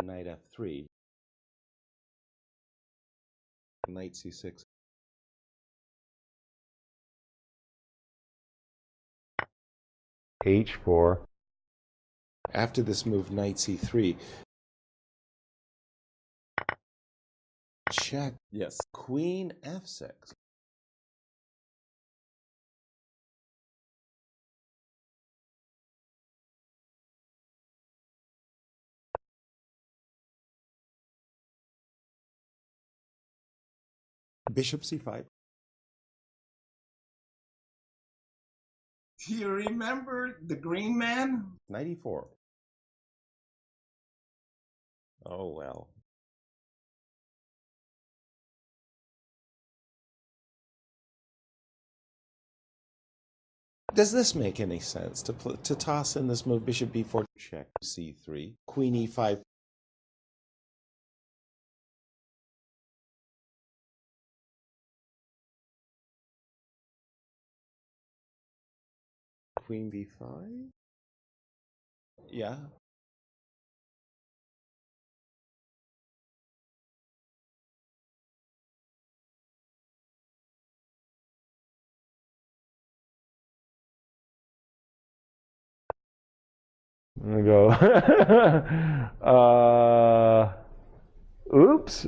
Knight f3. Knight c6. H4. After this move, knight c3. Check. Yes. Queen f6. Bishop c5. Do you remember the Green Man? Knight e4. Oh well. Does this make any sense to toss in this move? Bishop b4, check c3, queen e5. Queen b5. Yeah. I'm gonna go. Oops.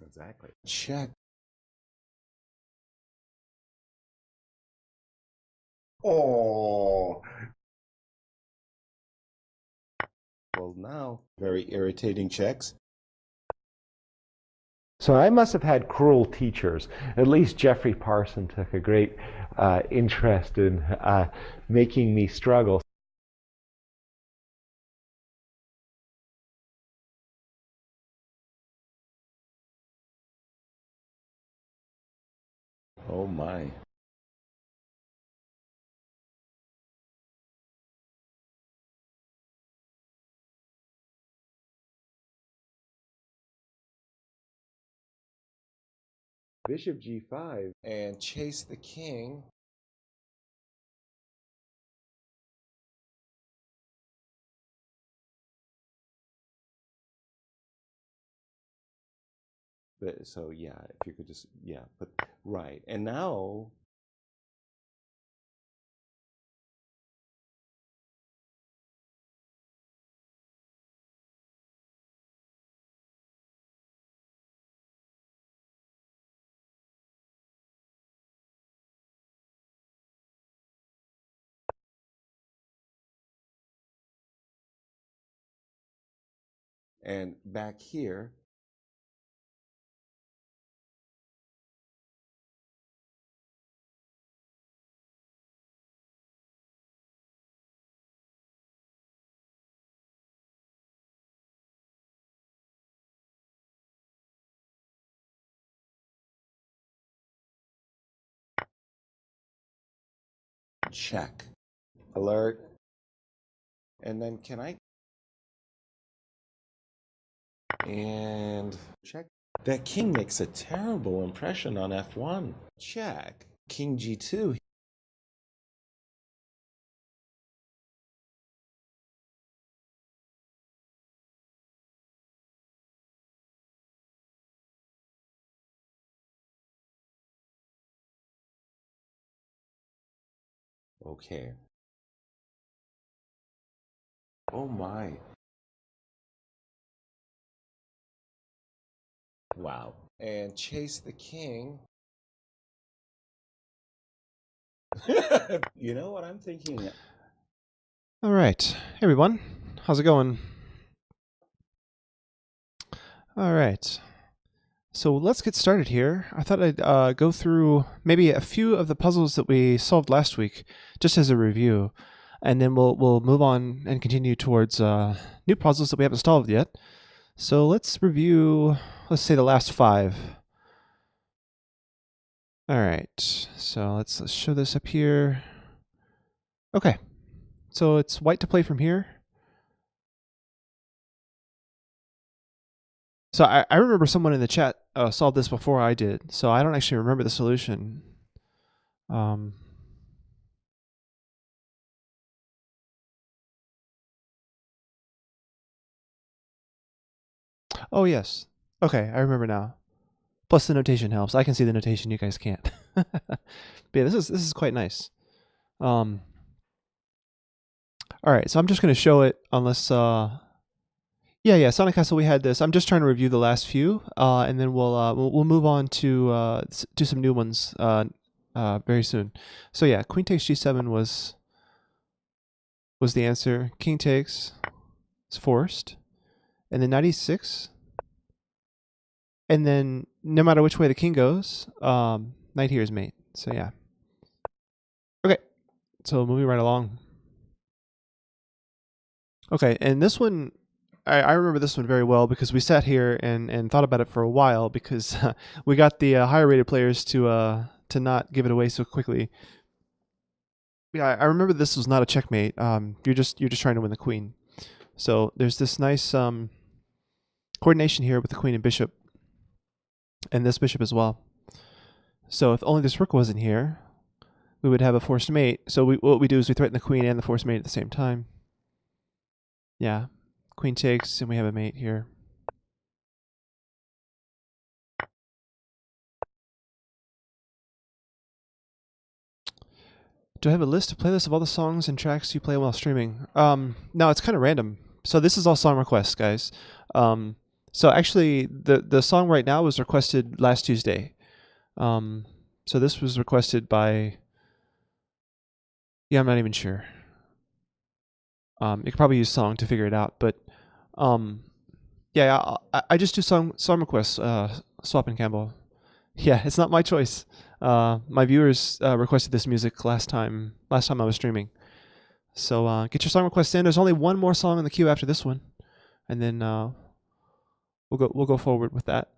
Exactly. Check. Oh. Well, now, very irritating checks. So I must have had cruel teachers. At least Jeffrey Parson took a great interest in making me struggle. Oh my. Bishop g5 and chase the king. But so yeah, if you could just but right. And now and back here. Check. Alert. And then can I? And check. That king makes a terrible impression on f1. Check. King g2. Okay. Oh my. Wow. And chase the king. You know what I'm thinking? All right. Hey, everyone. How's it going? All right. So let's get started here. I thought I'd go through maybe a few of the puzzles that we solved last week, just as a review, and then we'll move on and continue towards new puzzles that we haven't solved yet. So let's review, let's say the last 5. All right, so let's show this up here. Okay, so it's white to play from here. So I remember someone in the chat solved this before I did, so I don't actually remember the solution. Oh yes, okay, I remember now. Plus the notation helps. I can see the notation, you guys can't. But yeah, this is quite nice. All right, so I'm just going to show it unless yeah, Sonic Castle, we had this. I'm just trying to review the last few, and then we'll move on to do some new ones very soon. So yeah, Queen takes G7 was the answer. King takes is forced, and then Knight E6, and then no matter which way the king goes, Knight here is mate. So yeah. Okay, so moving right along. Okay, and this one, I remember this one very well because we sat here and thought about it for a while because we got the higher rated players to not give it away so quickly. Yeah, I remember this was not a checkmate. You're just trying to win the queen. So there's this nice coordination here with the queen and bishop, and this bishop as well. So if only this rook wasn't here, we would have a forced mate. So what we do is we threaten the queen and the forced mate at the same time. Yeah, queen takes, and we have a mate here. Do I have a list, a playlist of all the songs and tracks you play while streaming? No, it's kind of random. So this is all song requests, guys. So actually, the song right now was requested last Tuesday. So this was requested by, yeah, I'm not even sure. You could probably use song to figure it out, but yeah, I just do song requests. Swap and Campbell. Yeah, it's not my choice. My viewers requested this music last time I was streaming. So get your song requests in. There's only one more song in the queue after this one, and then we'll go forward with that.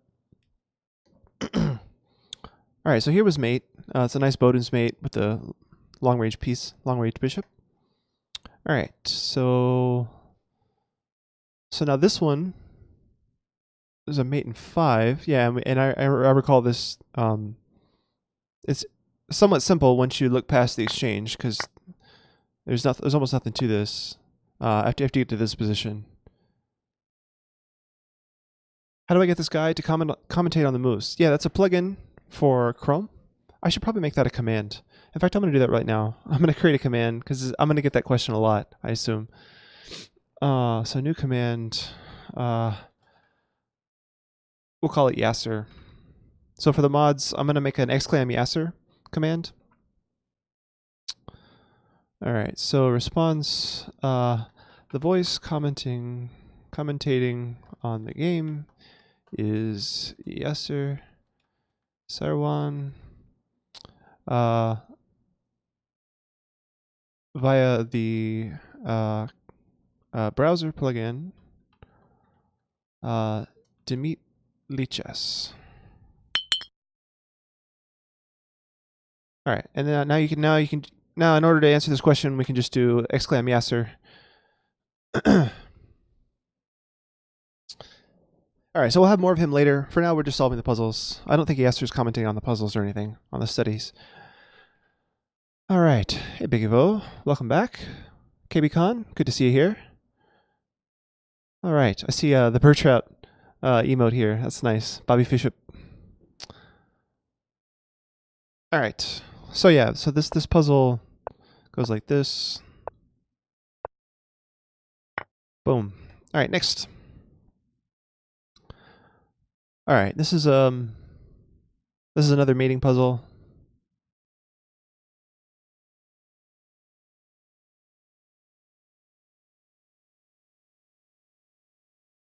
All right, so here was mate. It's a nice Bowden's mate with the long range piece, long range bishop. All right, so now this one is a mate in 5. Yeah, and I recall this. It's somewhat simple once you look past the exchange because there's almost nothing to this. After you get to this position. How do I get this guy to commentate on the moves? Yeah, that's a plugin for Chrome. I should probably make that a command. In fact, I'm going to do that right now. I'm going to create a command because I'm going to get that question a lot, I assume. So new command. We'll call it Yasser. So for the mods, I'm going to make an exclam Yasser command. All right, so response, the voice commentating on the game is Yasser Sarwan via the browser plugin Demit Lichess. All right, and then now in order to answer this question, we can just do exclam Yasser. All right, so we'll have more of him later. For now, we're just solving the puzzles. I don't think Yasser's commenting on the puzzles or anything on the studies. All right, hey Big Evo, welcome back. KB Khan, good to see you here. All right, I see the bird trout emote here. That's nice. Bobby Bishop. All right, so yeah, so this puzzle goes like this. Boom. All right, next. All right, this is another mating puzzle.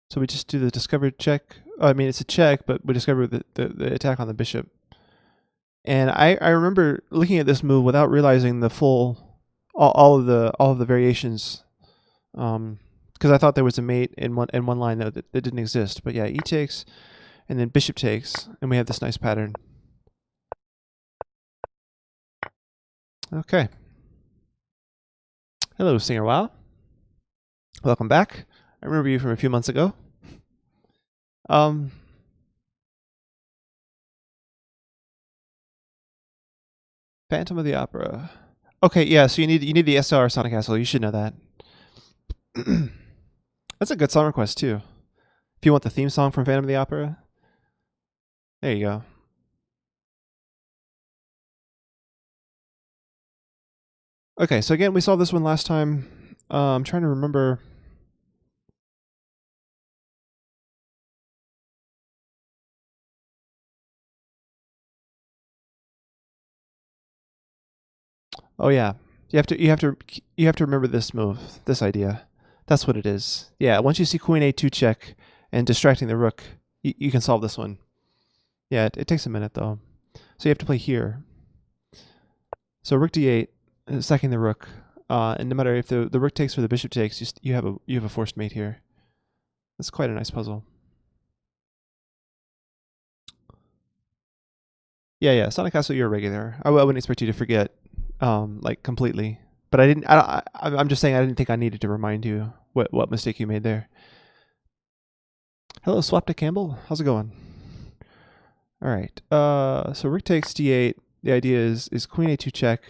So we just do the discovered check. Oh, I mean, it's a check, but we discover the attack on the bishop. And I remember looking at this move without realizing the full all of the variations, because I thought there was a mate in one line that didn't exist. But yeah, e takes, and then bishop takes, and we have this nice pattern. Okay. Hello, Singer Wow. Welcome back. I remember you from a few months ago. Phantom of the Opera. Okay, yeah. So you need the SLR Sonic Castle. You should know that. That's a good song request too. If you want the theme song from Phantom of the Opera, there you go. Okay, so again, we saw this one last time. I'm trying to remember. Oh yeah, you have to remember this move, this idea. That's what it is. Yeah, once you see Queen A2 check and distracting the rook, you can solve this one. Yeah, it takes a minute though. So you have to play here. So rook D8, sacking the rook, and no matter if the rook takes or the bishop takes, you have a forced mate here. That's quite a nice puzzle. Yeah, Sonic Castle, you're a regular. I wouldn't expect you to forget, like completely. But I didn't. I'm just saying I didn't think I needed to remind you what mistake you made there. Hello, Swapta Campbell. How's it going? All right. So rook takes D8. The idea is Queen A2 check,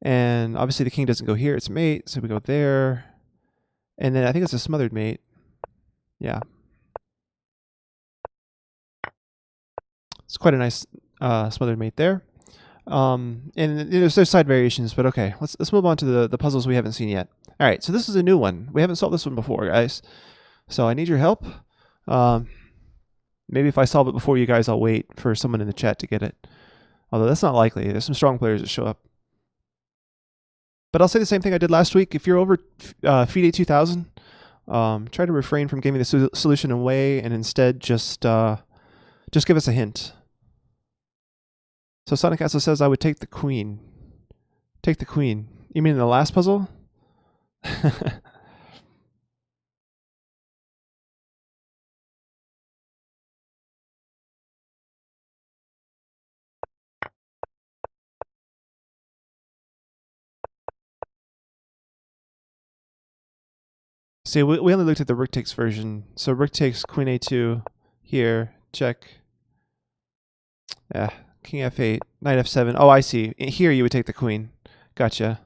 and obviously the king doesn't go here. It's mate, so we go there, and then I think it's a smothered mate. Yeah. It's quite a nice smothered mate there. And there's side variations, but okay, let's move on to the puzzles we haven't seen yet. All right, so this is a new one. We haven't solved this one before, guys. So I need your help. Maybe if I solve it before you guys, I'll wait for someone in the chat to get it. Although that's not likely. There's some strong players that show up. But I'll say the same thing I did last week. If you're over FIDE 2000, try to refrain from giving the solution away and instead just give us a hint. So Sonic Castle says I would take the queen. Take the queen. You mean in the last puzzle? See, we only looked at the rook takes version. So rook takes queen a2 here, check. Yeah, king f8, knight f7. Oh, I see. Here you would take the queen. Gotcha.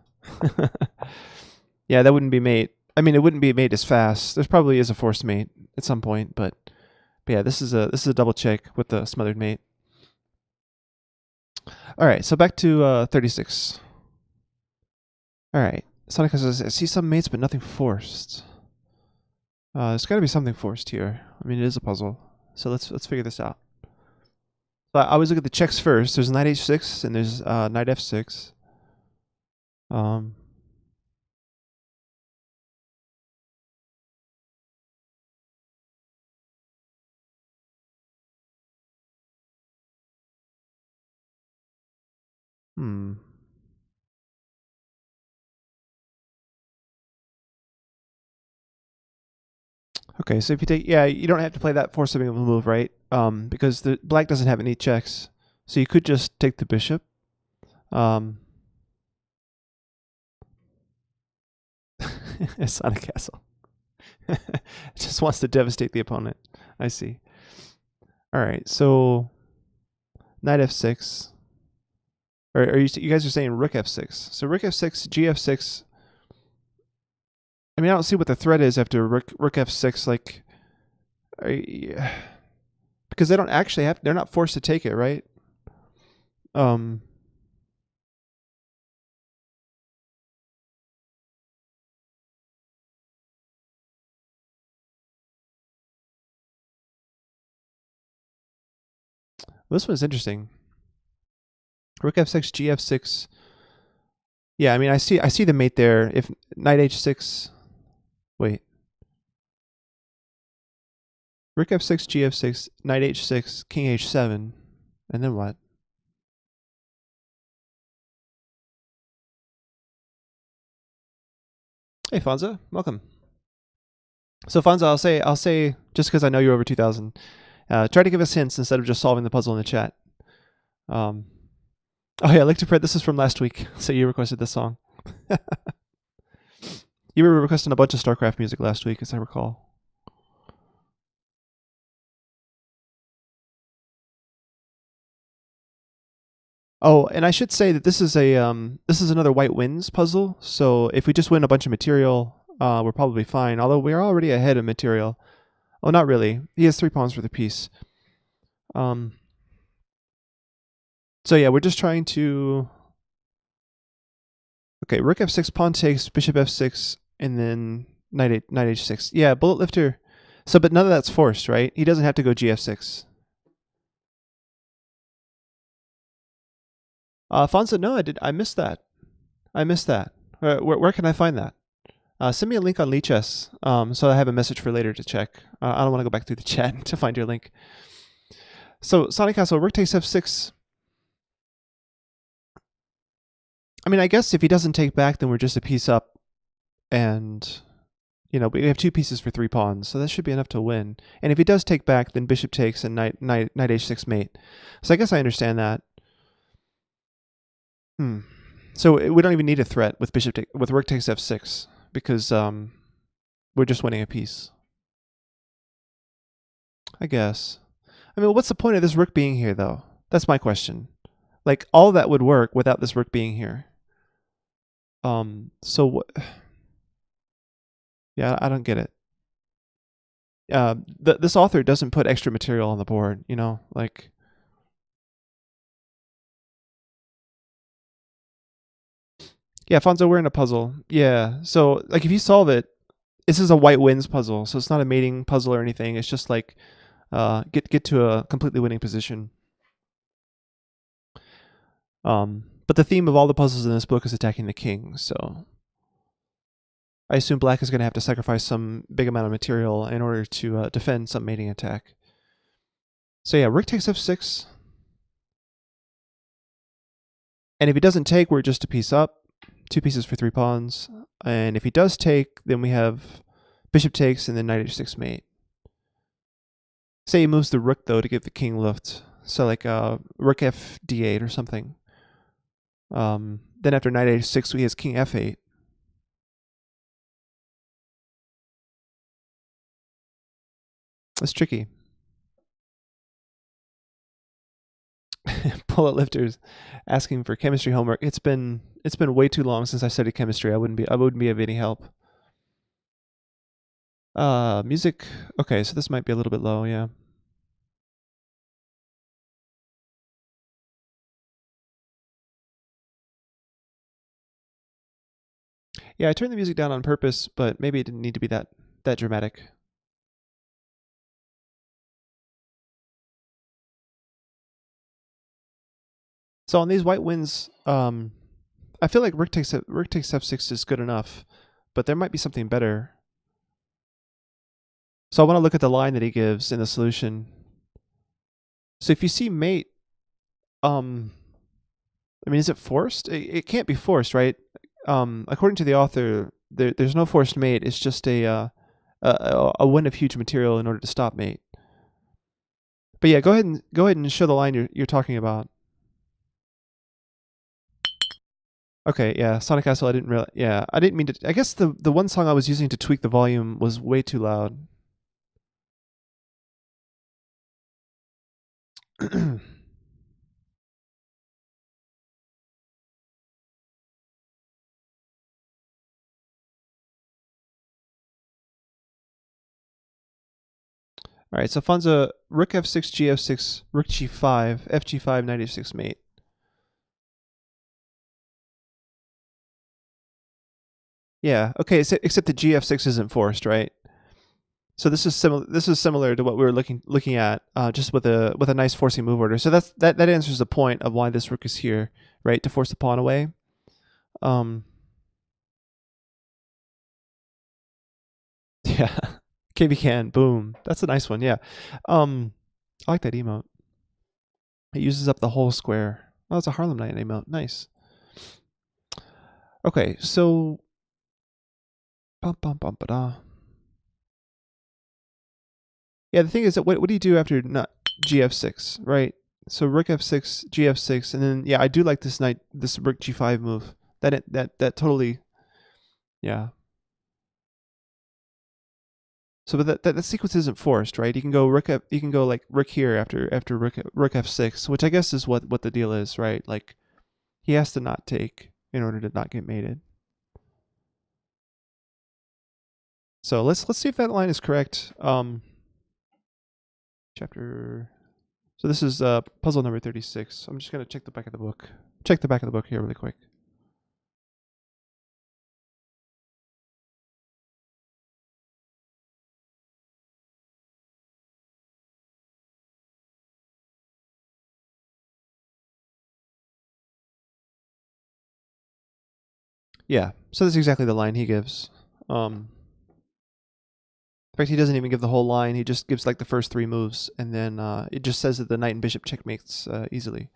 Yeah, that wouldn't be mate. I mean, it wouldn't be mate as fast. There probably is a forced mate at some point, but yeah, this is a double check with the smothered mate. All right, so back to 36. All right, Sonic says I see some mates, but nothing forced. There's got to be something forced here. I mean, it is a puzzle, so let's figure this out. So I always look at the checks first. There's knight h6 and there's knight f6. Okay, so if you take, yeah, you don't have to play that forcibly move, right? Because the black doesn't have any checks, so you could just take the bishop. Sonic Castle. It just wants to devastate the opponent. I see. All right, so knight f6. Or you guys are saying rook f6. So rook f6, gf6. I mean, I don't see what the threat is after rook f6. Like, because they don't actually have. They're not forced to take it, right? This one's interesting. Rook f6, gf6. Yeah, I mean, I see the mate there. If knight h6, wait. Rook f6, gf6, knight h6, king h7, and then what? Hey, Fonza, welcome. So Fonzo, I'll say just because I know you're over 2,000, try to give us hints instead of just solving the puzzle in the chat. Oh yeah, Lick to Print. This is from last week, so you requested this song. You were requesting a bunch of StarCraft music last week, as I recall. Oh, and I should say that this is another White Winds puzzle. So if we just win a bunch of material, we're probably fine. Although we're already ahead of material. Oh, not really. He has 3 pawns for the piece. So yeah, we're just trying to. Okay, Rook F6, pawn takes, Bishop F6, and then Knight H6. Yeah, Bullet Lifter. So, but none of that's forced, right? He doesn't have to go GF6. Fonzo, no, I missed that. I missed that. Where can I find that? Send me a link on Lichess, so I have a message for later to check. I don't want to go back through the chat to find your link. So, Sonic Castle, Rook takes F6. I mean, I guess if he doesn't take back, then we're just a piece up, and we have 2 pieces for 3 pawns, so that should be enough to win. And if he does take back, then Bishop takes and Knight H6 mate. So I guess I understand that. So we don't even need a threat with with Rook takes F6 because we're just winning a piece. I guess. I mean, what's the point of this Rook being here, though? That's my question. Like, all that would work without this Rook being here. So what? Yeah, I don't get it. This author doesn't put extra material on the board, like. Yeah, Fonzo, we're in a puzzle. Yeah, so like if you solve it, this is a White Winds puzzle, so it's not a mating puzzle or anything. It's just like get to a completely winning position. But the theme of all the puzzles in this book is attacking the king, so I assume Black is going to have to sacrifice some big amount of material in order to defend some mating attack. So yeah, Rook takes F6. And if he doesn't take, we're just a piece up. 2 pieces for 3 pawns. And if he does take, then we have Bishop takes and then Knight H6 mate. Say he moves the Rook, though, to give the king lift. So like Rook F D8 or something. Then after Knight H6, he has King F8. That's tricky. Bullet Lifters asking for chemistry homework. It's been way too long since I studied chemistry. I wouldn't be of any help. Music. Okay, so this might be a little bit low, yeah. Yeah, I turned the music down on purpose, but maybe it didn't need to be that dramatic. So on these White Winds, I feel like Rook takes F6 is good enough, but there might be something better. So I want to look at the line that he gives in the solution. So if you see mate, I mean, is it forced? It can't be forced, right? According to the author, there's no forced mate. It's just a win of huge material in order to stop mate. But yeah, go ahead and show the line you're talking about. Okay, yeah, Sonic Castle. I didn't mean to. I guess the one song I was using to tweak the volume was way too loud. All right, so Fonzo, Rook F6, G6, Rook G5, Fg5, Knight H6 mate. Yeah, okay, except the GF6 isn't forced, right? So this is similar to what we were looking at, just with a nice forcing move order. So that answers the point of why this rook is here, right? To force the pawn away. Yeah, KB can, boom. That's a nice one. Yeah, I like that emote. It uses up the whole square. Oh, it's a Harlem Night emote. Nice. Okay, so. Bum, bum, bum, ba-da. Yeah, the thing is that what do you do after not gf6, right? So rook f6, gf6, and then yeah, I do like this rook g5 move. That totally, yeah. So but that sequence isn't forced, right? You can go you can go like rook here after rook f6, which I guess is what the deal is, right? Like he has to not take in order to not get mated. So let's see if that line is correct. Chapter. So this is puzzle number 36. I'm just gonna check the back of the book. Check the back of the book here really quick. Yeah, so that's exactly the line he gives. In fact, he doesn't even give the whole line. He just gives like the first 3 moves, and then it just says that the knight and bishop checkmates easily.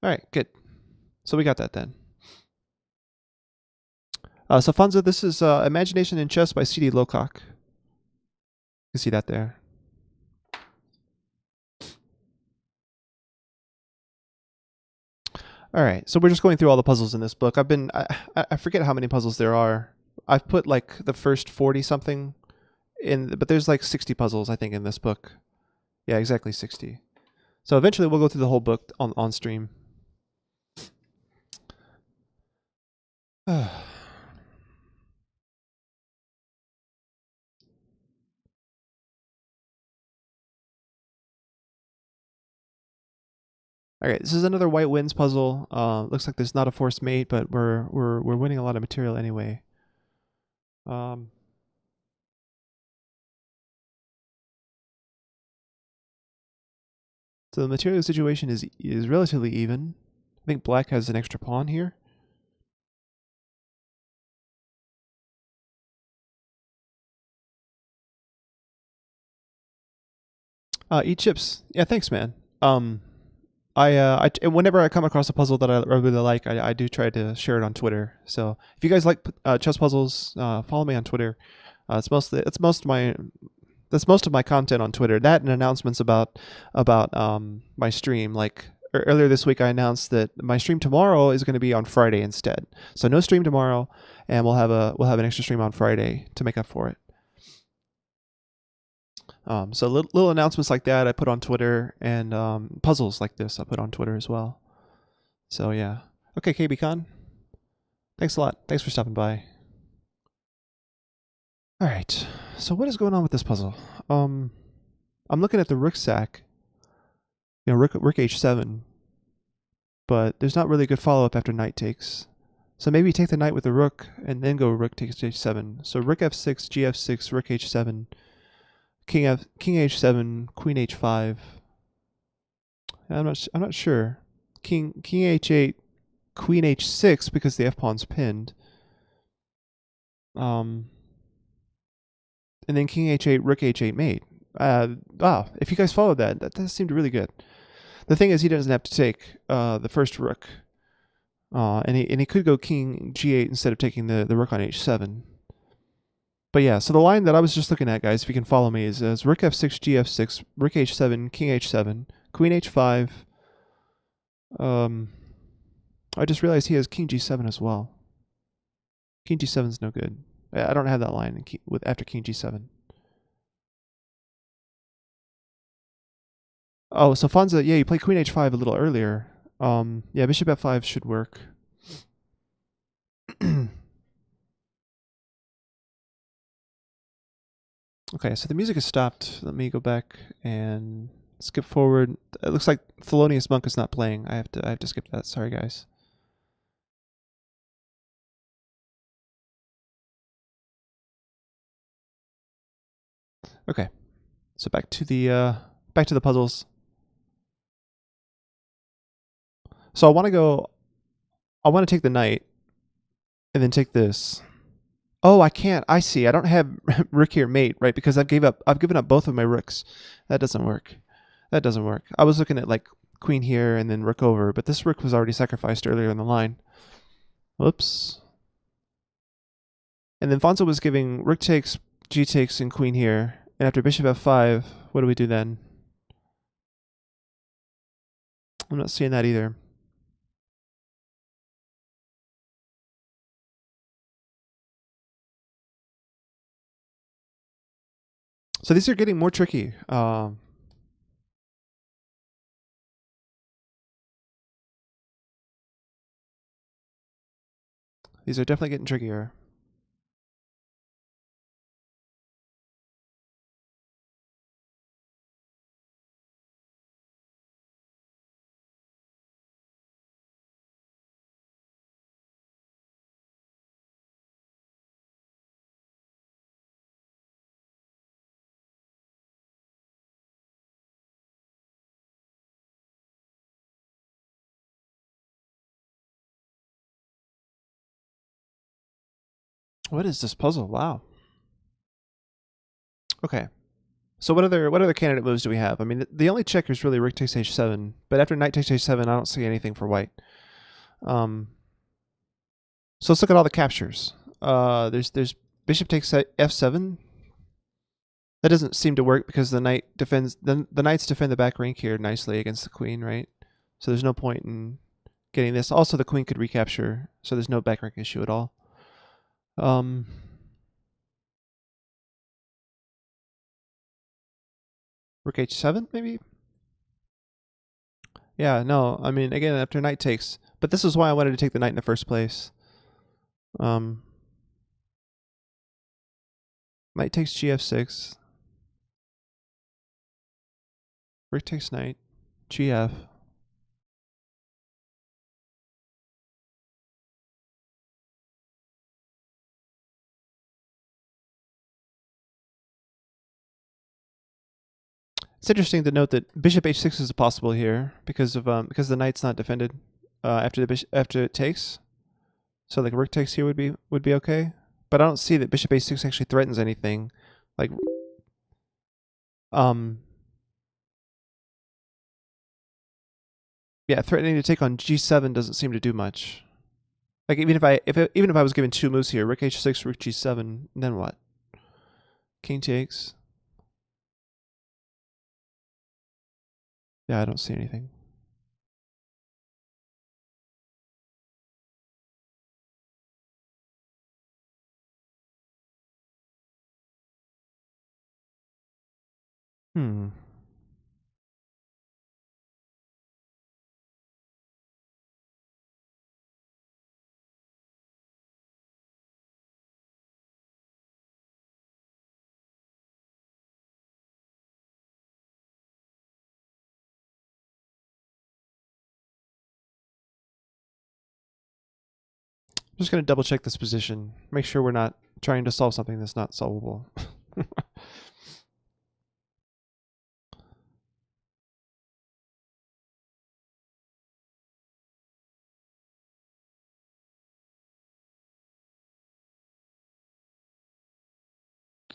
All right, good. So we got that then. So Funza, this is Imagination in Chess by C.D. Locock. You can see that there. All right, so we're just going through all the puzzles in this book. I forget how many puzzles there are. I've put like the first 40 something in, but there's like 60 puzzles I think in this book. Yeah, exactly 60. So eventually we'll go through the whole book on stream. All right, this is another White Winds puzzle. Looks like there's not a forced mate, but we're winning a lot of material anyway. So the material situation is relatively even. I think black has an extra pawn here. Eat chips. Yeah, thanks, man. Whenever I come across a puzzle that I really like, I do try to share it on Twitter. So if you guys like chess puzzles, follow me on Twitter. That's most of my content on Twitter. That and announcements about my stream. Like earlier this week, I announced that my stream tomorrow is going to be on Friday instead. So no stream tomorrow, and we'll have an extra stream on Friday to make up for it. So little announcements like that I put on Twitter, and puzzles like this I put on Twitter as well. So yeah. Okay, KBCon. Thanks a lot. Thanks for stopping by. All right. So what is going on with this puzzle? I'm looking at the rook sack. You know, rook h7. But there's not really a good follow-up after knight takes. So maybe take the knight with the rook and then go rook takes h7. So rook f6, gf6, rook h7. King h7, queen h5. I'm not sure. King h8, queen h6 because the f-pawn's pinned. And then king h8, rook h8 mate. If you guys follow that does seem really good. The thing is, he doesn't have to take the first rook, and he could go king g8 instead of taking the rook on h7. But yeah, so the line that I was just looking at, guys, if you can follow me, is rook f6, gf6, rook h7, king h7, queen h5. I just realized he has king g7 as well. King g7 is no good. I don't have that line after king g7. Oh, so Fonza, yeah, you played queen h5 a little earlier. Yeah, bishop f5 should work. Okay, so the music has stopped. Let me go back and skip forward. It looks like Thelonious Monk is not playing. I have to skip that. Sorry, guys. Okay, so back to the puzzles. So I want to take the knight and then take this. Oh, I can't. I see. I don't have rook here mate, right? Because I've given up both of my rooks. That doesn't work. That doesn't work. I was looking at like queen here and then rook over, but this rook was already sacrificed earlier in the line. Whoops. And then Fonzo was giving rook takes, g takes, and queen here, And after bishop f5, what do we do then? I'm not seeing that either. So these are getting more tricky. These are definitely getting trickier. What is this puzzle? Wow. Okay. So what other candidate moves do we have? I mean, the only check is really rook takes h7, but after knight takes h7, I don't see anything for white. So let's look at all the captures. There's bishop takes f7. That doesn't seem to work because the knight defends the knights defend the back rank here nicely against the queen, right? So there's no point in getting this. Also, the queen could recapture, so there's no back rank issue at all. Rook h7, maybe? Yeah, no, I mean, again, after knight takes. But this is why I wanted to take the knight in the first place. Knight takes gf6. Rook takes knight. Gf. It's interesting to note that bishop h6 is possible here because the knight's not defended after it takes. So like rook takes here would be okay, but I don't see that bishop h6 actually threatens anything. Like yeah, threatening to take on g7 doesn't seem to do much. Like even if I was given two moves here, rook h6, rook g7, then what? King takes. Yeah, I don't see anything. I'm just going to double check this position. Make sure we're not trying to solve something that's not solvable.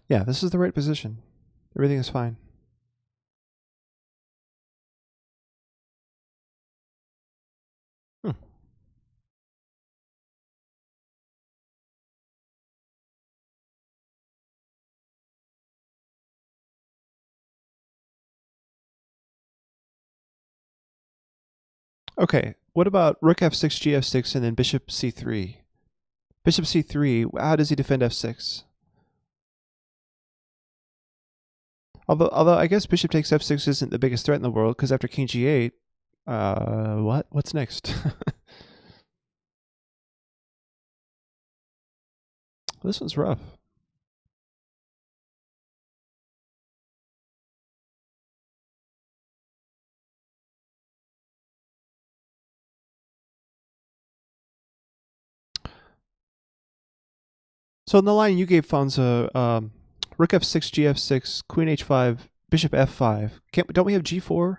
Yeah, this is the right position. Everything is fine. Okay, what about rook f6, gf6, and then bishop c3? Bishop c3, how does he defend f6? Although I guess bishop takes f6 isn't the biggest threat in the world, because after king g8, what? What's next? This one's rough. So in the line you gave Fonza, rook f6, gf6, queen h5, bishop f5. Don't we have g4?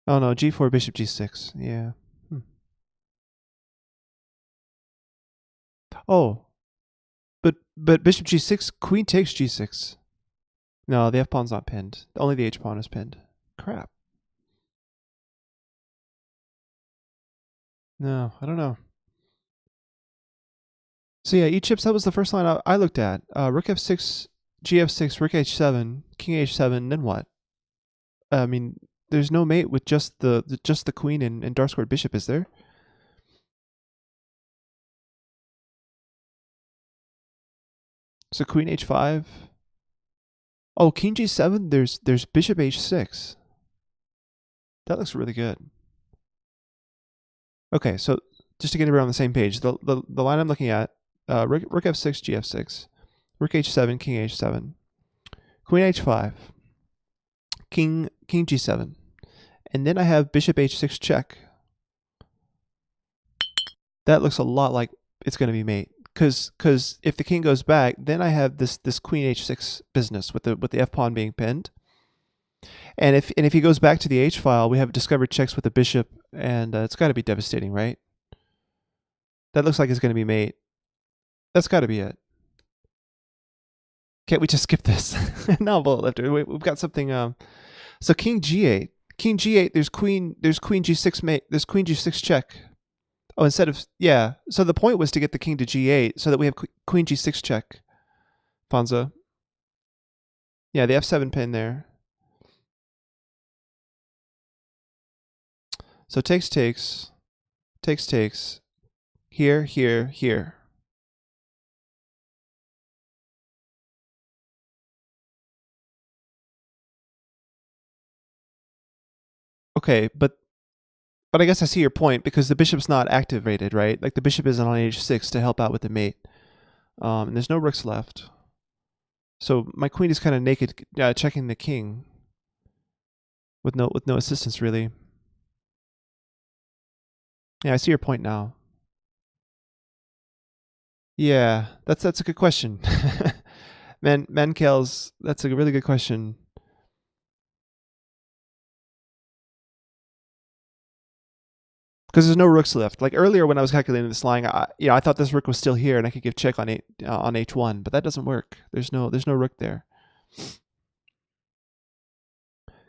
Oh no, g4, bishop g6. Yeah. Oh, but bishop g6, queen takes g6. No, the f pawn's not pinned. Only the h pawn is pinned. Crap. No, I don't know. So yeah, e-chips, that was the first line I looked at. Rook f6 gf6, rook h7, king h7, then what? I mean, there's no mate with just the queen and dark squared bishop, is there? So queen h5. Oh, king g7. There's bishop h6. That looks really good. Okay, so just to get everyone on the same page, the line I'm looking at, rook f6, gf6, rook h7, king h7, queen h5, king g7, and then I have bishop h6 check. That looks a lot like it's going to be mate, because if the king goes back, then I have this queen h6 business with the f pawn being pinned. And if he goes back to the h file, we have discovered checks with the bishop, and it's got to be devastating, right? That looks like it's going to be mate. That's got to be it. Can't we just skip this? No, bullet lifter. We've got something. So king g8. King g8. There's queen g6 mate. There's queen g6 check. Oh, instead of yeah. So the point was to get the king to g8 so that we have queen g6 check. Fonzo. Yeah, the f7 pin there. So takes. Here, here, here. Okay, but I guess I see your point, because the bishop's not activated, right? Like the bishop isn't on h6 to help out with the mate. And there's no rooks left. So my queen is kind of naked, checking the king with no assistance really. Yeah, I see your point now. Yeah, that's a good question. Mankels, that's a really good question. Because there's no rooks left. Like earlier when I was calculating this line, I thought this rook was still here and I could give check on h1, but that doesn't work. There's no rook there.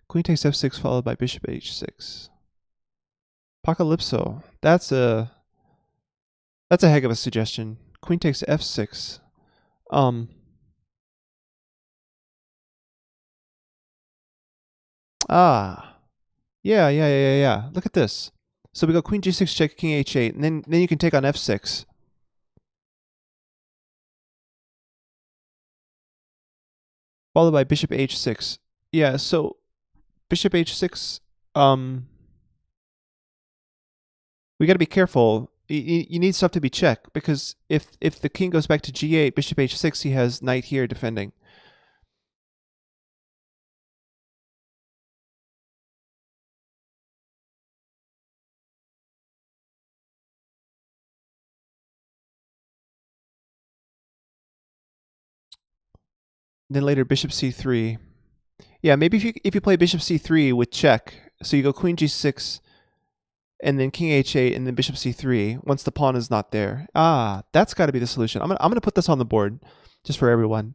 Queen takes f6 followed by bishop h6. Apocalypso. That's a heck of a suggestion. Queen takes f6. Yeah. Look at this. So we go queen g6 check, king h8, and then you can take on f6. Followed by bishop h6. Yeah, so bishop h6, we got to be careful. You need stuff to be checked, because if the king goes back to g8, bishop h6, he has knight here defending. Then later bishop c3. Yeah, maybe if you play bishop c3 with check, so you go queen g6, and then king h8, and then bishop c3 once the pawn is not there. That's got to be the solution. I'm gonna put this on the board just for everyone.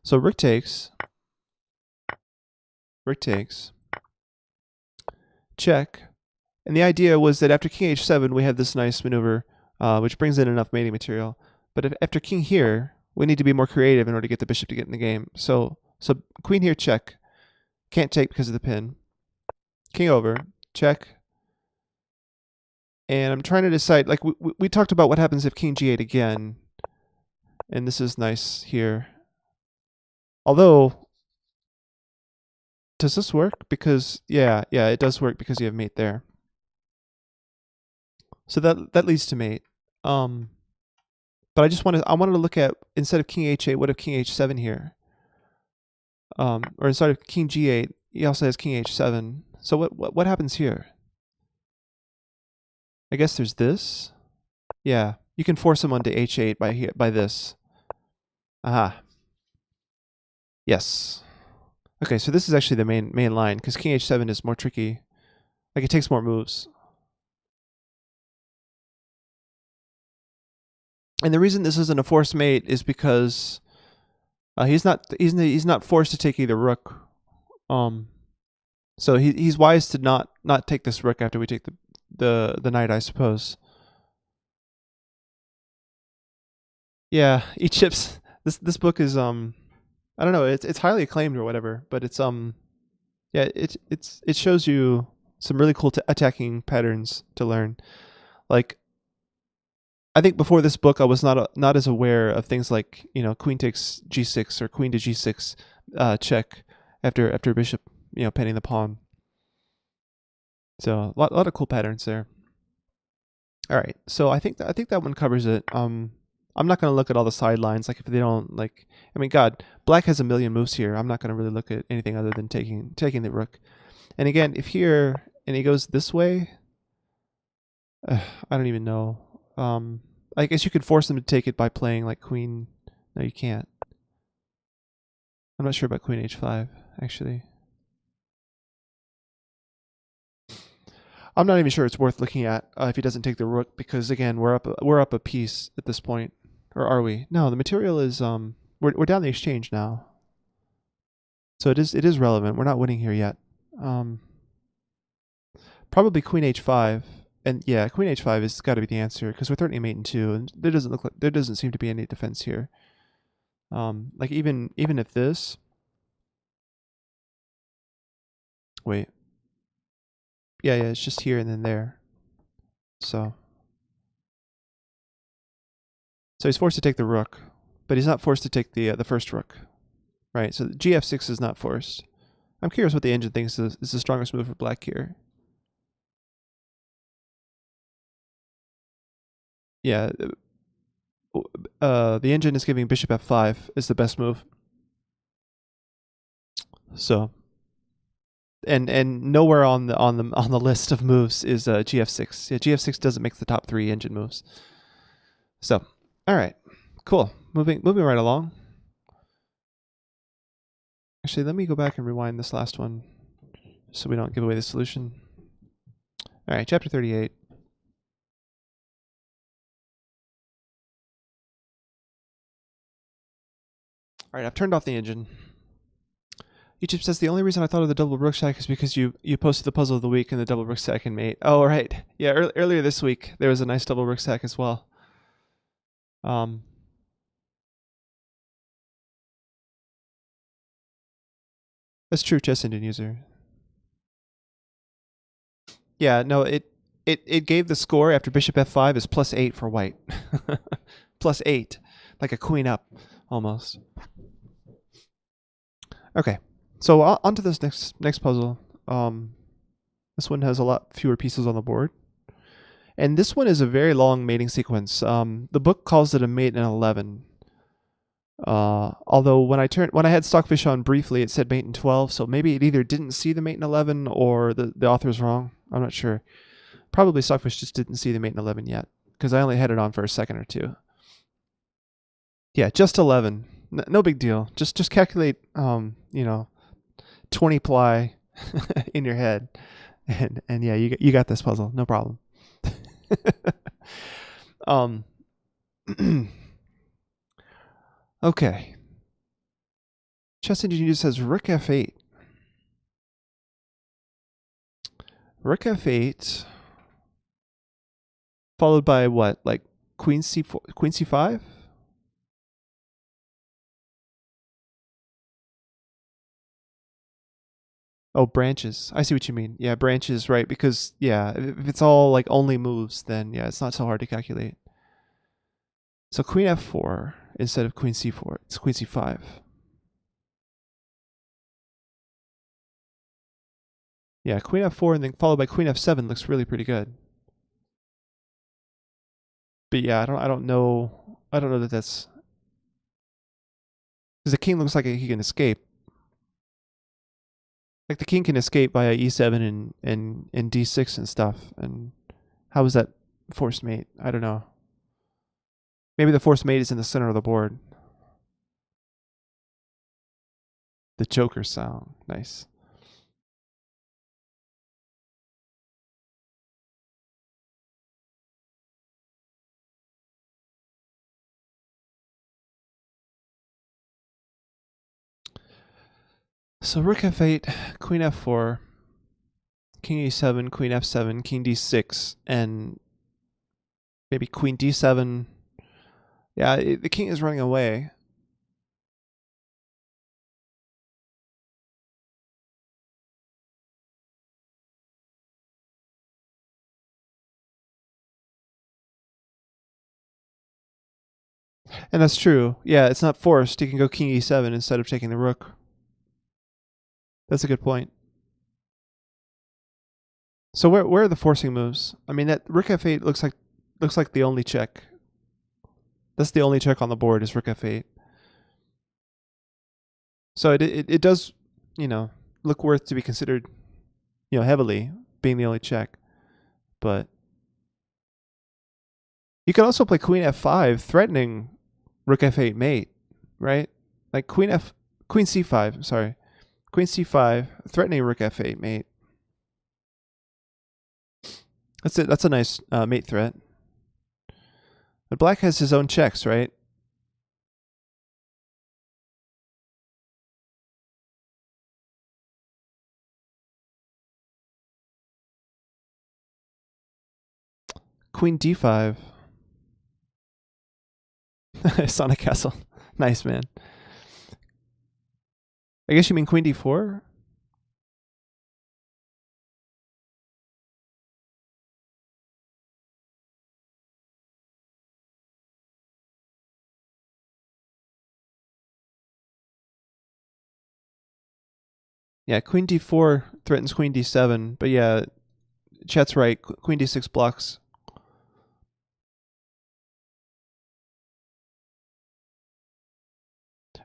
So rook takes, check, and the idea was that after king h7 we have this nice maneuver, which brings in enough mating material. But after king here, we need to be more creative in order to get the bishop to get in the game. So queen here, check. Can't take because of the pin. King over, check. And I'm trying to decide, like we talked about what happens if king g8 again. And this is nice here. Although, does this work? Because, yeah, it does work because you have mate there. So that leads to mate. But I wanted to look at, instead of king h8, what if king h7 here? Or instead of king g8, he also has king h7. So what happens here? I guess there's this. Yeah, you can force him onto h8 by this. Aha. Yes. Okay, so this is actually the main line, because king h7 is more tricky. Like it takes more moves. And the reason this isn't a forced mate is because he's not forced to take either rook. So he's wise to not take this rook after we take the knight, I suppose. Yeah, E-chips. This book is I don't know. It's highly acclaimed or whatever, but it's yeah, it shows you some really cool attacking patterns to learn. Like, I think before this book, I was not as aware of things like, you know, queen takes g6 or queen to g6 check after bishop, you know, penning the pawn. So a lot of cool patterns there. All right, so I think that one covers it. I'm not going to look at all the sidelines. Like, if they don't, like, I mean, God, black has a million moves here. I'm not going to really look at anything other than taking the rook. And again, if here and he goes this way, I don't even know. I guess you could force them to take it by playing like queen. No, you can't. I'm not sure about queen h5 actually. I'm not even sure it's worth looking at if he doesn't take the rook, because again, we're up a piece at this point, or are we? No, the material is we're down the exchange now, so it is relevant. We're not winning here yet. Probably queen h5, and yeah, queen h5 has got to be the answer because we're threatening mate in 2, and there doesn't seem to be any defense here. Like even if this, wait. Yeah, it's just here and then there. So he's forced to take the rook, but he's not forced to take the first rook, right? So the gf6 is not forced. I'm curious what the engine thinks is the strongest move for black here. Yeah, the engine is giving bishop f5 is the best move. So. And nowhere on the list of moves is gf6. Yeah, gf6 doesn't make the top 3 engine moves. So, all right, cool. Moving right along. Actually, let me go back and rewind this last one, so we don't give away the solution. All right, chapter 38. All right, I've turned off the engine. YouTube says the only reason I thought of the double rook stack is because you posted the puzzle of the week and the double rook stack in mate. Oh, right. Yeah, earlier this week there was a nice double rook stack as well. That's true, Chess Engine user. Yeah, no, it gave the score after bishop f5 is +8 for white. +8, like a queen up, almost. Okay. So on to this next puzzle. This one has a lot fewer pieces on the board. And this one is a very long mating sequence. The book calls it a mate in 11. Although when I had Stockfish on briefly, it said mate in 12, so maybe it either didn't see the mate in 11 or the author's wrong. I'm not sure. Probably Stockfish just didn't see the mate in 11 yet, because I only had it on for a second or two. Yeah, just 11. No big deal. Just calculate, you know, 20 ply in your head, and yeah, you got this puzzle, no problem. Okay. Chess Engineer says rook f8. Rook f8 followed by what, like queen c4, queen c5? Oh, branches. I see what you mean. Yeah, branches, right? Because, yeah, if it's all like only moves, then yeah, it's not so hard to calculate. So queen f4 instead of queen c4. It's queen c5. Yeah, queen f4 and then followed by queen f7 looks really pretty good. But yeah, I don't know that that's, because the king looks like he can escape. Like the king can escape via e7 and d6 and stuff. And how is that forced mate? I don't know. Maybe the forced mate is in the center of the board. The Joker sound. Nice. So rook f8, queen f4, king e7, queen f7, king d6, and maybe queen d7. Yeah, the king is running away. And that's true. Yeah, it's not forced. You can go king e7 instead of taking the rook. That's a good point. So where are the forcing moves? I mean, that rook f8 looks like the only check. That's the only check on the board is rook f8. So it does, look worth to be considered, heavily, being the only check. But you can also play queen f5, threatening rook f8 mate, right? Like queen c5, sorry. Queen c5, threatening rook f8 mate. That's it. That's a nice mate threat. But black has his own checks, right? Queen d5. Sonic Castle. Nice, man. I guess you mean queen d4? Yeah, queen d4 threatens queen d7, but yeah, Chet's right. Queen d6 blocks.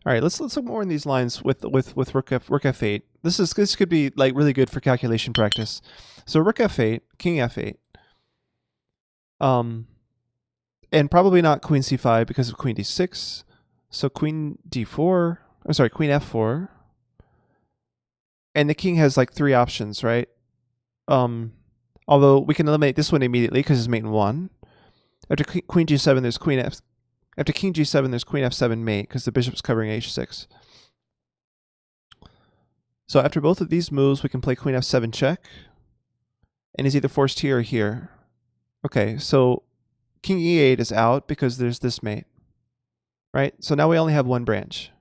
All right, let's look more in these lines with rook f8. This could be like really good for calculation practice. So rook f8, king f8, and probably not queen c5 because of queen d6. So queen d4. I'm sorry, queen f4. And the king has like 3 options, right? Although we can eliminate this one immediately because it's mate in 1. After queen g7, there's queen f. After king g7, there's queen f7 mate because the bishop's covering h6. So after both of these moves, we can play queen f7 check. And he's either forced here or here. Okay, so king e8 is out because there's this mate. Right? So now we only have one branch.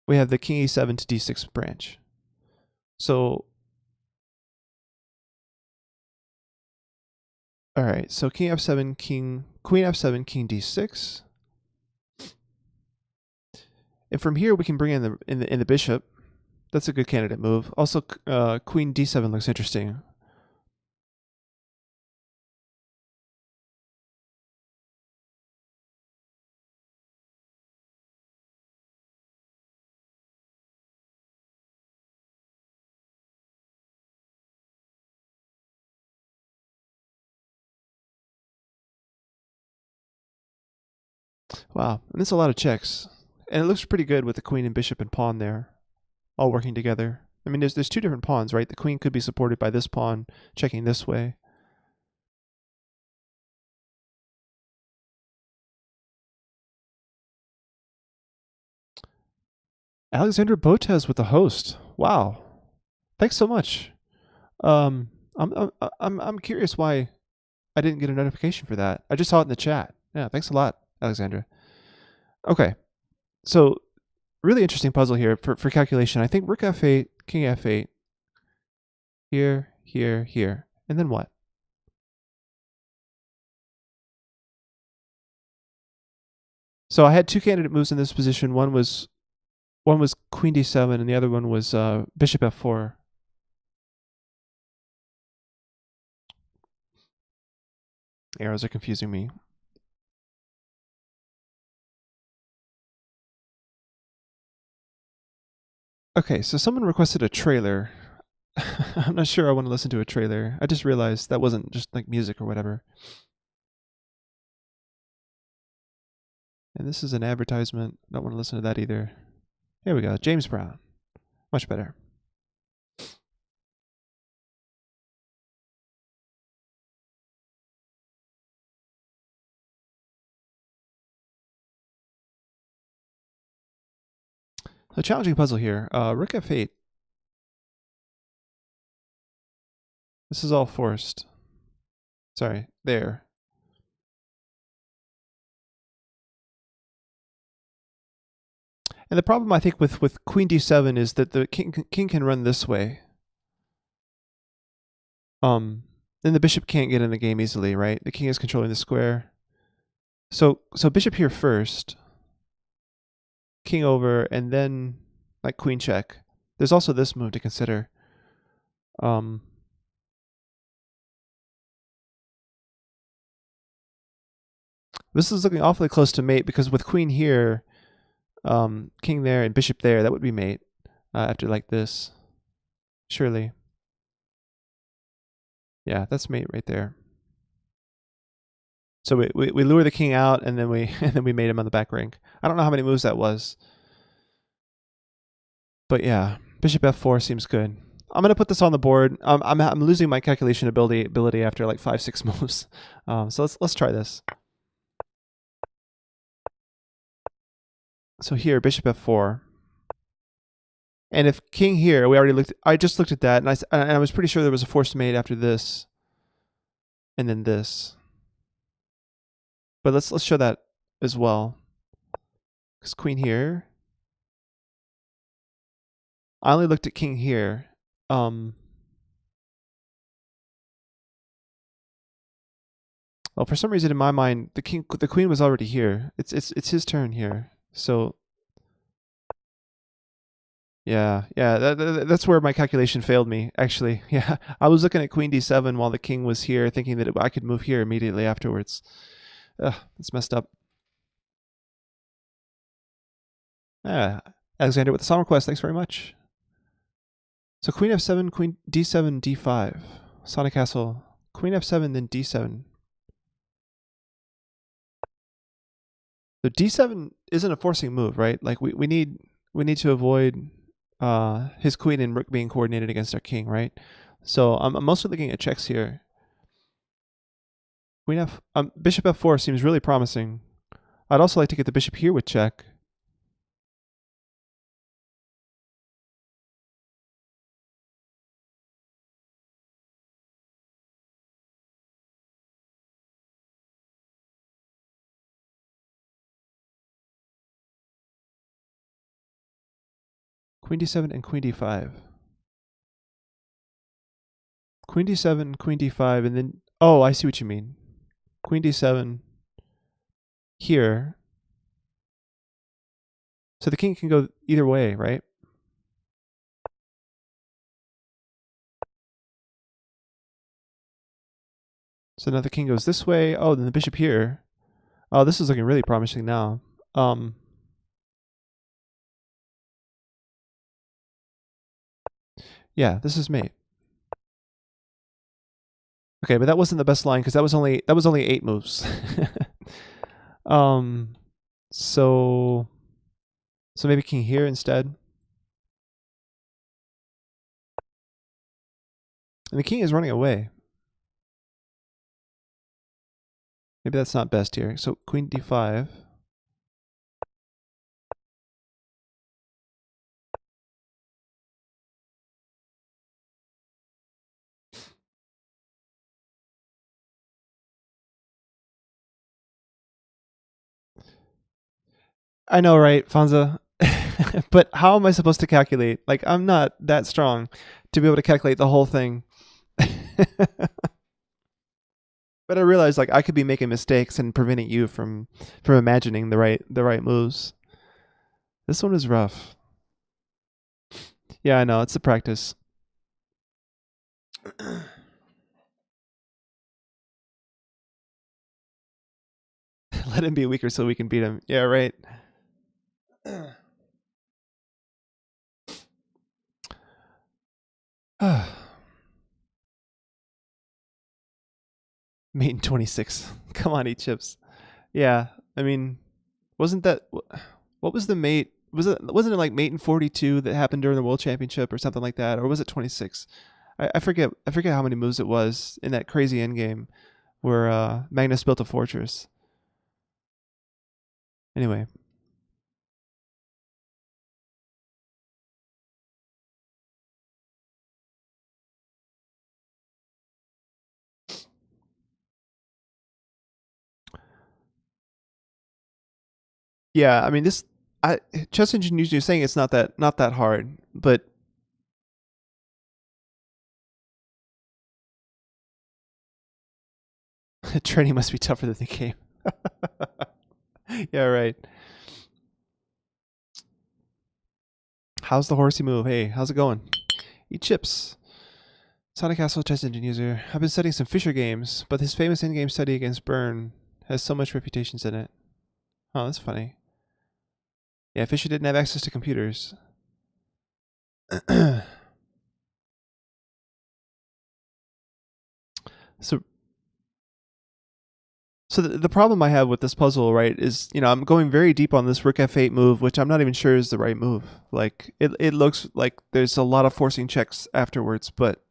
We have the king e7 to d6 branch. So, all right, so king f7, queen f7, king d6. And from here we can bring in the bishop. That's a good candidate move. Also, queen d7 looks interesting. Wow, and it's a lot of checks. And it looks pretty good with the queen and bishop and pawn there, all working together. I mean, there's 2 different pawns, right? The queen could be supported by this pawn, checking this way. Alexandra Botez with the host. Wow, thanks so much. I'm curious why I didn't get a notification for that. I just saw it in the chat. Yeah, thanks a lot, Alexandra. Okay, so really interesting puzzle here for calculation. I think rook f8, king f8, here, here, here, and then what? So I had 2 candidate moves in this position. One was queen d7, and the other one was bishop f4. Arrows are confusing me. Okay, so someone requested a trailer. I'm not sure I want to listen to a trailer. I just realized that wasn't just like music or whatever. And this is an advertisement. Don't want to listen to that either. Here we go. James Brown. Much better. A challenging puzzle here. Rook f8. This is all forced. Sorry, there. And the problem I think with queen d7 is that the king can run this way. Then the bishop can't get in the game easily, right? The king is controlling the square. So bishop here first, king over, and then like queen check. There's also this move to consider. This is looking awfully close to mate because with queen here, king there and bishop there, that would be mate after like this. Surely. Yeah, that's mate right there. So we lure the king out and then we mate him on the back rank. I don't know how many moves that was. But yeah, bishop f4 seems good. I'm gonna put this on the board. I'm losing my calculation ability after like 5-6 moves. So let's try this. So here, bishop f4. And if king here, I just looked at that, and I was pretty sure there was a forced mate after this, and then this. But let's show that as well. Because queen here. I only looked at king here. Well, for some reason in my mind, the queen was already here. It's his turn here. So yeah, that's where my calculation failed me, actually. Yeah, I was looking at queen d7 while the king was here, thinking that I could move here immediately afterwards. Ugh, that's messed up. Alexander with the song request, thanks very much. So queen f7, queen d7, d5. Sonic Castle, queen f7, then d7. So d7 isn't a forcing move, right? Like we need to avoid his queen and rook being coordinated against our king, right? So I'm mostly looking at checks here. Bishop f4 seems really promising. I'd also like to get the bishop here with check. Queen d7 and queen d5. Queen d7, queen d5, and then... Oh, I see what you mean. Queen d7 here. So the king can go either way, right? So now the king goes this way. Oh, then the bishop here. Oh, this is looking really promising now. Yeah, this is mate. Okay, but that wasn't the best line because that was only 8 moves. So maybe king here instead. And the king is running away. Maybe that's not best here. So queen d5. I know, right, Fonza? But how am I supposed to calculate? Like, I'm not that strong to be able to calculate the whole thing. But I realized like I could be making mistakes and preventing you from imagining the right moves. This one is rough. Yeah, I know, it's a practice. Let him be weaker so we can beat him. Yeah, right. Mate in 26. Come on, eat chips. Yeah, I mean, wasn't that... What was the mate? Wasn't it like mate in 42 that happened during the World Championship or something like that? Or was it 26? I forget how many moves it was in that crazy endgame where Magnus built a fortress. Anyway. Yeah, I mean Chess Engine usually saying it's not that hard, but training must be tougher than the game. Yeah, right. How's the horsey move? Hey, how's it going? Eat chips. Sonic Castle chess engine user. I've been studying some Fisher games, but his famous in-game study against Byrne has so much reputations in it. Oh, that's funny. Yeah, Fisher didn't have access to computers. So the problem I have with this puzzle, right, is, I'm going very deep on this rook f8 move, which I'm not even sure is the right move. Like, it looks like there's a lot of forcing checks afterwards, but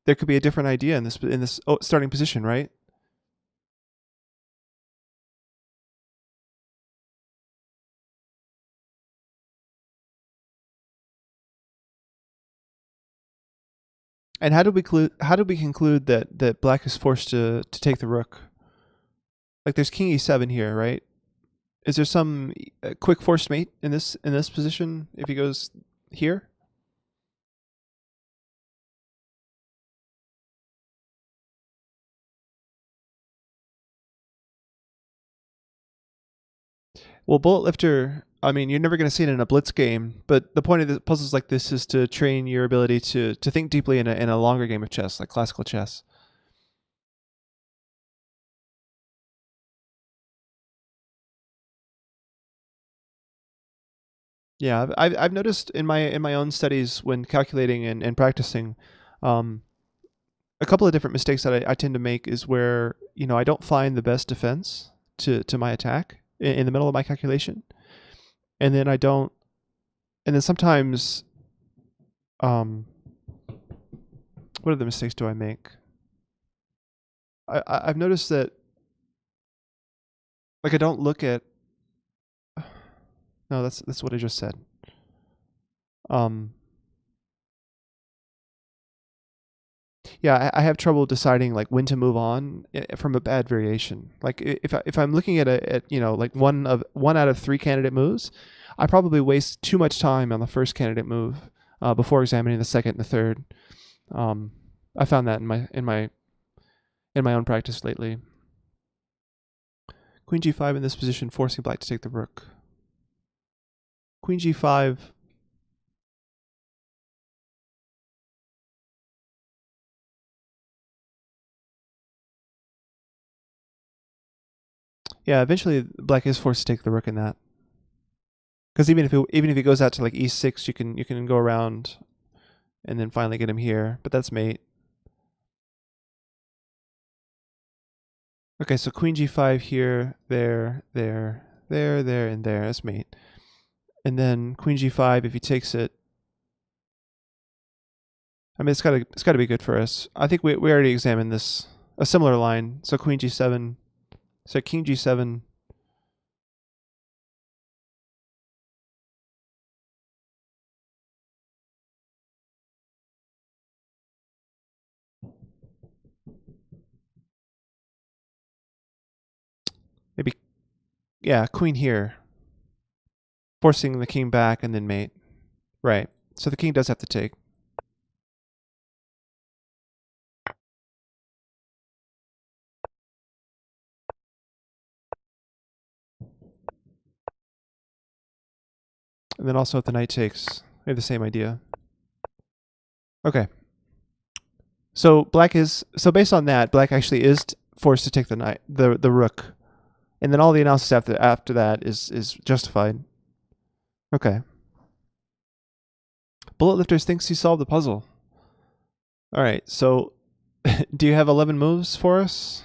there could be a different idea in this starting position, right? And how do we conclude that black is forced to take the rook? Like, there's king e7 here, right? Is there some quick forced mate in this position if he goes here? Well, Bullet Lifter, I mean, you're never going to see it in a blitz game, but the point of the puzzles like this is to train your ability to think deeply in a longer game of chess, like classical chess. Yeah, I've noticed in my own studies when calculating and practicing, a couple of different mistakes that I tend to make is where I don't find the best defense to my attack in the middle of my calculation, and then I don't, and then sometimes, what other mistakes do I make? I've noticed that, like, I don't look at. No, that's what I just said. Yeah, I have trouble deciding like when to move on from a bad variation. Like, if I'm looking at like one out of 3 candidate moves, I probably waste too much time on the first candidate move before examining the second and the third. I found that in my own practice lately. Queen g5 in this position, forcing black to take the rook. Queen g5. Yeah, eventually black is forced to take the rook in that. Because even if he goes out to like e6, you can go around and then finally get him here. But that's mate. Okay, so queen g5 here, there, and there. That's mate. And then queen g5, if he takes it, I mean, it's gotta be good for us. I think we already examined this, a similar line. So queen g7, so king g7. Maybe, yeah, queen here. Forcing the king back and then mate. Right. So the king does have to take. And then also if the knight takes, we have the same idea. Okay. So based on that, black actually is forced to take the knight, the rook. And then all the analysis after that is justified. Okay. Bullet Lifters thinks he solved the puzzle. All right. So do you have 11 moves for us?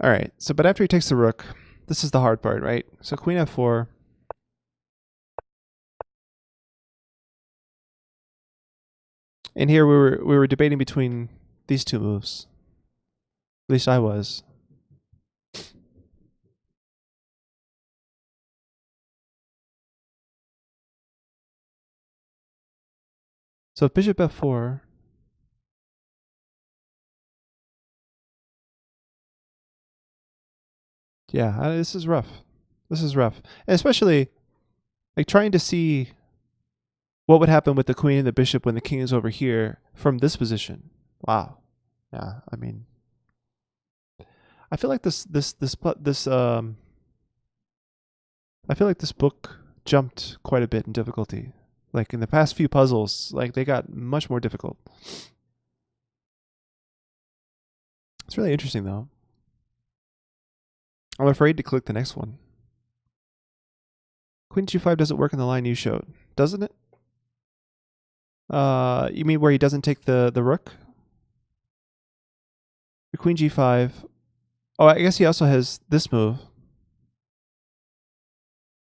All right. So but after he takes the rook, this is the hard part, right? So queen f4. And here we were debating between these two moves. At least I was. So bishop f4. Yeah, this is rough. This is rough. And especially like trying to see what would happen with the queen and the bishop when the king is over here from this position. Wow. Yeah, I mean, I feel like I feel like this book jumped quite a bit in difficulty. Like in the past few puzzles, like they got much more difficult. It's really interesting though. I'm afraid to click the next one. Queen g5 doesn't work in the line you showed, doesn't it? You mean where he doesn't take the rook? The queen g5. Oh, I guess he also has this move.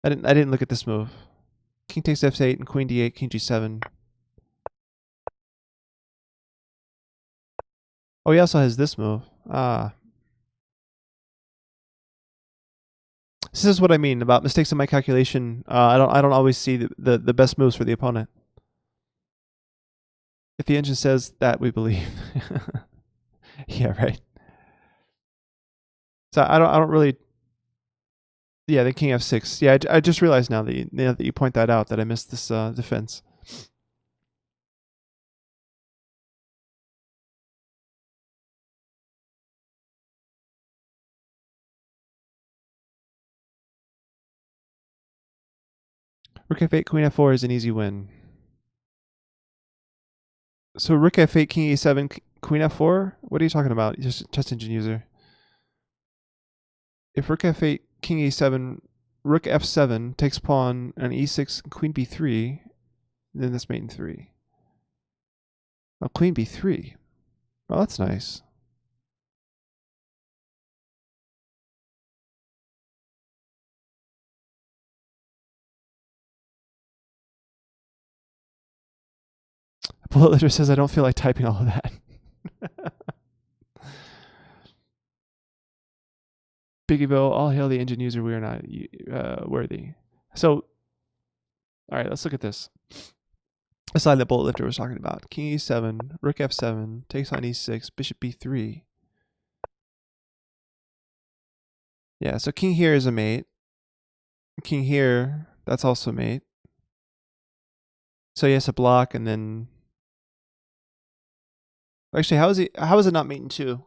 I didn't look at this move. King takes f8 and queen d8, king g7. Oh, he also has this move. Ah. This is what I mean about mistakes in my calculation. I don't always see the best moves for the opponent. If the engine says that, we believe. Yeah, right. So I don't really. Yeah, the king f6. Yeah, I just realized now that you point that out that I missed this defense. Rook f8, queen f4 is an easy win. So rook f8, king e7, queen f4? What are you talking about? Just test engine user. If rook f8, king e7, rook f7 takes pawn on e6, queen b3, then this mate in 3. Oh, queen b3. Oh, that's nice. Bullet Litter says I don't feel like typing all of that. Biggieville, all hail the engine user. We are not worthy. So, all right, let's look at this. The side that Bullet Lifter was talking about. King e7, rook f7, takes on e6, bishop b3. Yeah, so king here is a mate. King here, that's also a mate. So he has to block and then... Actually, how is it not mate in 2?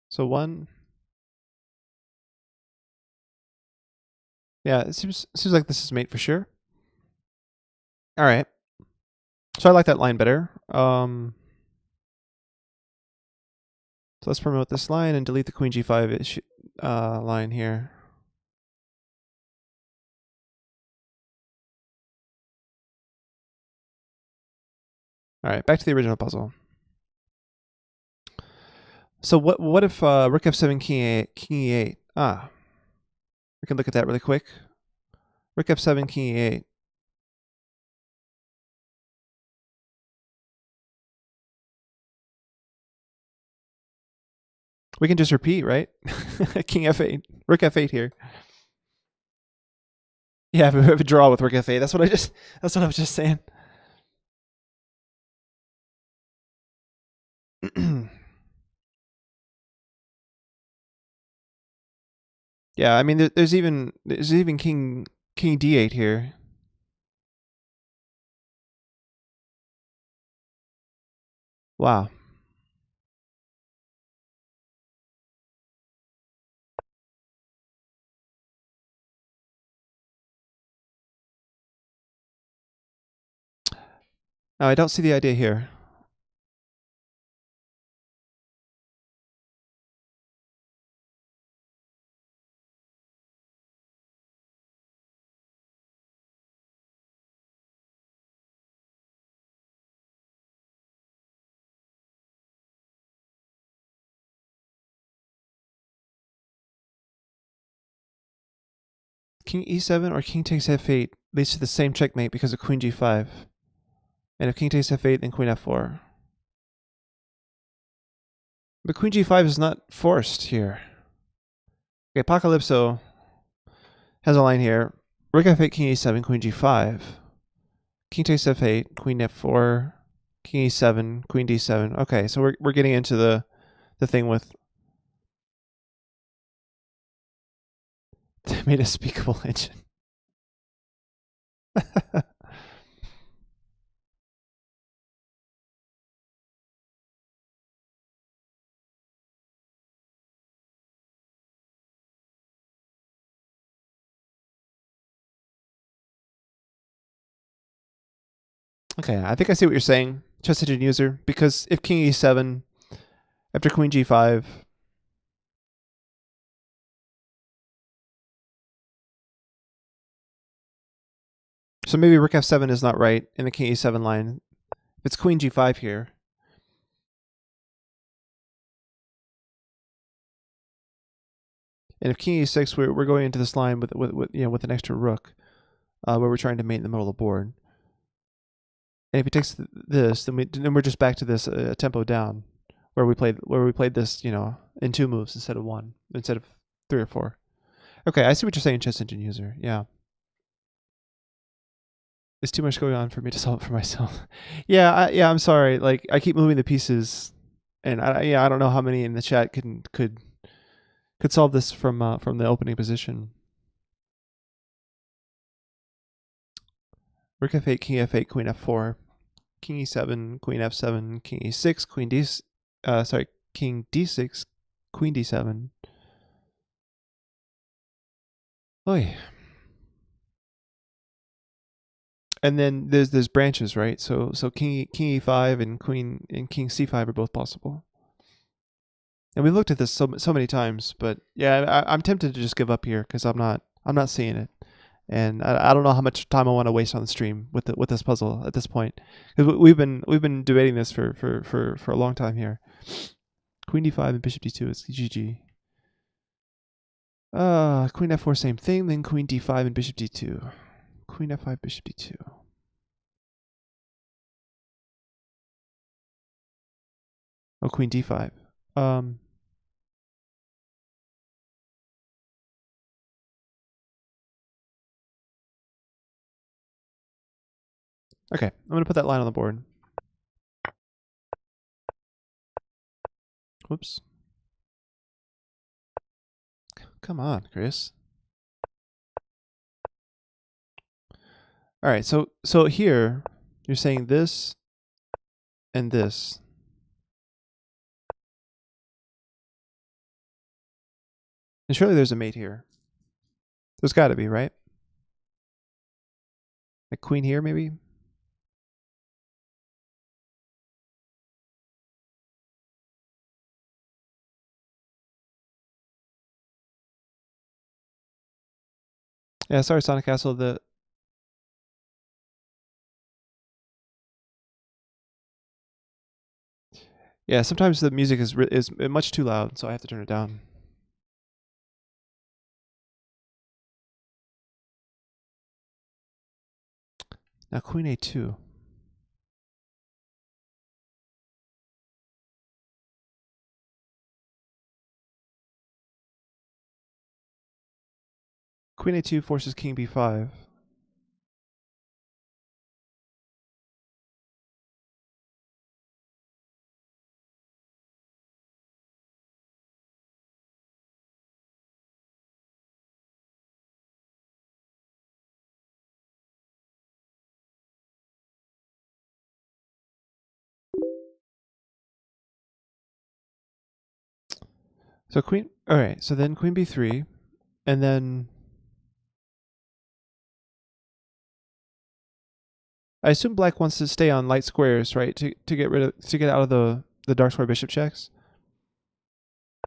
So 1. Yeah, it seems like this is mate for sure. All right. So I like that line better. So let's promote this line and delete the queen g5 line here. All right, back to the original puzzle. So what if rook f7, king e8? Ah, we can look at that really quick. Rook f7, king e8. We can just repeat, right? King f8, rook f8 here. Yeah, we have a draw with rook f8. That's what I was just saying. Yeah, I mean there's even king d8 here. Wow. No, I don't see the idea here. King e7 or king takes f8 leads to the same checkmate because of queen g5. And if king takes f8, then queen f4. But queen g5 is not forced here. Okay, Apocalypso has a line here. Rook f8, king e7, queen g5. king takes f8, queen f4, king e7, queen d7. Okay, so we're getting into the thing with they made a speakable engine. Okay, I think I see what you're saying, chess engine user, because if king e7 after queen g5, so maybe rook f7 is not right in the king e7 line. If it's queen g5 here, and if king e6, we're going into this line with with an extra rook, where we're trying to mate in the middle of the board. And if he takes this, then we're just back to this tempo down, where we played this, in 2 moves instead of 1, instead of 3 or 4. Okay, I see what you're saying, chess engine user. Yeah. There's too much going on for me to solve it for myself. I'm sorry. Like, I keep moving the pieces, and I don't know how many in the chat could solve this from the opening position. Rook f8, king f8, queen f4, king e7, queen f7, king e6, king d6, queen d7. Oy. And then there's branches, right? So king e5 and king c5 are both possible. And we've looked at this so many times, but yeah, I'm tempted to just give up here because I'm not seeing it, and I don't know how much time I want to waste on the stream with this puzzle at this point. Because we've been debating this for a long time here. Queen d5 and bishop d2 is GG. Queen f4, same thing. Then queen d5 and bishop d2. Queen f5, bishop d2. Oh, queen d5. Okay, I'm going to put that line on the board. Whoops. Come on, Chris. All right, so here you're saying this and this. And surely there's a mate here. There's got to be, right? Like queen here, maybe? Yeah, sorry, Sonic Castle. Yeah, sometimes the music is much too loud, so I have to turn it down. Now queen a2. Queen a2 forces king b5. So queen, all right, so then queen b3, and then I assume black wants to stay on light squares, right? To get out of the dark square bishop checks.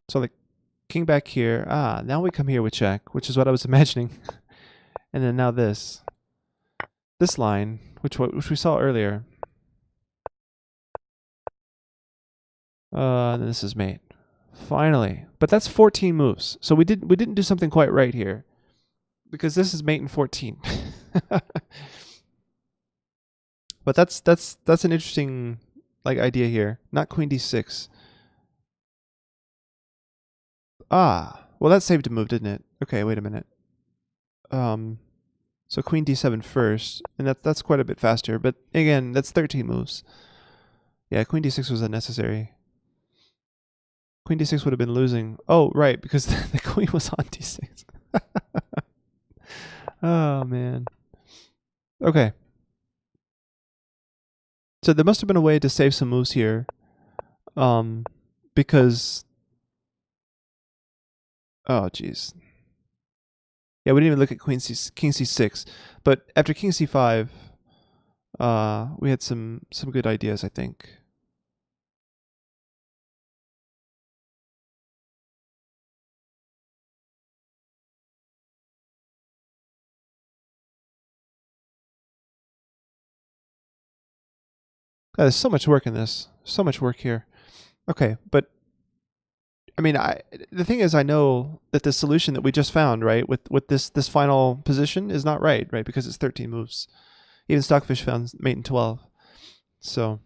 So the king back here. Now we come here with check, which is what I was imagining. And then now this line, which we saw earlier. And this is mate. Finally. But that's 14 moves. So we didn't do something quite right here. Because this is mate in 14. But that's an interesting idea here. Not queen d6. Well that saved a move, didn't it? Okay, wait a minute. So queen d7 first, and that's quite a bit faster. But again, that's 13 moves. Yeah, queen d6 was unnecessary. Queen d6 would have been losing. Oh, right, because the queen was on d6. Oh, man. Okay. So there must have been a way to save some moves here. Because... Oh, jeez. Yeah, we didn't even look at king c6. But after king c5, we had some good ideas, I think. God, there's so much work in this. So much work here. Okay, but I mean, the thing is, I know that the solution that we just found, right, with this final position is not right, because it's 13 moves. Even Stockfish found mate in 12. So,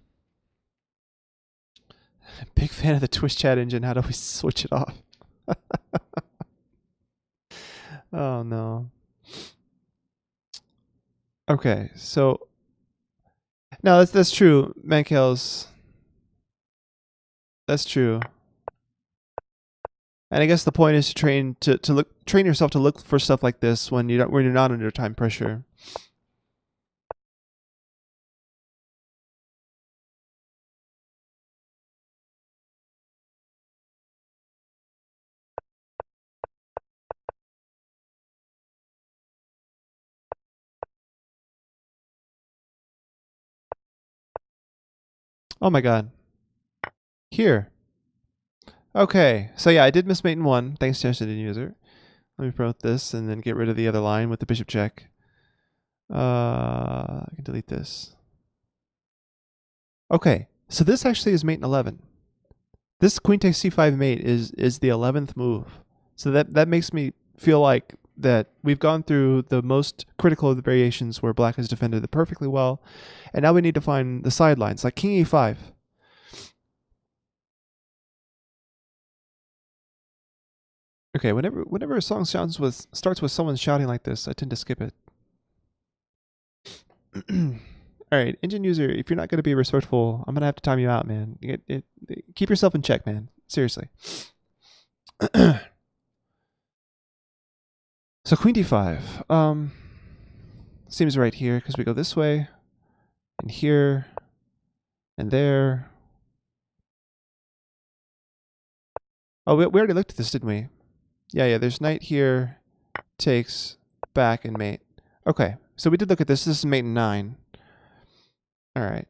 big fan of the Twitch chat engine. How do we switch it off? Oh no. Okay, so no, that's true, Mankels. That's true. And I guess the point is to train yourself to look for stuff like this when you're not under time pressure. Oh my god. Here. Okay, so yeah, I did miss mate in 1, thanks to Engine User. Let me promote this and then get rid of the other line with the bishop check. I can delete this. Okay, so this actually is mate in 11. This queen takes c5 mate is the 11th move. So that makes me feel like that we've gone through the most critical of the variations where black has defended it perfectly well, and now we need to find the sidelines, like king e5. Okay, whenever a song starts with someone shouting like this, I tend to skip it. All right, Engine User, if you're not going to be respectful, I'm going to have to time you out, man. Keep yourself in check, man. Seriously. So queen d5. Seems right here because we go this way, and here, and there. Oh, we already looked at this, didn't we? Yeah, there's knight here, takes, back, and mate. Okay, so we did look at this. This is mate in 9. All right.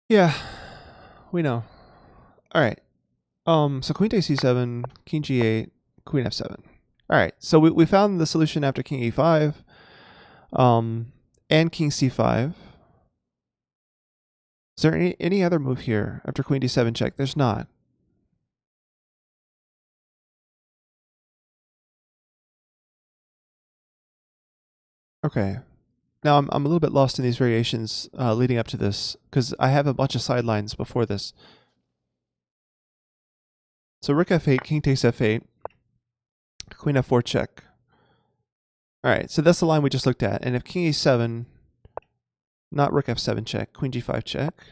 Yeah, we know. All right. So queen takes c7, king g8, queen f7. All right, so we found the solution after king e5, and king c5. Is there any other move here after queen d7 check? There's not. Okay. Now I'm a little bit lost in these variations leading up to this because I have a bunch of sidelines before this. So rook f8, king takes f8, queen f4 check. All right, so that's the line we just looked at. And if king e7, not rook f7 check, queen g5 check.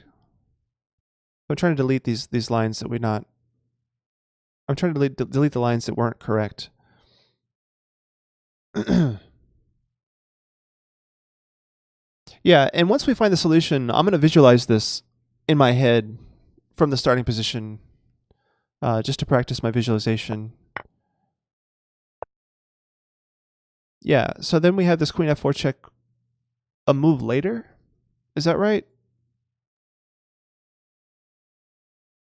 I'm trying to delete these lines that we're not. I'm trying to delete the lines that weren't correct. Yeah, and once we find the solution, I'm going to visualize this in my head from the starting position, just to practice my visualization. Yeah, so then we have this queen f4 check a move later. Is that right?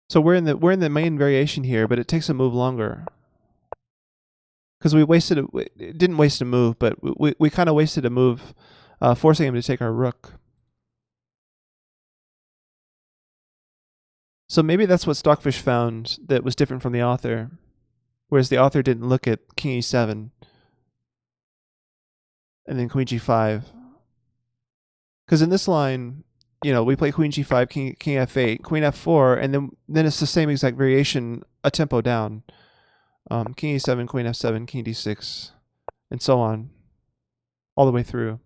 So we're in the main variation here, but it takes a move longer. Because we didn't waste a move, but we kind of wasted a move, forcing him to take our rook. So maybe that's what Stockfish found that was different from the author, whereas the author didn't look at king e7 and then queen g5. Because in this line, you know, we play queen g5, king f8, queen f4, and then it's the same exact variation, a tempo down. King e7, queen f7, king d6, and so on, all the way through.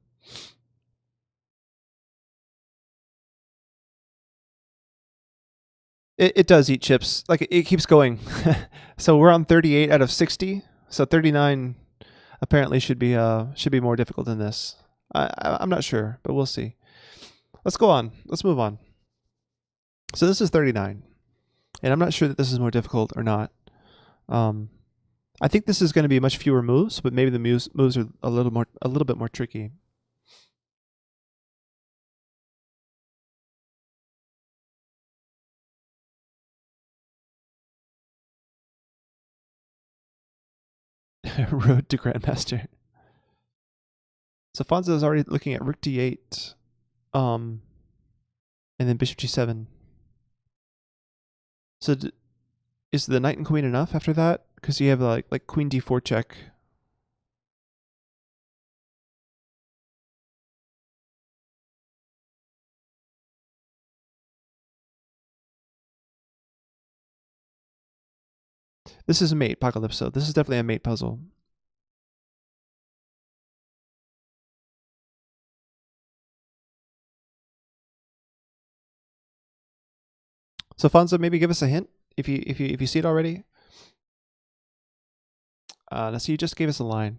It does eat chips. Like, it keeps going. So we're on 38 out of 60. So 39 apparently should be more difficult than this. I'm not sure, but we'll see. Let's go on. Let's move on. So this is 39, and I'm not sure that this is more difficult or not. I think this is going to be much fewer moves, but maybe the moves are a little bit more tricky. Road to Grandmaster. So Fonzo is already looking at Rook d8, and then Bishop g7. So is the knight and queen enough after that? Because you have like queen d4 check. This is a mate, Apocalypso. This is definitely a mate puzzle. So Fonzo, maybe give us a hint if you see it already. Now, so you just gave us a line.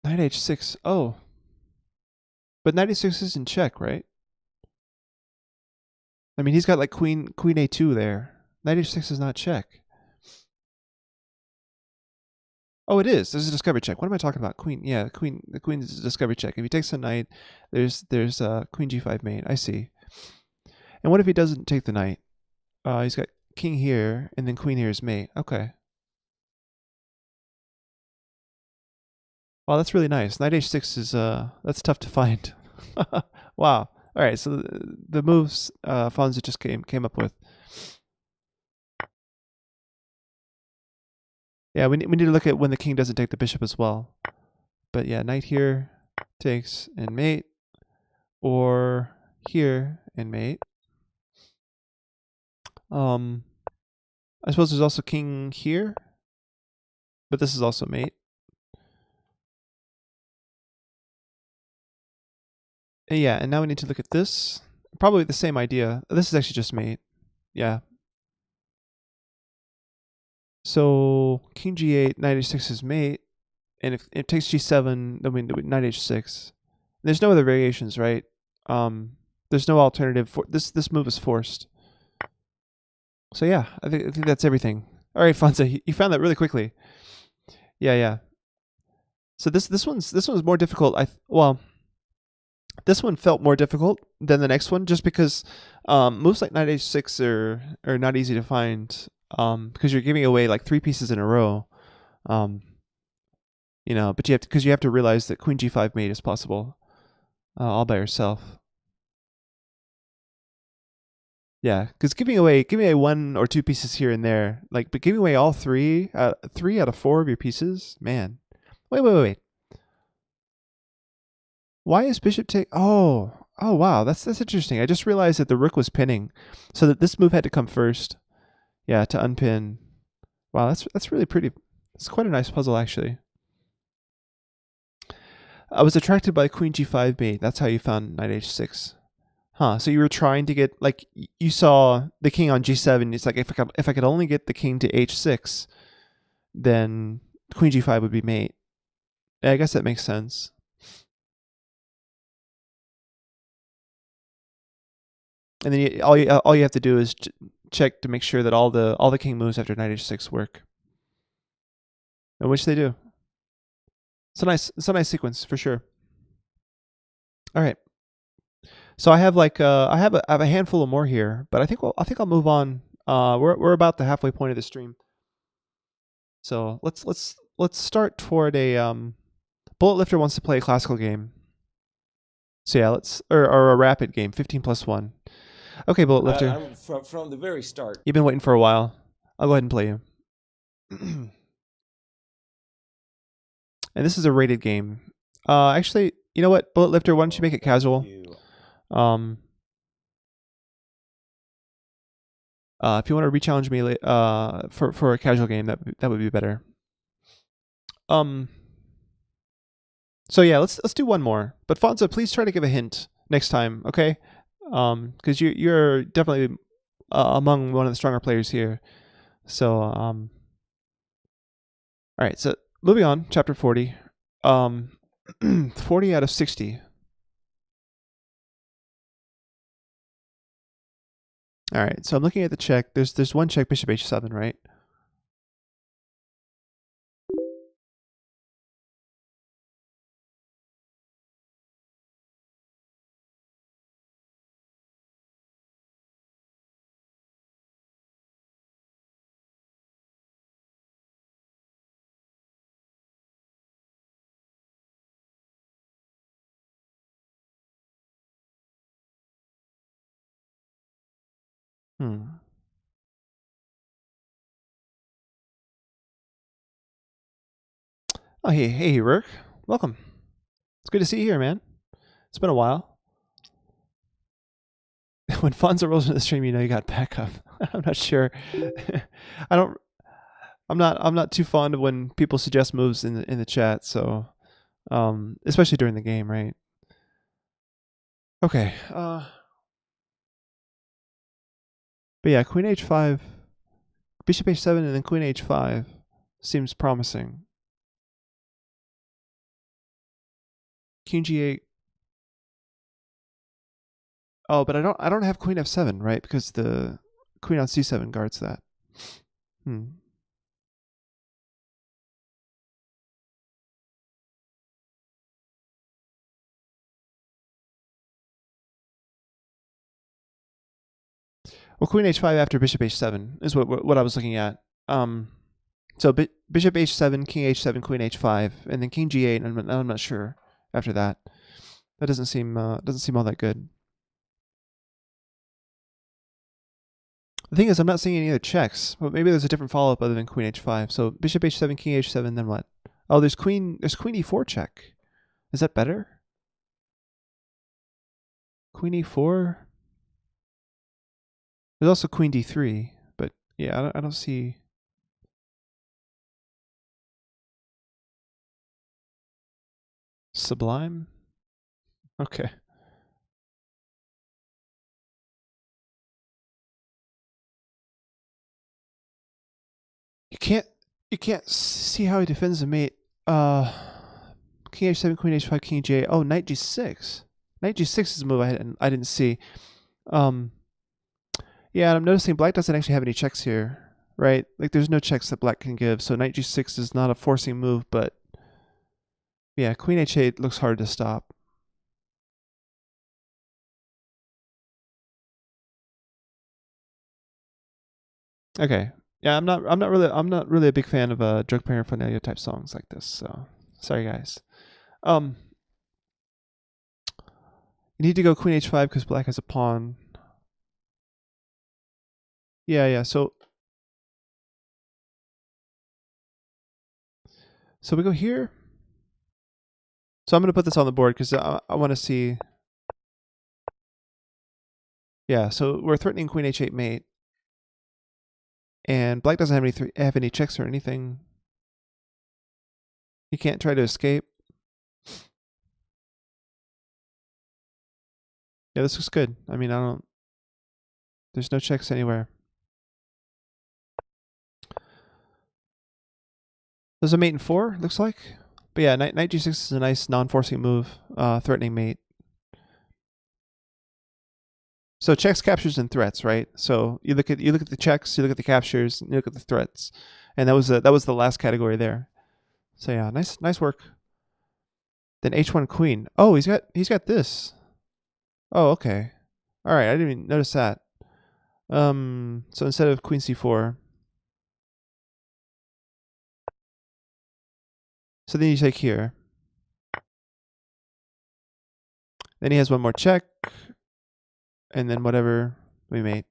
Knight h6. Oh, but knight h6 is in check, right? I mean, he's got like queen a2 there. Knight h6 is not check. Oh, it is. There's a discovery check. What am I talking about? Queen. Yeah, the queen is a discovery check. If he takes the knight, there's queen g5 mate. I see. And what if he doesn't take the knight? He's got king here, and then queen here is mate. Okay. Wow, that's really nice. Knight h6 is that's tough to find. Wow. All right, so the moves Fonzo just came up with. Yeah, we need to look at when the king doesn't take the bishop as well. But yeah, knight here takes and mate, or here and mate. I suppose there's also king here, but this is also mate. And yeah, and now we need to look at this. Probably the same idea. This is actually just mate. Yeah. So king g8, knight h6 is mate, and if it takes g7, then we knight h6. There's no other variations, right? There's no alternative for this move is forced. So yeah, I think that's everything. All right, Fonzo, you found that really quickly. Yeah. So this one's more difficult. This one felt more difficult than the next one, just because moves like knight h6 are not easy to find, because you're giving away like 3 pieces in a row. You know, but you have to realize that queen g5 mate is possible all by yourself. Yeah, because giving away 1 or 2 pieces here and there, but giving away all 3 out of 4 of your pieces, man. Wait. Why is bishop take? Oh wow, that's interesting. I just realized that the rook was pinning, so that this move had to come first. Yeah, to unpin. Wow, that's really pretty. It's quite a nice puzzle, actually. I was attracted by queen g5 mate. That's how you found knight h6. Huh, so you were trying to get, you saw the king on g7. It's like, if I could only get the king to h6, then queen g5 would be mate. Yeah, I guess that makes sense. And then all you have to do is check to make sure that all the king moves after knight h6 work, and which they do. It's a nice sequence for sure. All right. So I have I have a handful of more here, but I think I'll move on. We're about the halfway point of the stream. So let's start toward a Bullet Lifter wants to play a classical game. So yeah, or a rapid game, 15+1. Okay, Bullet Lifter. From the very start. You've been waiting for a while. I'll go ahead and play you. And this is a rated game. Actually, you know what, Bullet Lifter, why don't you make it casual? If you want to re-challenge me for a casual game, that would be better. So yeah, let's do one more. But Fonzo, please try to give a hint next time, okay? Because you're definitely among one of the stronger players here. So all right. So moving on, chapter 40. 40 out of 60. All right. So I'm looking at the check. There's one check, bishop h7, right? Oh, hey, Rourke. Welcome. It's good to see you here, man. It's been a while. When Fonzo rolls into the stream, you know you got backup. I'm not sure. I'm not too fond of when people suggest moves in the chat. So, especially during the game, right? Okay. But yeah, Queen h5, Bishop h7, and then Queen h5 seems promising. King g8. Oh, but I don't have Queen f7, right? Because the Queen on c7 guards that. Well, Queen h5 after Bishop h7 is what I was looking at. So Bishop h7, King h7, Queen h5, and then King g8. And I'm not sure after that. That doesn't seem all that good. The thing is, I'm not seeing any other checks. But maybe there's a different follow-up other than Queen h5. So Bishop h7, King h7, then what? Oh, there's Queen e4 check. Is that better? Queen e4. There's also Queen d3, but yeah, I don't see. Sublime? Okay. You can't see how he defends the mate. King h7, Queen h5, King j8. Oh, Knight g6. Knight g6 is a move I didn't see. Yeah, and I'm noticing Black doesn't actually have any checks here, right? Like there's no checks that Black can give, so Knight g6 is not a forcing move, but yeah, Queen h8 looks hard to stop. Okay. Yeah, I'm not really a big fan of drug paraphernalia type songs like this, so sorry guys. You need to go Queen h5 because Black has a pawn. Yeah, so we go here. So I'm going to put this on the board because I want to see. Yeah, so we're threatening Queen h8 mate. And Black doesn't have any checks or anything. He can't try to escape. Yeah, this looks good. I mean, there's no checks anywhere. There's a mate in 4, looks like. But yeah, Knight g6 is a nice non-forcing move, threatening mate. So checks, captures, and threats, right? So you look at the checks, you look at the captures, you look at the threats, and that was the last category there. So yeah, nice work. Then h1 queen. Oh, he's got this. Oh, okay. All right, I didn't even notice that. So instead of Queen c4, so then you take here. Then he has one more check, and then whatever we mate.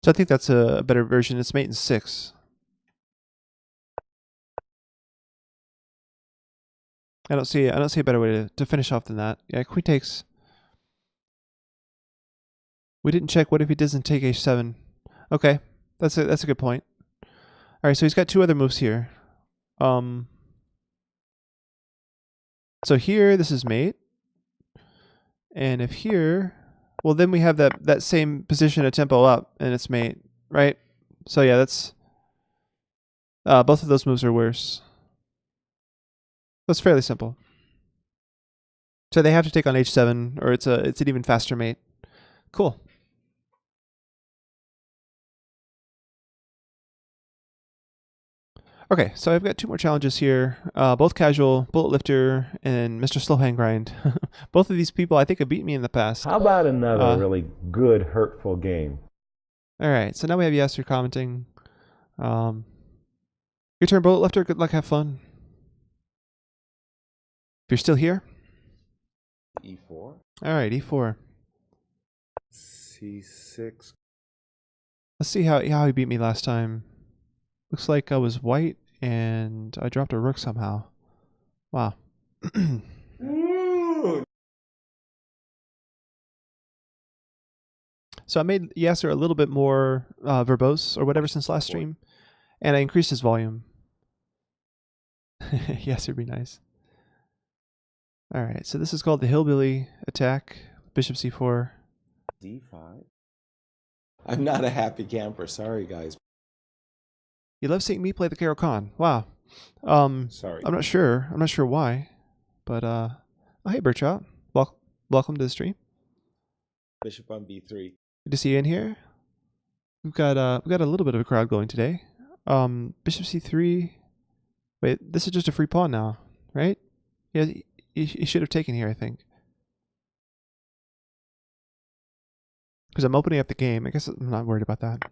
So I think that's a better version. It's mate in 6. I don't see a better way to finish off than that. Yeah, queen takes. We didn't check. What if he doesn't take h7? Okay, that's a good point. All right, so he's got two other moves here. So here this is mate, and if here, well then we have that same position a tempo up, and it's mate, right? So yeah, that's both of those moves are worse. That's fairly simple. So they have to take on h7, or it's an even faster mate. Cool. Okay, so I've got two more challenges here, both casual, Bullet Lifter, and Mr. Slow Hand Grind. Both of these people I think have beaten me in the past. How about another really good, hurtful game? All right, so now we have Yasser commenting. Your turn, Bullet Lifter. Good luck, have fun. If you're still here. E4. All right, E4. C6. Let's see how he beat me last time. Looks like I was white and I dropped a rook somehow. Wow. So I made Yasser a little bit more verbose or whatever since last stream, and I increased his volume. Yasser would be nice. All right, so this is called the Hillbilly attack. Bishop c4. D5. I'm not a happy camper. Sorry, guys. You love seeing me play the Caro-Kann. Wow. Sorry. I'm not sure. I'm not sure why, but oh, hey, Bertrand. Welcome to the stream. Bishop on B3. Good to see you in here. We've got a little bit of a crowd going today. Bishop c3. Wait, this is just a free pawn now, right? Yeah, he should have taken here, I think. Because I'm opening up the game. I guess I'm not worried about that.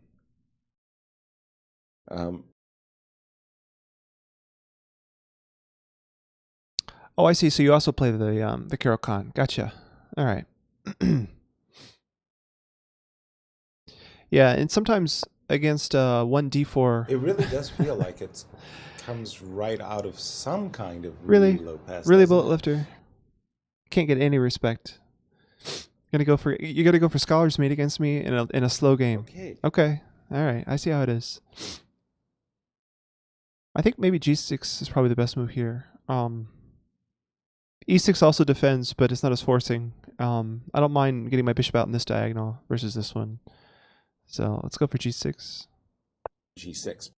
Oh, I see. So you also play the Caro-Kann. Gotcha. All right. Yeah, and sometimes against 1d4. It really does feel like it comes right out of some kind of really low pass. Really, Bullet Lifter. Can't get any respect. You gotta go for Scholar's Mate against me in a slow game. Okay. All right. I see how it is. I think maybe g6 is probably the best move here. E6 also defends, but it's not as forcing. I don't mind getting my bishop out in this diagonal versus this one. So let's go for g6. G6.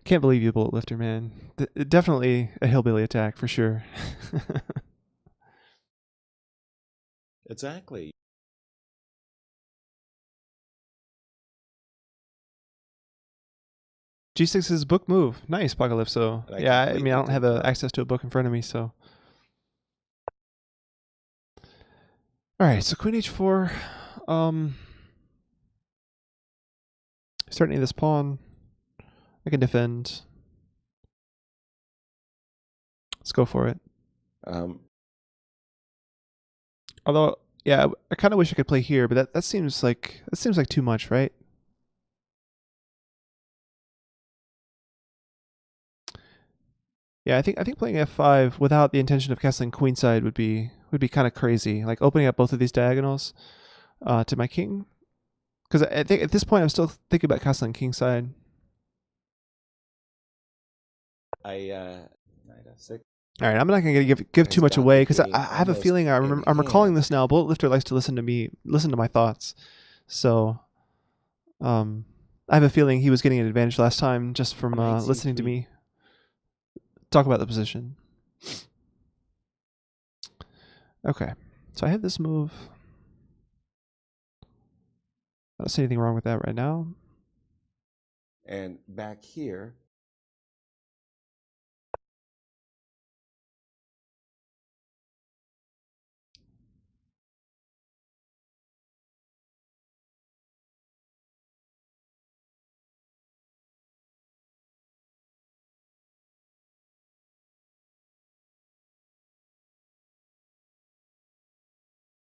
Can't believe you, Bullet Lifter, man. Definitely a hillbilly attack for sure. Exactly. G6 is book move. Nice, Apocalypso. Yeah, I mean, I don't have access to a book in front of me, so. All right, so Queen H4. Starting this pawn. I can defend. Let's go for it. Although, yeah, I kind of wish I could play here, but that seems like too much, right? Yeah, I think playing f5 without the intention of castling queenside would be kind of crazy. Like opening up both of these diagonals to my king, because I think at this point I'm still thinking about castling kingside. Knight f6. All right, I'm not going to give too much away because I have a feeling I'm recalling this now. Bullet Lifter likes to listen to my thoughts, so I have a feeling he was getting an advantage last time just from listening to me talk about the position. Okay, so I have this move. I don't see anything wrong with that right now. And back here.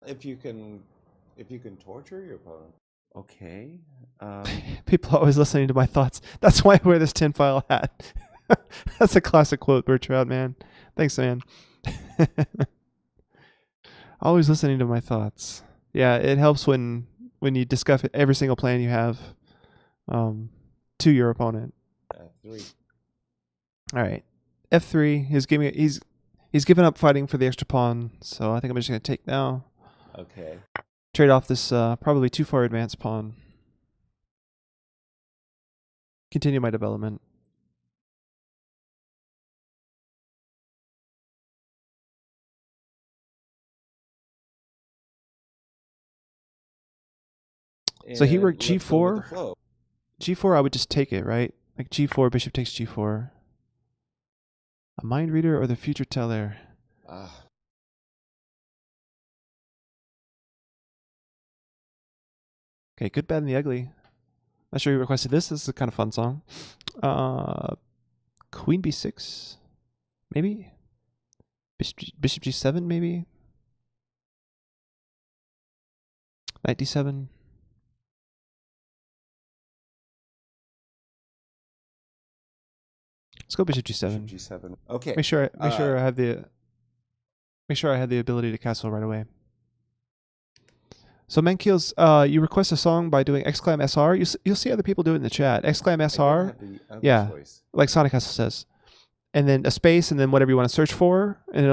If you can torture your opponent. Okay. People are always listening to my thoughts. That's why I wear this tinfoil hat. That's a classic quote, Bertrand, man. Thanks, man. Always listening to my thoughts. Yeah, it helps when you discuss every single plan you have to your opponent. F3. All right, F3. He's given up fighting for the extra pawn, so I think I'm just gonna take now. Okay. Trade off this probably too far advanced pawn. Continue my development. So he And worked let's go with the G4. flow. G4, I would just take it, right? Like G4, bishop takes G4. A mind reader or the future teller? Ah, Okay, good, bad, and the ugly. Not sure you requested this. This is a kind of fun song. Queen B6, maybe. Bishop G7, maybe. Knight D7. Let's go Bishop G7. Bishop G7. Okay. Make sure I have the ability to castle right away. So Menkils, you request a song by doing exclam SR. You'll see other people do it in the chat. Exclam I don't SR, have the other yeah. choice. like Sonic Castle says, and then a space, and then whatever you want to search for, and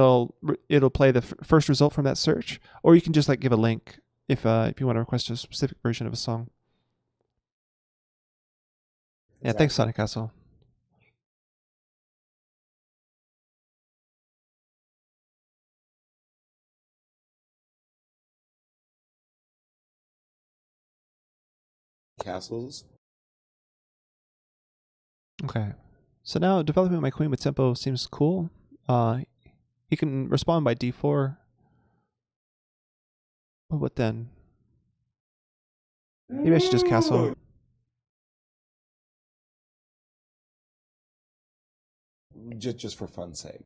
it'll play the first result from that search. Or you can just like give a link if you want to request a specific version of a song. Yeah, thanks, Sonic Castle. Castles. Okay. So now developing my queen with tempo seems cool. He can respond by d4. But what then? Maybe I should just castle. Just for fun's sake.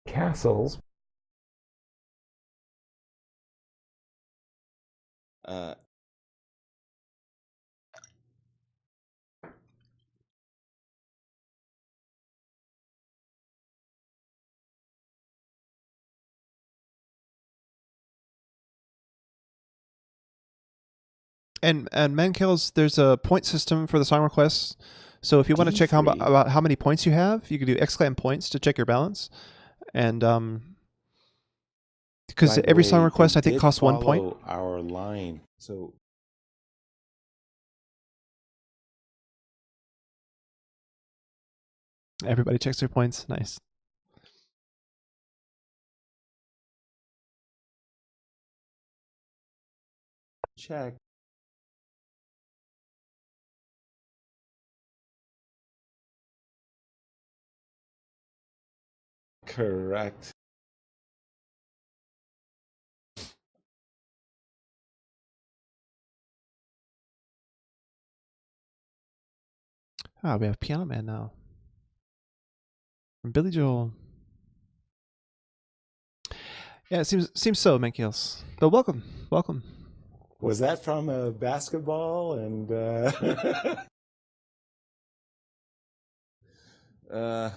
Castles. Uh, And Mankels, there's a point system for the song requests. So if you want to check D3. about how many points you have, you can do exclam points to check your balance. And because by the every song way, request they I think did costs 1 point. follow our line. So Everybody checks their points. Nice. check. Correct. Ah, we have Piano Man now. From Billy Joel. Yeah, it seems so, Mankels. But welcome. Was that from a basketball? And and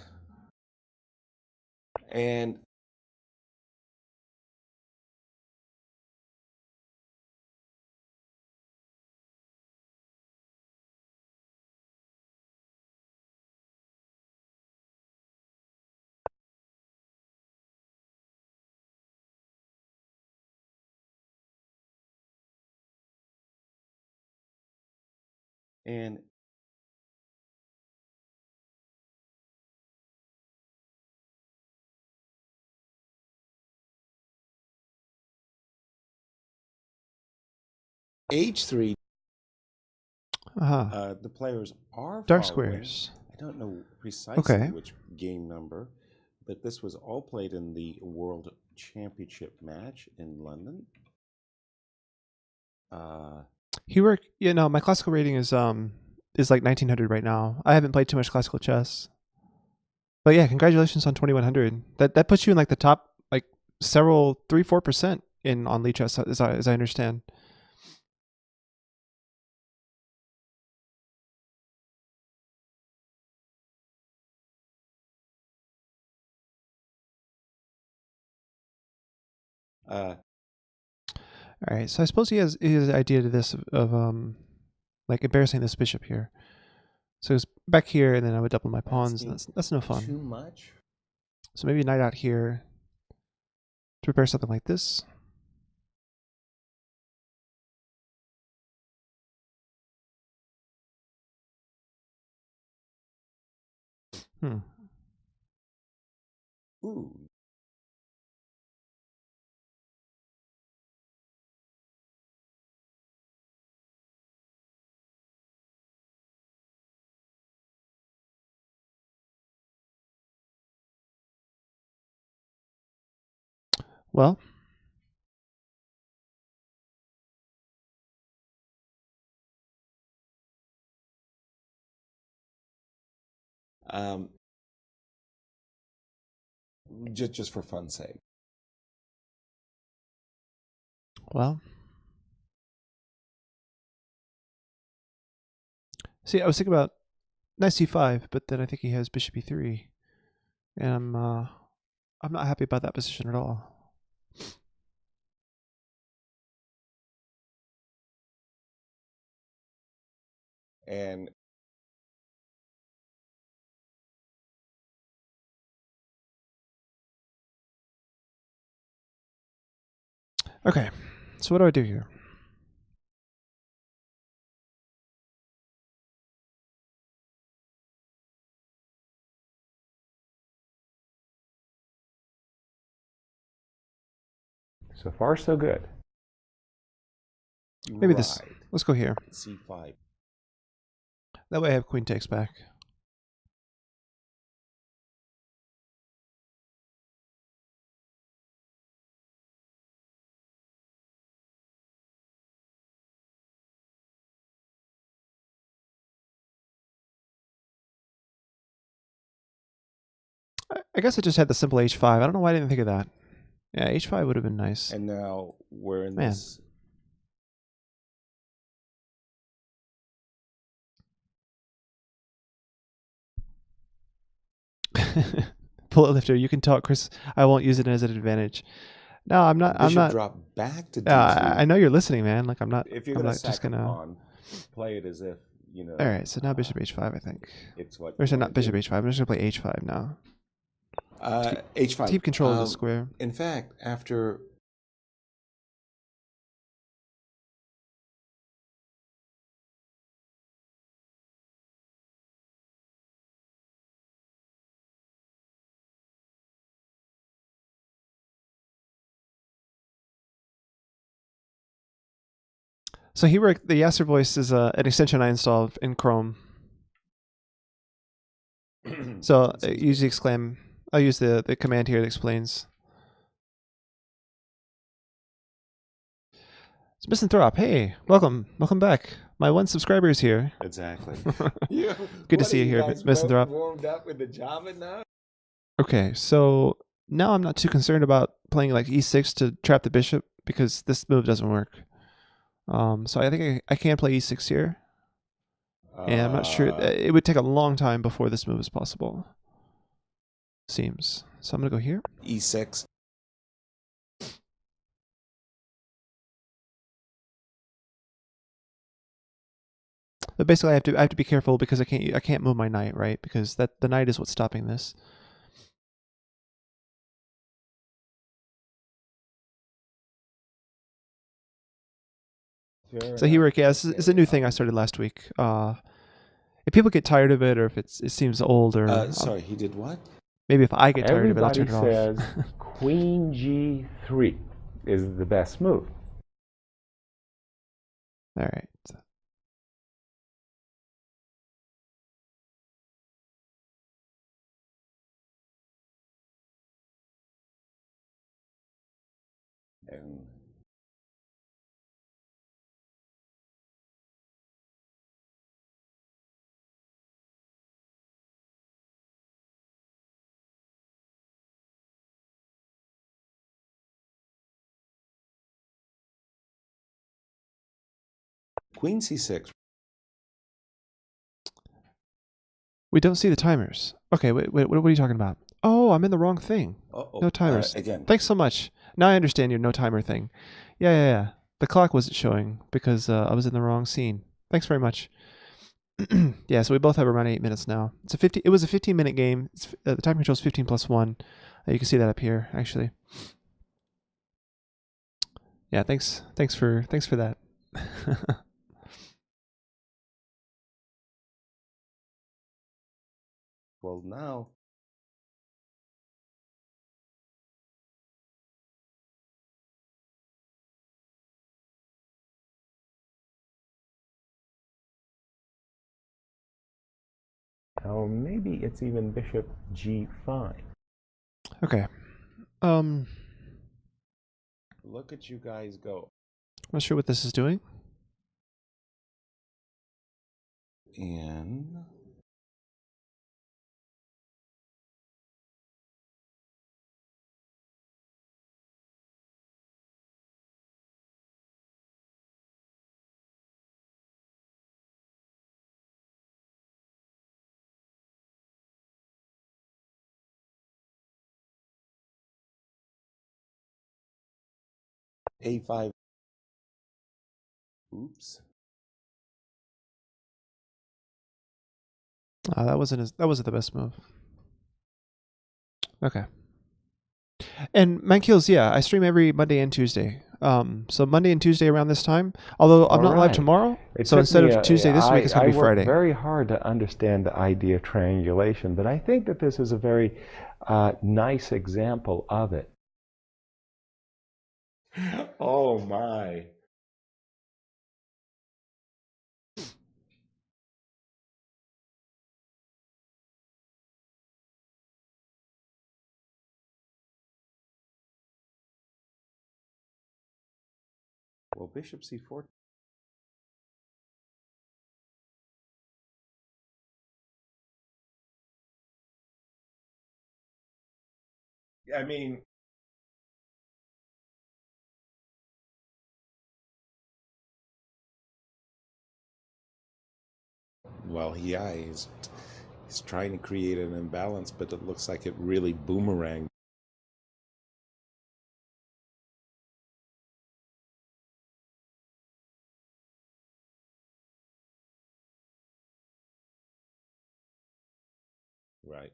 and H3. The players are Dark following. squares. I don't know precisely Okay. which game number, but this was all played in the World Championship match in London. My classical rating is like 1900 right now. I haven't played too much classical chess. But yeah, congratulations on 2100. That puts you in like the top, like several 3-4% in on Lichess as I understand. Uh, All right, so I suppose he has his idea to this of like embarrassing this bishop here. So it's back here, and then I would double my pawns. That's no fun. Too much. So maybe knight out here to prepare something like this. Hmm. Ooh. Well, Um, just for fun's sake. well. See, I was thinking about knight c5, but then I think he has bishop e3, and I'm not happy about that position at all. And Okay, so what do I do here? So far, so good. Maybe this. right. Let's go here. C5. That way I have queen takes back. I guess I just had the simple h5. I don't know why I didn't think of that. Yeah, h5 would have been nice. And now we're in Man. this. Bullet lifter, you can talk, Chris. I won't use it as an advantage. No, I'm not. I'm Bishop not. drop back to D2. I know you're listening, man. Like I'm not. If you're I'm gonna not sack just a gonna. pawn, play it as if you know. All right, so now bishop h5, I think. It's what. Or you so wanna not bishop do. h5. I'm just gonna play h5 now. H5. Keep control of the square. In fact, after So here, the Yasser voice is an extension I installed in Chrome. So use the exclaim. I'll use the command here that explains. It's Misanthrop. Hey, welcome back. My one subscriber is here. exactly. Good to see you here, Misanthrop. Warmed up with the Java now. Okay, so now I'm not too concerned about playing like e6 to trap the bishop because this move doesn't work. So I think I can play e6 here. And I'm not sure. It would take a long time before this move is possible. Seems. So I'm going to go here. E6. But basically I have to be careful because I can't move my knight, right? Because the knight is what's stopping this. So here, yeah, this is a new thing I started last week. If people get tired of it, or if it seems old, or Sorry, he did what? maybe if I get tired of it, I'll Everybody turn it off. says Queen G3 is the best move. All right. And Queen c6. We don't see the timers. Okay, wait, what are you talking about? Oh, I'm in the wrong thing. Uh-oh. No timers. Again. Thanks so much. Now I understand your no timer thing. Yeah. The clock wasn't showing because I was in the wrong scene. Thanks very much. Yeah, so we both have around 8 minutes now. It was a 15-minute game. The time control is 15 plus 1. You can see that up here, actually. Yeah, thanks for that. Well, now. Or maybe it's even bishop g5. Okay. Look at you guys go. I'm not sure what this is doing. And a5. Oops. That wasn't the best move. Okay. And Mankills, yeah, I stream every Monday and Tuesday. So Monday and Tuesday around this time. Although I'm not live tomorrow, so instead of Tuesday this week, it's gonna be Friday. I work very hard to understand the idea of triangulation, but I think that this is a very nice example of it. Oh my! Well, bishop c4. I mean, Well, yeah, he's trying to create an imbalance, but it looks like it really boomeranged. Right.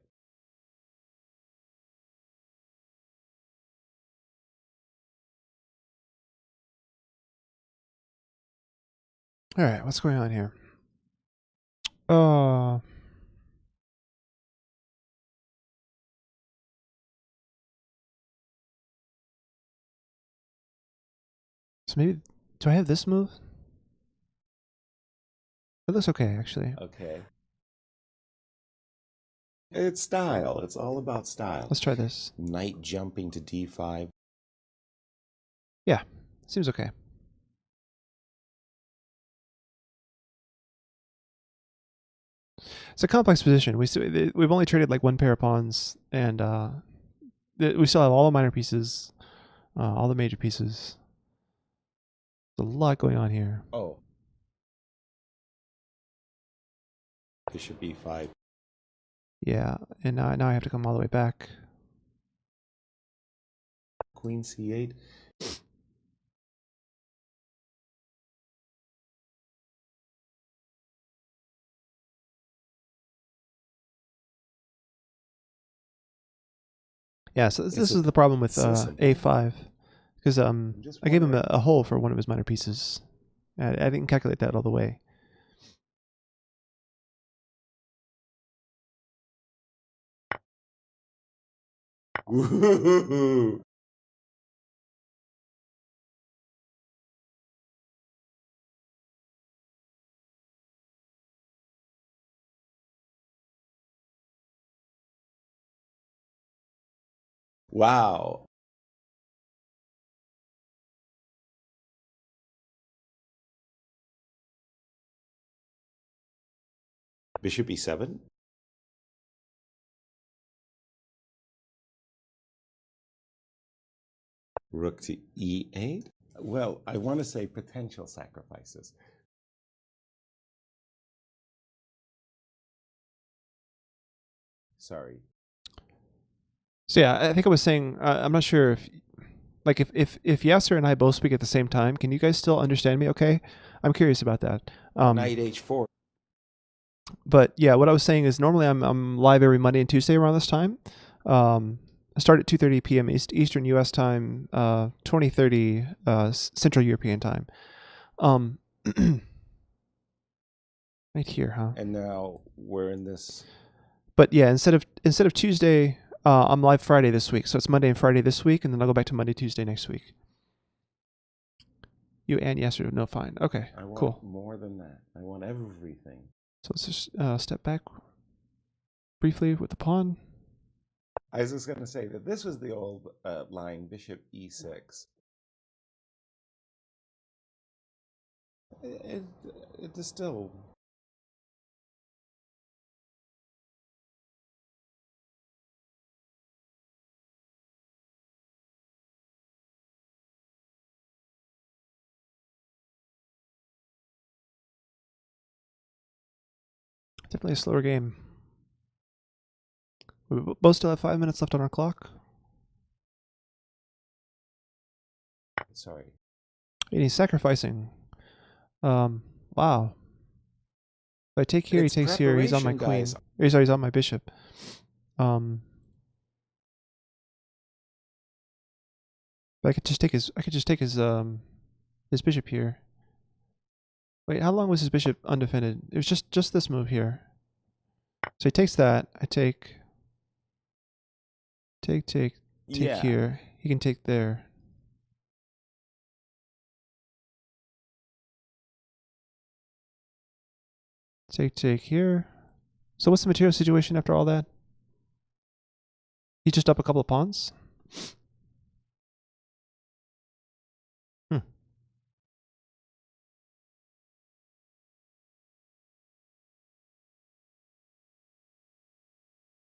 All right, what's going on here? So maybe, do I have this move? It looks okay, actually. Okay. It's style. It's all about style. Let's try this. Knight jumping to d5. Yeah, seems okay. It's a complex position. We've only traded like one pair of pawns, and we still have all the minor pieces, all the major pieces. There's a lot going on here. Oh. Bishop e5. Yeah, and now I have to come all the way back. Queen c8. Yeah, so this is the problem with a5, because I gave him a hole for one of his minor pieces. I didn't calculate that all the way. Woo-hoo-hoo-hoo. Wow. Bishop e7. Rook to e8. Well, I want to say potential sacrifices. Sorry. So yeah, I think I was saying I'm not sure if like if Yasser and I both speak at the same time, can you guys still understand me? Okay, I'm curious about that. Knight h4. But yeah, what I was saying is normally I'm live every Monday and Tuesday around this time. I start at 2:30 p.m. Eastern U.S. time, 2030 Central European time. Right here, huh? And now we're in this. But yeah, instead of Tuesday, I'm live Friday this week. So it's Monday and Friday this week, and then I'll go back to Monday, Tuesday next week. You and Yasser, no, fine. Okay, I want cool. more than that. I want everything. So let's just step back briefly with the pawn. I was just going to say that this was the old line, bishop e6. It is still. Definitely a slower game. We both still have 5 minutes left on our clock. Sorry. And he's sacrificing. Wow. If I take here, It's he takes here. He's on my preparation, queen. guys. Or, sorry, he's on my bishop. But I could just take his bishop here. Wait, how long was his bishop undefended? It was just this move here. So he takes that. I take Yeah. here. He can take there. Take here. So what's the material situation after all that? He's just up a couple of pawns.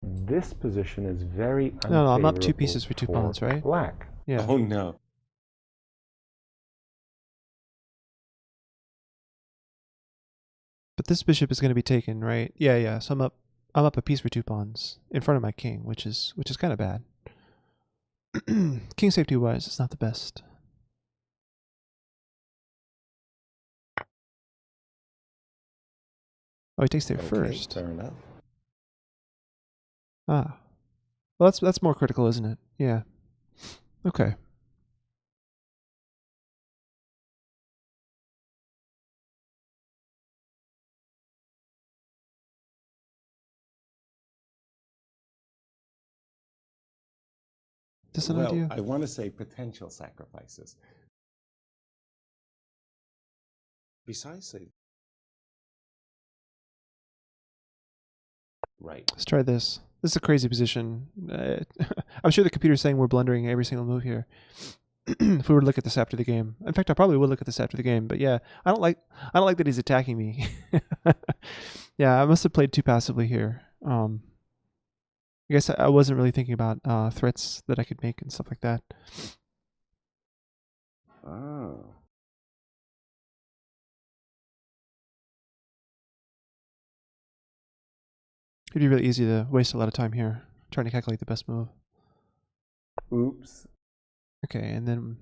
This position is very unfavorable. No, I'm up 2 pieces for 2 pawns, right? Black. Yeah. Oh no. But this bishop is going to be taken, right? Yeah, yeah. So I'm up a piece for 2 pawns in front of my king, which is kind of bad. King safety wise, it's not the best. Oh, he takes there Okay, first. fair enough. Ah. Well, that's more critical, isn't it? Yeah. Okay. Is this an idea? I want to say potential sacrifices. Precisely. Right. Let's try this. This is a crazy position. I'm sure the computer's saying we're blundering every single move here. If we were to look at this after the game. In fact, I probably will look at this after the game. But yeah, I don't like that he's attacking me. Yeah, I must have played too passively here. I guess I wasn't really thinking about threats that I could make and stuff like that. Oh. It'd be really easy to waste a lot of time here trying to calculate the best move. Oops. Okay, and then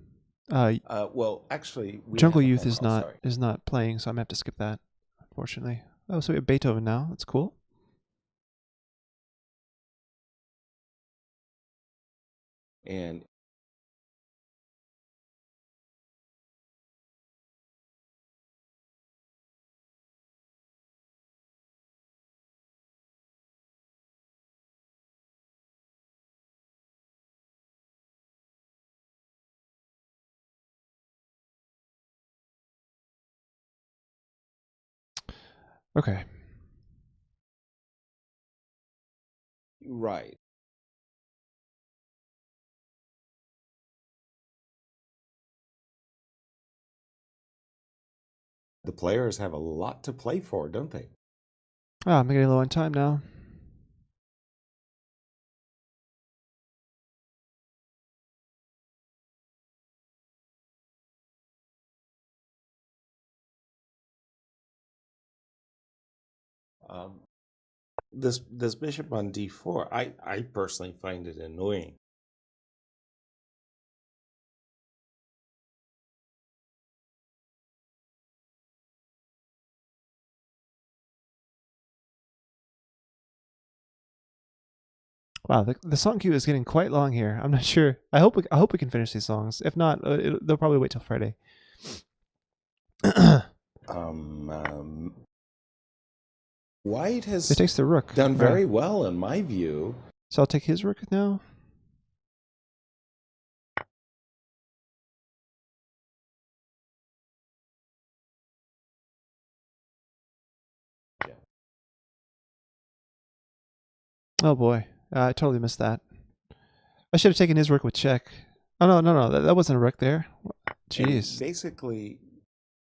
Well, actually, we Jungle have a Youth phone is call, not sorry. is not playing, so I'm gonna have to skip that, unfortunately. Oh, so we have Beethoven now. That's cool. And Okay. right. The players have a lot to play for, don't they? Ah, I'm getting low on time now. Um, this bishop on d4, I personally find it annoying. Wow, the song queue is getting quite long here. I'm not sure. I hope we can finish these songs. If not, they'll probably wait till Friday. White has It takes the rook. done very well in my view. So I'll take his rook now. Yeah. Oh boy, I totally missed that. I should have taken his rook with check. Oh no, that wasn't a rook there. Jeez. And basically,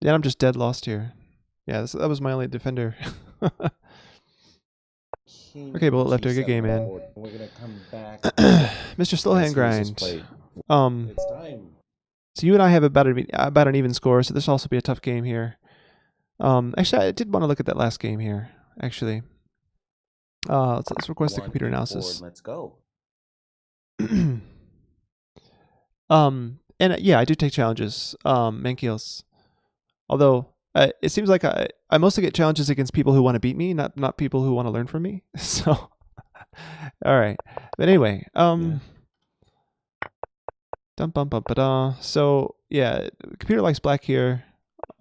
Yeah, I'm just dead lost here. Yeah, that was my only defender. Okay, bullet lifter, good game, man. We're gonna come back. Mr. Slowhand Grind. It's time. So you and I have about an even score, so this will also be a tough game here. Actually, I did want to look at that last game here. Actually, let's request the computer analysis. Let's go. And yeah, I do take challenges, Mankios. Although it seems like I mostly get challenges against people who want to beat me, not people who want to learn from me. So, all right. But anyway, So yeah, computer likes black here.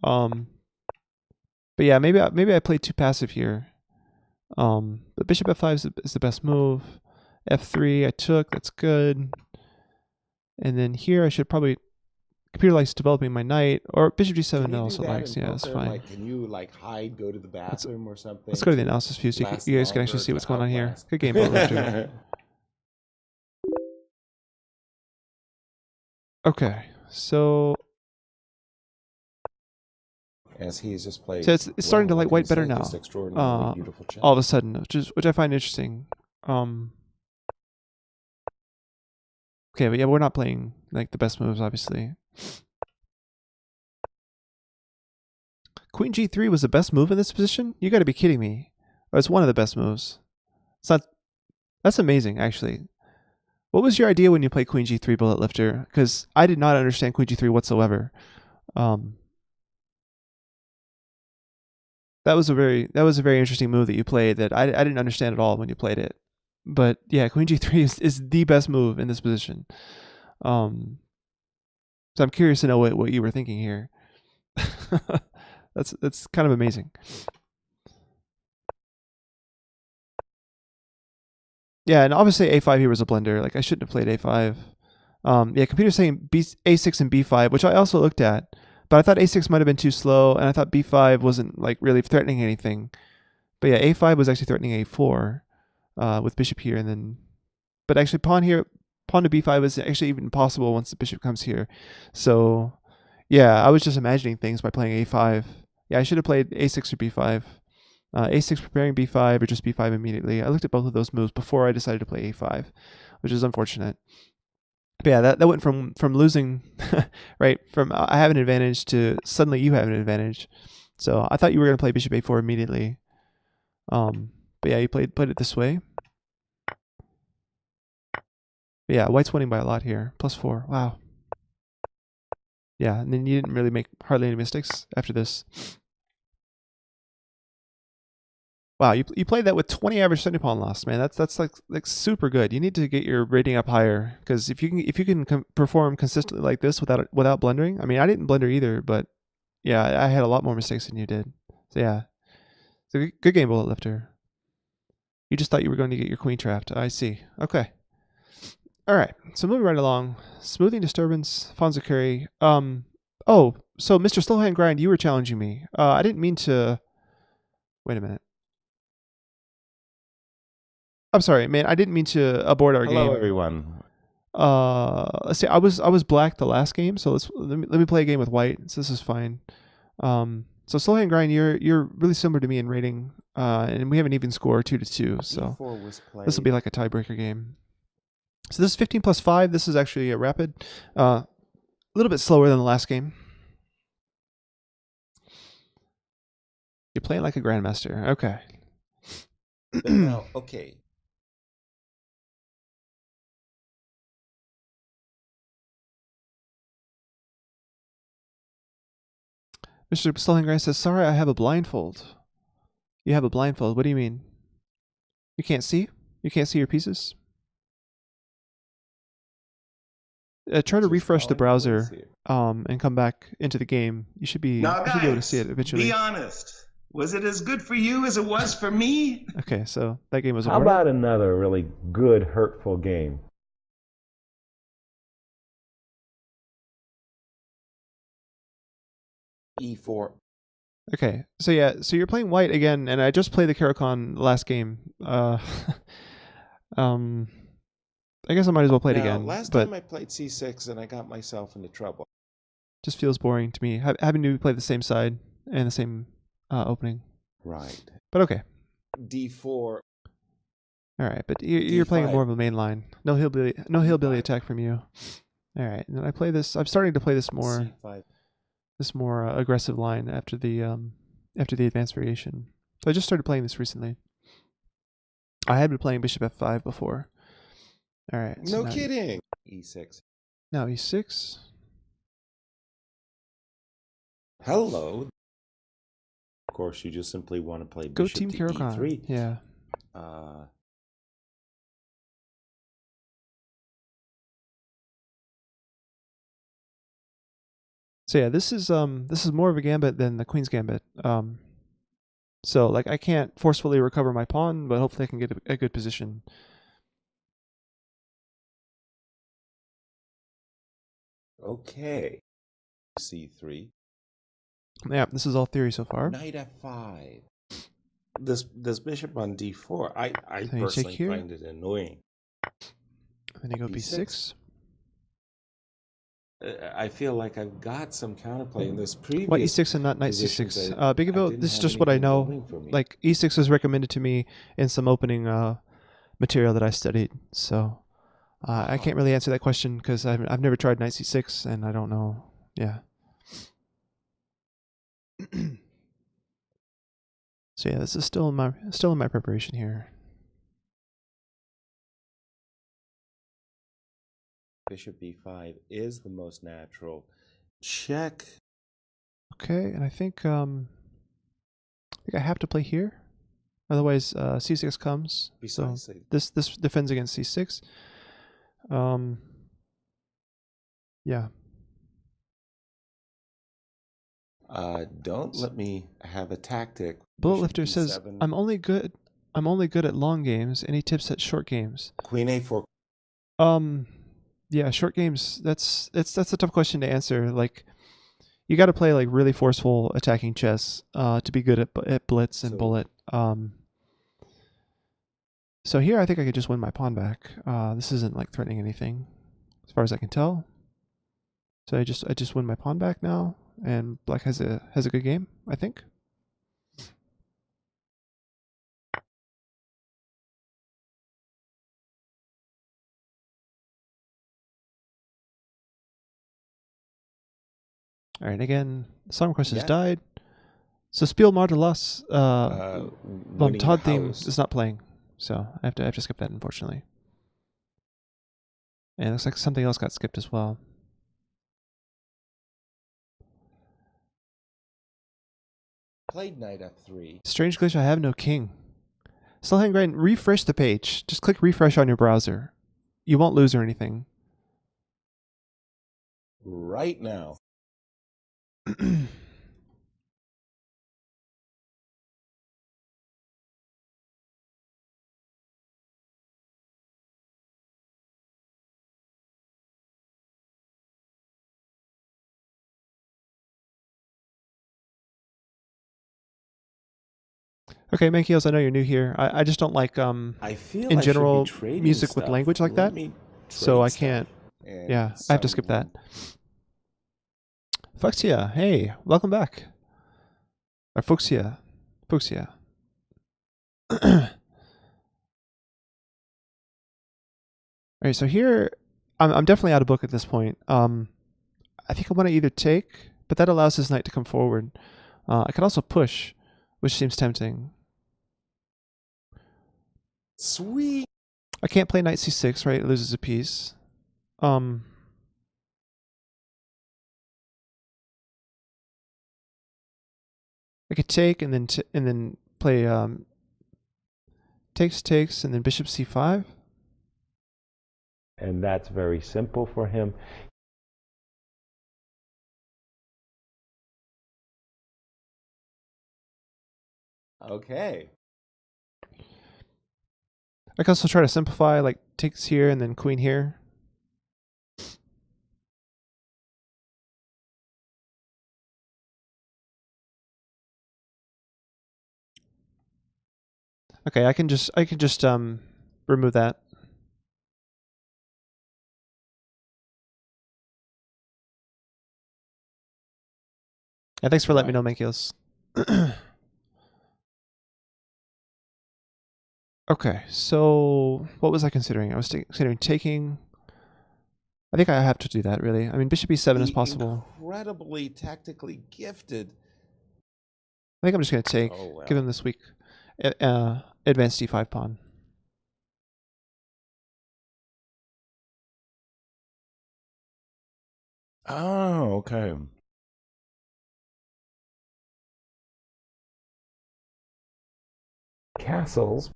But yeah, maybe I played too passive here. But bishop f5 is the best move. f3 I took. That's good. And then here I should probably. Computer likes developing my knight, or bishop g7 also likes. Yeah, that's fine. Like, can you like hide, go to the bathroom or something? Let's go to the analysis view so you guys can actually see what's going on here. Good game, Lifter. Okay, so as he's just played. So it's starting to like white better now. All of a sudden, which I find interesting. Okay, but yeah, we're not playing like the best moves, obviously. Queen g3 was the best move in this position? You got to be kidding me! Or it's one of the best moves. It's not. That's amazing, actually. What was your idea when you played Queen g3, Bullet Lifter? Because I did not understand Queen g3 whatsoever. That was a very interesting move that you played that I didn't understand at all when you played it. But yeah, Queen g3 is the best move in this position. So I'm curious to know what you were thinking here. That's kind of amazing. Yeah, and obviously a5 here was a blunder. Like I shouldn't have played a5. Yeah, computer's saying a6 and b5, which I also looked at, but I thought a6 might have been too slow, and I thought b5 wasn't like really threatening anything. But yeah, a5 was actually threatening a4 with bishop here, and then, but actually pawn to b5 is actually even possible once the bishop comes here. So yeah, I was just imagining things by playing a5. Yeah, I should have played a6 or b5. A6 preparing b5 or just b5 immediately. I looked at both of those moves before I decided to play a5, which is unfortunate. But yeah, that went from losing, right, from I have an advantage to suddenly you have an advantage. So I thought you were going to play bishop a4 immediately. But yeah, you played it this way. But yeah, white's winning by a lot here. +4. Wow. Yeah, and then you didn't really make hardly any mistakes after this. Wow, you played that with 20 average center pawn loss, man. That's like super good. You need to get your rating up higher, because if you can perform consistently like this without blundering. I mean, I didn't blunder either, but yeah, I had a lot more mistakes than you did. So yeah, it's a good game, Bullet Lifter. You just thought you were going to get your queen trapped. I see. Okay. All right. So moving right along, smoothing disturbance, Fonzakuri. Oh, so Mr. Slowhand Grind, you were challenging me. I didn't mean to. Wait a minute. I'm sorry, man. I didn't mean to abort our game. Hello, everyone. Let's see. I was black the last game, so let me play a game with white. So this is fine. So Slowhand Grind, you're really similar to me in rating, and we have an even score, 2-2. So this will be like a tiebreaker game. So this is 15+5. This is actually a rapid, a little bit slower than the last game. You're playing like a grandmaster. Okay. But now, okay. Mr. Stellingray says, sorry, I have a blindfold. You have a blindfold. What do you mean? You can't see? You can't see your pieces? Try to Just refresh the following the browser voice here. and come back into the game. You should be Now, able to see guys, it eventually. be honest. Was it as good for you as it was for me? Okay, so that game was a How winner. about another really good, hurtful game? E4. Okay, so yeah, so you're playing white again, and I just played the Caricon last game. I guess I might as well play it Now, again, last but time I played C6 and I got myself into trouble. just feels boring to me having to play the same side and the same opening. Right. But okay, D4. all right. But you're playing D5. more of a main line. No hillbilly D5. attack from you. All right, and then I play this. I'm starting to play this more C5. aggressive line after the advanced variation. So I just started playing this recently. I had been playing bishop f5 before. All right. So No now kidding. E6. Now e6. Hello. Of course, you just simply want to play Go bishop Team to Caricon. E3. Yeah. So yeah, this is more of a gambit than the Queen's Gambit. So like I can't forcefully recover my pawn, but hopefully I can get a good position. Okay. C3. Yeah, this is all theory so far. Knight F5. This bishop on D4, I So you take personally here. find it annoying. Then you go B6. b6. I feel like I've got some counterplay in this previous. Why e6 and not knight positions, c6? I Bigavo, didn't this is have just what I anything know. going for me. Like e6 was recommended to me in some opening material that I studied. So I can't really answer that question because I've never tried knight c6 and I don't know. Yeah. So yeah, this is still in my preparation here. Bishop B5 is the most natural. Check. Okay, and I think I have to play here, otherwise c6 comes. So Precisely. this defends against c6. Yeah. Don't let me have a tactic. Bullet Bishop Lifter says D7. I'm only good at long games. Any tips at short games? Queen A4. Yeah, short games. That's a tough question to answer. Like, you got to play like really forceful attacking chess to be good at blitz and So- bullet. So here I think I could just win my pawn back. This isn't like threatening anything, as far as I can tell. So I just win my pawn back now, and black has a good game, I think. All right, again, song request has Yeah. died. So Spiel Martelas von Winning the Todd theme house. is not playing, so I have to skip that, unfortunately. And it looks like something else got skipped as well. Played knight F3. Strange glitch, I have no king. Stellingray, refresh the page. Just click refresh on your browser. You won't lose or anything. Right now. Okay, Mankios, I know you're new here. I just don't like I feel in I should be general trading music with stuff. language like Let that, me so trade I stuff. can't. And Yeah, I have to skip that. some- Fuxia, hey, welcome back. Or Fuxia. Fuxia. Alright, so here I'm definitely out of book at this point. I think I want to either take, but that allows his knight to come forward. I could also push, which seems tempting. Sweet. I can't play knight c6, right? It loses a piece. I could take and then play takes and then bishop c5. And that's very simple for him. Okay. I can also try to simplify, like takes here and then queen here. Okay, I can just remove that. Yeah, thanks for letting me know, Mankios. Okay, so what was I considering? I was considering taking. I think I have to do that, really. I mean, bishop e7 is possible. Incredibly tactically gifted. I think I'm just going to take, Oh, well. give him this weak advanced d5 pawn. Oh, okay. Castles.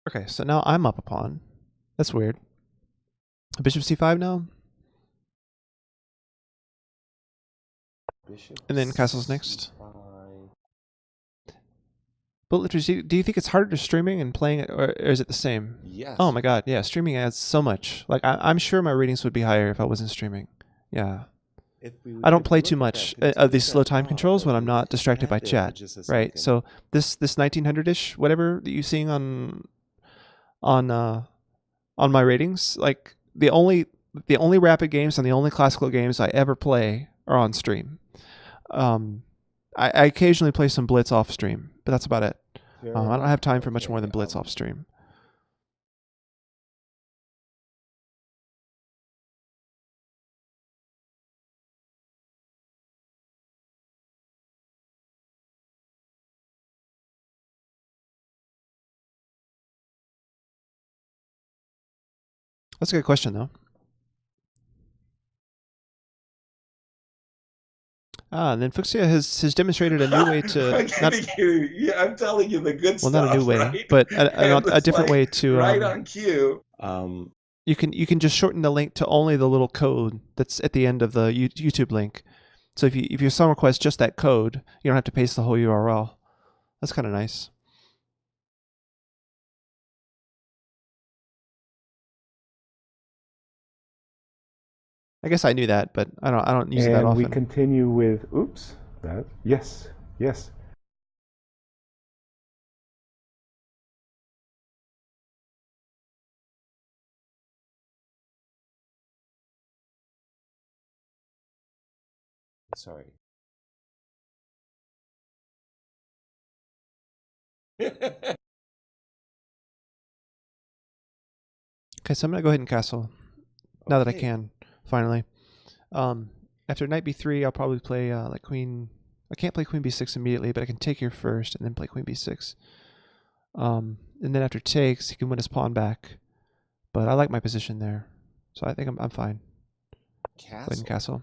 Okay, so now I'm up a pawn. That's weird. Bishop c5 now? Bishop And then castles next. C5. But literally, do you think it's harder streaming and playing it, or is it the same? Yes. Oh my god, yeah, streaming adds so much. Like, I'm sure my ratings would be higher if I wasn't streaming. Yeah. I don't play too much of these slow time controls when I'm not distracted by chat, right? So this 1900-ish, whatever that you're seeing on my ratings, like the only rapid games and the only classical games I ever play are on stream. I occasionally play some Blitz off stream, but that's about it. I don't have time for much more than Blitz off stream. That's a good question, though. And then Fuxia has demonstrated a new way to I'm telling you the good well, stuff. not a new way, right? but a different way to right on cue. You can just shorten the link to only the little code that's at the end of the YouTube link. So if your song requests just that code, you don't have to paste the whole URL. That's kind of nice. I guess I knew that, but I don't use it that And often. we continue with, oops, that, yes. Sorry. Okay, so I'm gonna go ahead and castle now that I Okay. can finally. After knight b3, I'll probably play like queen. I can't play queen b6 immediately, but I can take here first and then play queen b6. And then after takes, he can win his pawn back. But I like my position there, so I think I'm fine. Go ahead and castle.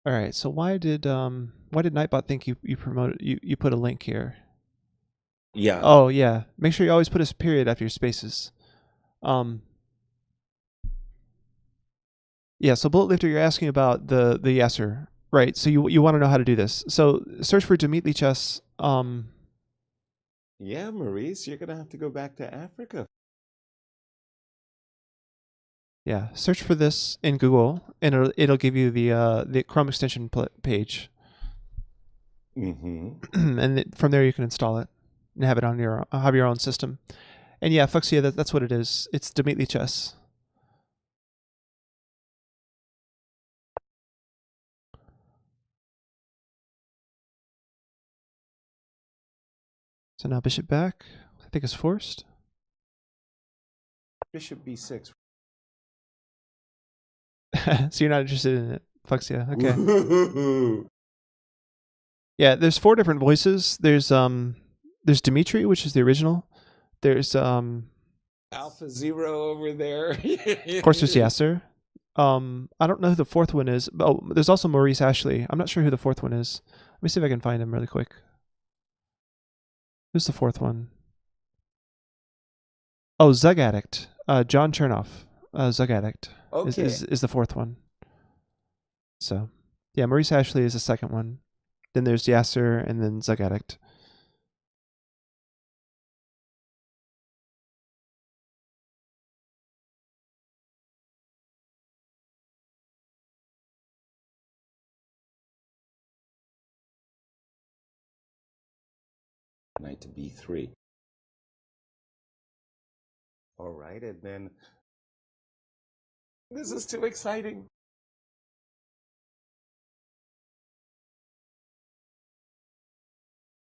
All right. So why did Nightbot think you promoted you put a link here? Yeah. Oh yeah. Make sure you always put a period after your spaces. Yeah. So Bullet Lifter, you're asking about the Yasser, right? So you want to know how to do this. So search for Dimitri Chess. Yeah, Maurice, you're gonna have to go back to Africa. Yeah, search for this in Google, and it'll give you the Chrome extension page. Mm-hmm. And from there you can install it and have it on your own system. And yeah, Fuxia, that's what it is. It's Dimitri Chess. So now bishop back, I think is forced. Bishop b6. So you're not interested in it, Fuxia. Okay. Yeah, there's 4 different voices. There's Dimitri, which is the original. There's Alpha Zero over there. of course there's Yasser. I don't know who the 4th one is. Oh, there's also Maurice Ashley. I'm not sure who the 4th one is. Let me see if I can find him really quick. Who's the 4th one? Oh, Zug Addict. John Chernoff. Zug Addict Okay. is the 4th one. So, yeah, Maurice Ashley is the 2nd one. Then there's Yasser, and then Zug Addict. Knight to b3. All right, and then this is too exciting.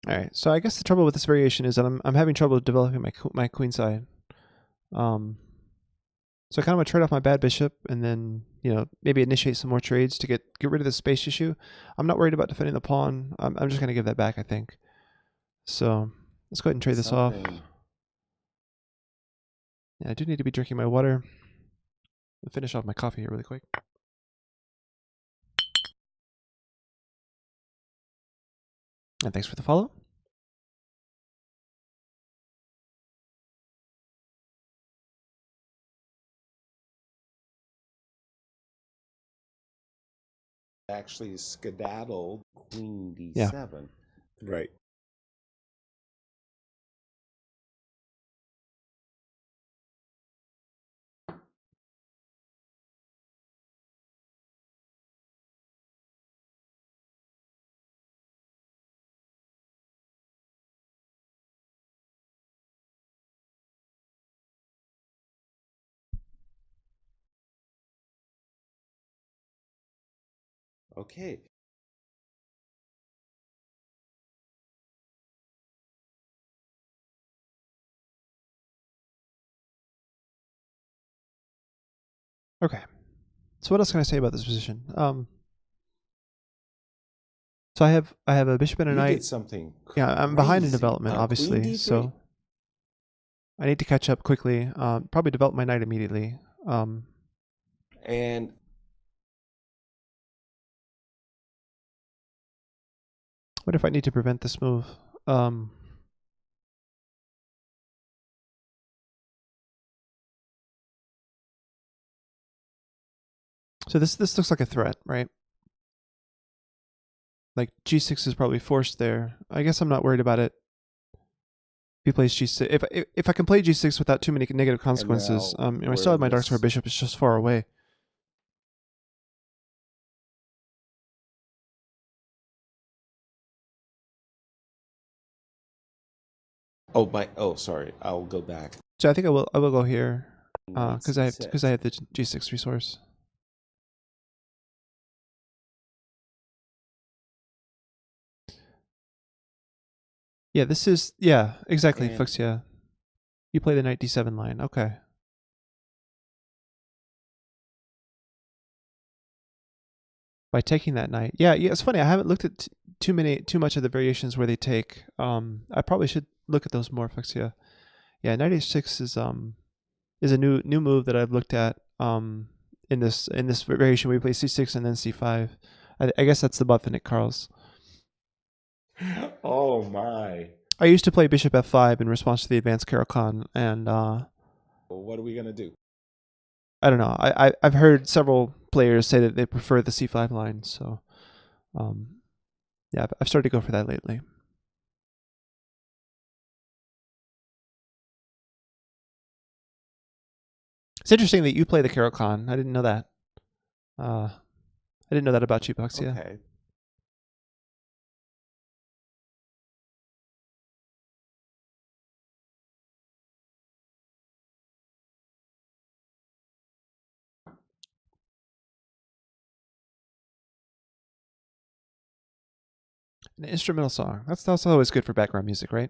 All right. So I guess the trouble with this variation is that I'm having trouble developing my queen side. So I kind of want to trade off my bad bishop and then, maybe initiate some more trades to get rid of the space issue. I'm not worried about defending the pawn. I'm just going to give that back, I think. So let's go ahead and trade this off. Yeah, I do need to be drinking my water. I'll finish off my coffee here really quick. And thanks for the follow. Actually skedaddled queen d7. Yeah. Right. Okay. Okay. So what else can I say about this position? So I have a bishop and a You knight. did something Yeah, I'm behind in crazy. development, Queen obviously. d3? So I need to catch up quickly. Probably develop my knight immediately. And What if I need to prevent this move? So this looks like a threat, right? Like g6 is probably forced there. I guess I'm not worried about it. If he plays g6, if I can play g6 without too many negative consequences, now I still have my where dark square this- bishop. It's just far away. oh sorry, I'll go back. So I think I will go here Knight because I have c6. the g6 resource. Yeah, this is exactly, And- Fuchsia. You play the knight d7 line. Okay. By taking that knight. Yeah, it's funny. I haven't looked at too much of the variations where they take. I probably should look at those more, Fuchsia. Yeah, knight h6 is a new move that I've looked at in this variation where you play c6 and then c5. I guess that's the Botvinnik Karls. Oh my. I used to play bishop f5 in response to the advanced Caro-Kann, and Well, what are we gonna do? I don't know. I've heard several players say that they prefer the c5 line, so yeah, I've started to go for that lately. It's interesting that you play the Caro-Kann. I didn't know that. I didn't know that about you, Fuchsia. Okay. An instrumental song. That's always good for background music, right?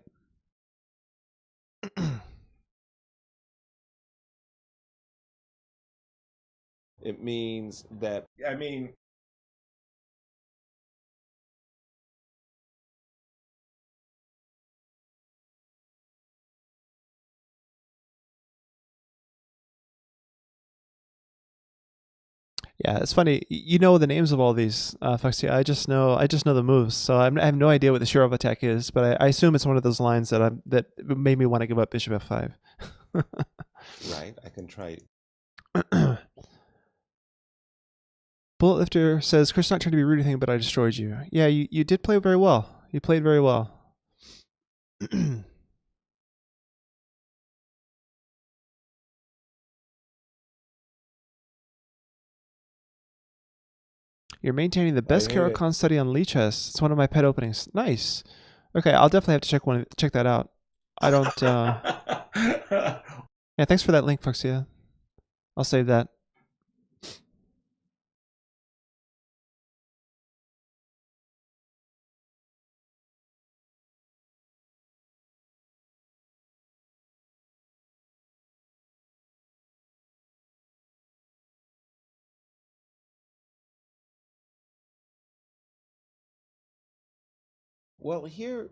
It means that Yeah, it's funny. You know the names of all these, Fuxia. I just know the moves. So I have no idea what the Shirov attack is, but I assume it's one of those lines that made me want to give up Bishop F5. Right? I can try. Bullet Lifter says, Chris, not trying to be rude or anything, but I destroyed you. Yeah, you did play very well. You played very well. You're maintaining the best hear it. Caro-Kann study on Lichess. It's one of my pet openings. Nice. Okay, I'll definitely have to check that out. I don't. Yeah, thanks for that link, Fuxia. I'll save that. Well, here.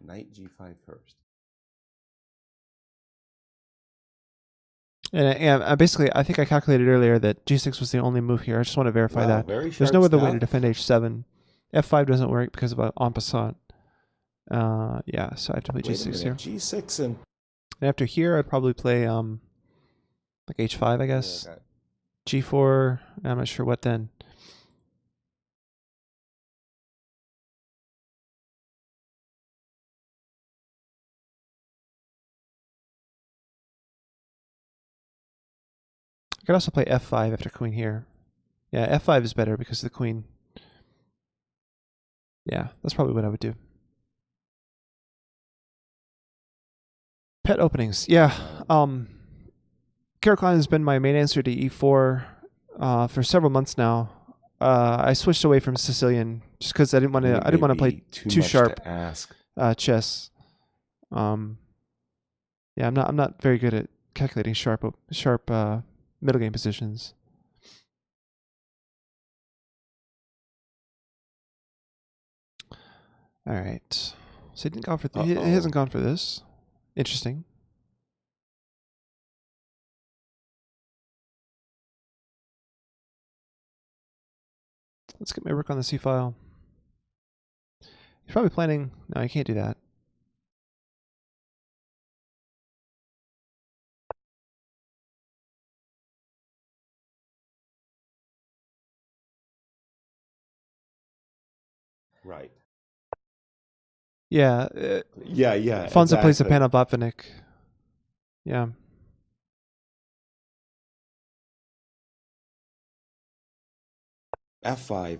Knight G5 first. And basically, I think I calculated earlier that G6 was the only move here. I just want to verify Wow, that. very There's sharp no other way to stuff. defend H7. F5 doesn't work because of en passant. Yeah, so I have to play Wait a G6 minute, here. G6 and And after here, I'd probably play like H5, I guess. Yeah, I got- G4. I'm not sure what then. I could also play F5 after queen here. Yeah, F5 is better because of the queen. Yeah, that's probably what I would do. Pet openings. Yeah. Caro-Kann has been my main answer to E4 for several months now. I switched away from Sicilian just because I didn't want to. I didn't want to play too much sharp to ask. chess. Yeah, I'm not very good at calculating sharp middle game positions. All right, so he didn't go for. He hasn't gone for this. Interesting. Let's get my rook on the C file. He's probably planning. No, I can't do that. Right. Yeah. Yeah. Fonza plays the exactly. Panna Botvinnik. Yeah. F5.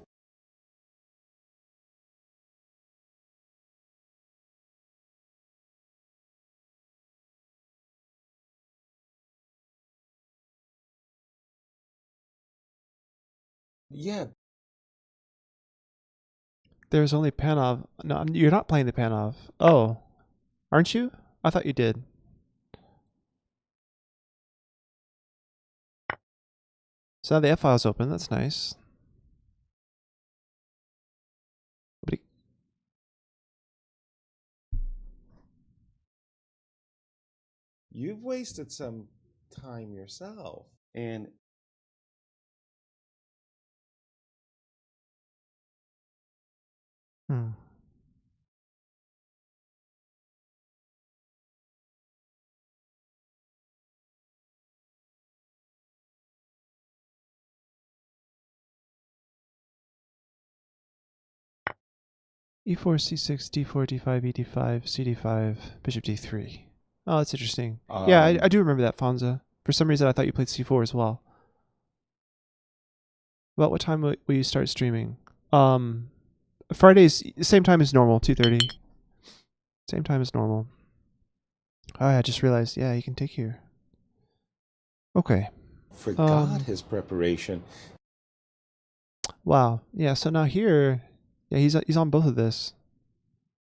Yeah. There's only Panov. No, you're not playing the Panov. Oh, aren't you? I thought you did. So now the F file's open. That's nice. But You've wasted some time yourself. And E4, C6, D4, D5, ED5, CD5, Bishop D3. Oh, that's interesting. Yeah, I do remember that, Fonza. For some reason, I thought you played C4 as well. About what time will you start streaming? Fridays, same time as normal, 2:30. Same time as normal. Oh, I just realized. Yeah, you can take here. Okay. forgot his preparation. Wow. Yeah. So now here, yeah, he's on both of this.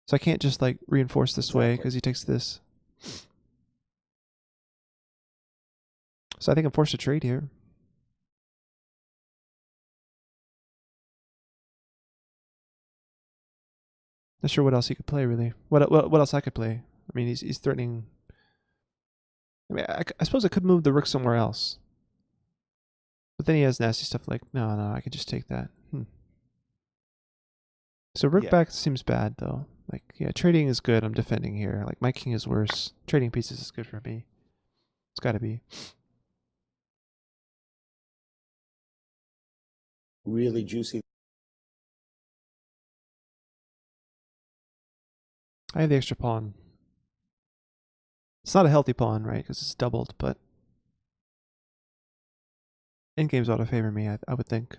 So I can't just like reinforce this way Exactly. because he takes this. So I think I'm forced to trade here. Not sure what else he could play really. What else I could play? I mean, he's threatening. I mean, I suppose I could move the rook somewhere else. But then he has nasty stuff like, no, I could just take that. So rook Yeah. back seems bad, though. Like, yeah, trading is good. I'm defending here. Like, my king is worse. Trading pieces is good for me. It's gotta be. Really juicy. I have the extra pawn. It's not a healthy pawn, right? Because it's doubled, but endgame's ought to favor me, I would think.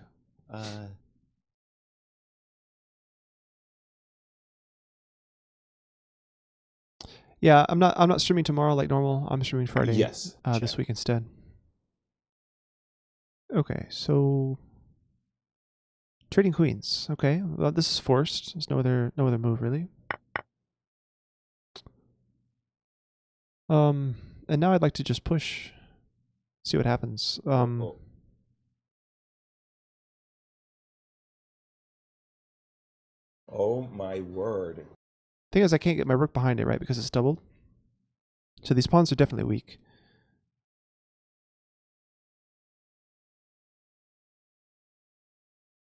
Yeah, I'm not streaming tomorrow like normal. I'm streaming Friday. Yes. This week instead. Okay, so trading queens. Okay, well, this is forced. There's no other move really. And now I'd like to just push, see what happens. Oh my word. Thing is, I can't get my rook behind it, right? Because it's doubled. So these pawns are definitely weak.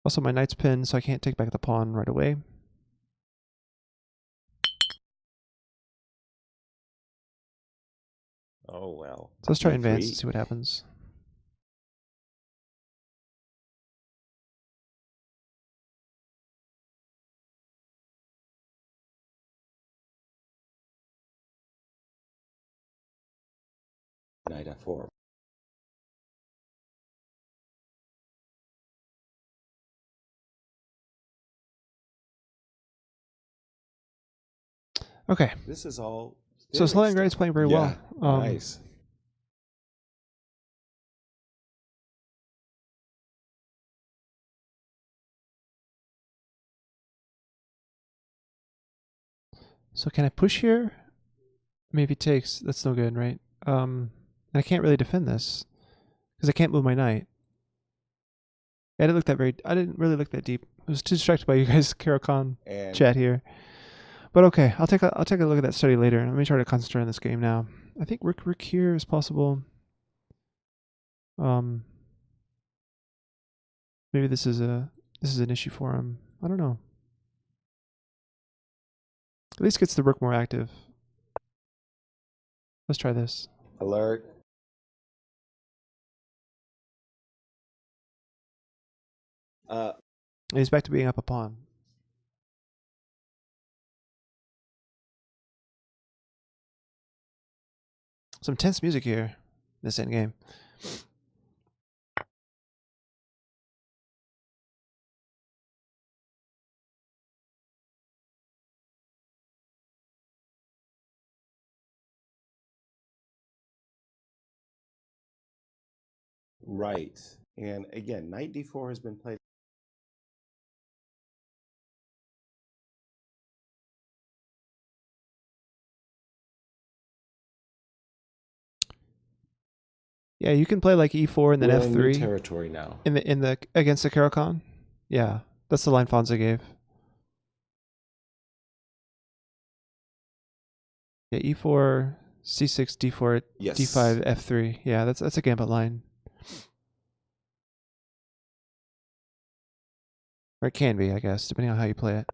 Also, my knight's pinned, so I can't take back the pawn right away. Oh well. So let's try E3. advance and see what happens. Knight f4. Okay. This is all. So Stalingrad playing very well. Nice. So can I push here? Maybe takes. That's no good, right? I can't really defend this because I can't move my knight. I didn't really look that deep. I was too distracted by you guys' Caro-Kann chat here. But okay, I'll take a look at that study later. Let me try to concentrate on this game now. I think rook here is possible. Maybe this is an issue for him. I don't know. At least gets the rook more active. Let's try this. Alert. And he's back to being up a pawn. Some tense music here, this endgame. Right. And again, knight d4 has been played. Yeah, you can play like e4 and then We're f3 in new territory now. in the against the Caro-Kann. Yeah, that's the line Fonza gave. Yeah, e4, c6, d4, Yes. d5, f3. Yeah, that's a gambit line. Or it can be, I guess, depending on how you play it.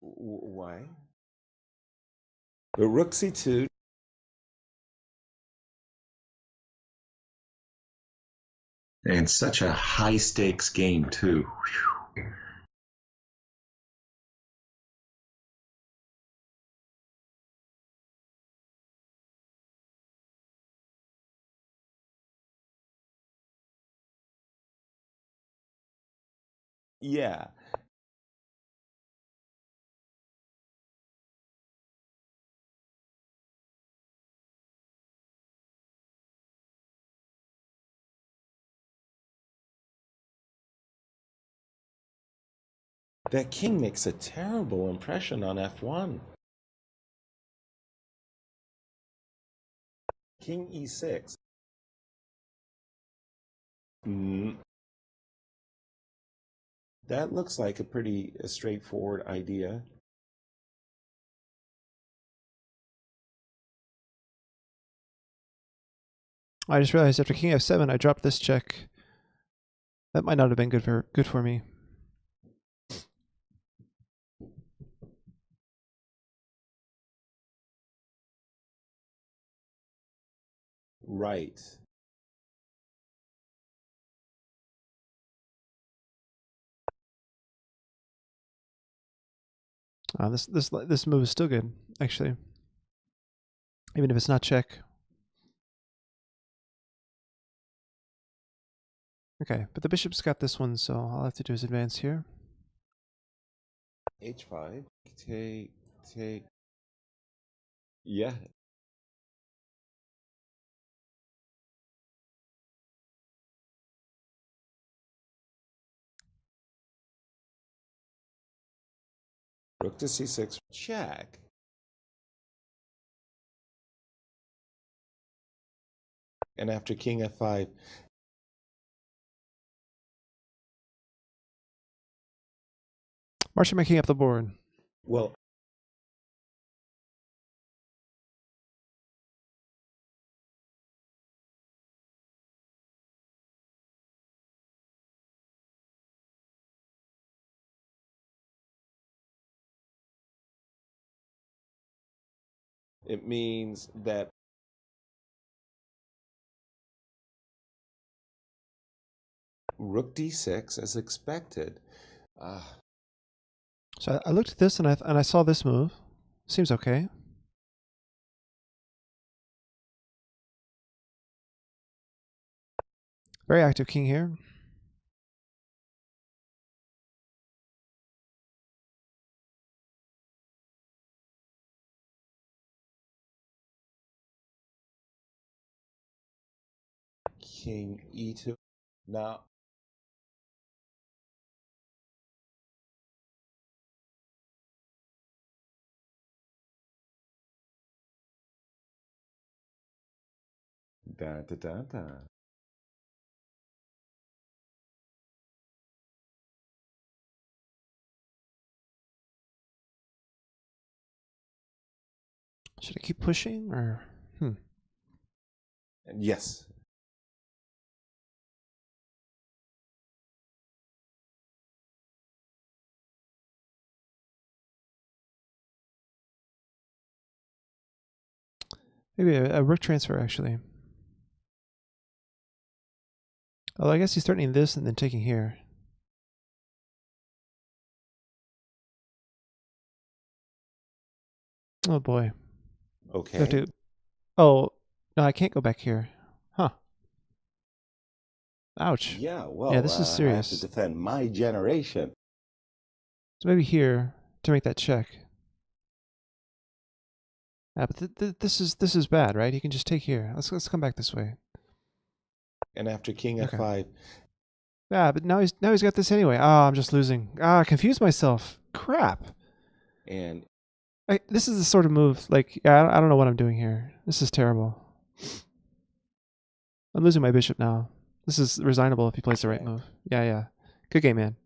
Why? The rook c2. And such a high stakes game, too. Whew. Yeah. That king makes a terrible impression on f1. King e6. Mm, that looks like a pretty straightforward idea. I just realized after king f7, I dropped this check. That might not have been good for me. Right. This move is still good, actually. Even if it's not check. Okay, but the bishop's got this one, so all I have to do is advance here. h5. Take. Yeah. Rook to c6. Check. And after king f5. Marching my king up the board. Well, it means that rook d6 as expected. So I looked at this and I saw this move. Seems okay. Very active king here. King e2. Now, da da da da. Should I keep pushing or And yes. maybe a rook transfer actually? Oh, I guess he's threatening this and then taking here. Oh boy. Okay. Have to, oh, no, I can't go back here. Huh. Ouch. Yeah, well, Yeah, this is I serious. have to defend my generation. So maybe here to make that check. Yeah, but this is bad, right? He can just take here. Let's come back this way. And after king Okay. f5. Yeah, but now he's got this anyway. Ah, I'm just losing. Ah, I confused myself. Crap. And This is the sort of move, like, yeah, I don't know what I'm doing here. This is terrible. I'm losing my bishop now. This is resignable if he plays the right move. Yeah. Good game, man.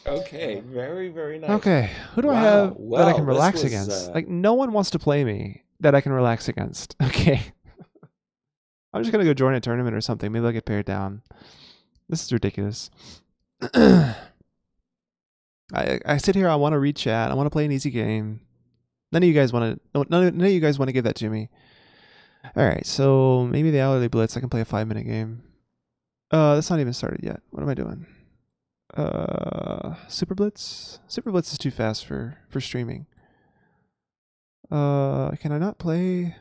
okay, very, very nice. Okay, who do I Wow, have that I well, can this relax was, against? Like, no one wants to play me that I can relax against. Okay. I'm just going to go join a tournament or something. Maybe I'll get paired down. This is ridiculous. I sit here, I want to read chat. I want to play an easy game. None of you guys want to give that to me. All right, so maybe the hourly blitz. I can play a 5-minute game. That's not even started yet. What am I doing? Super blitz. Super blitz is too fast for streaming. Can I not play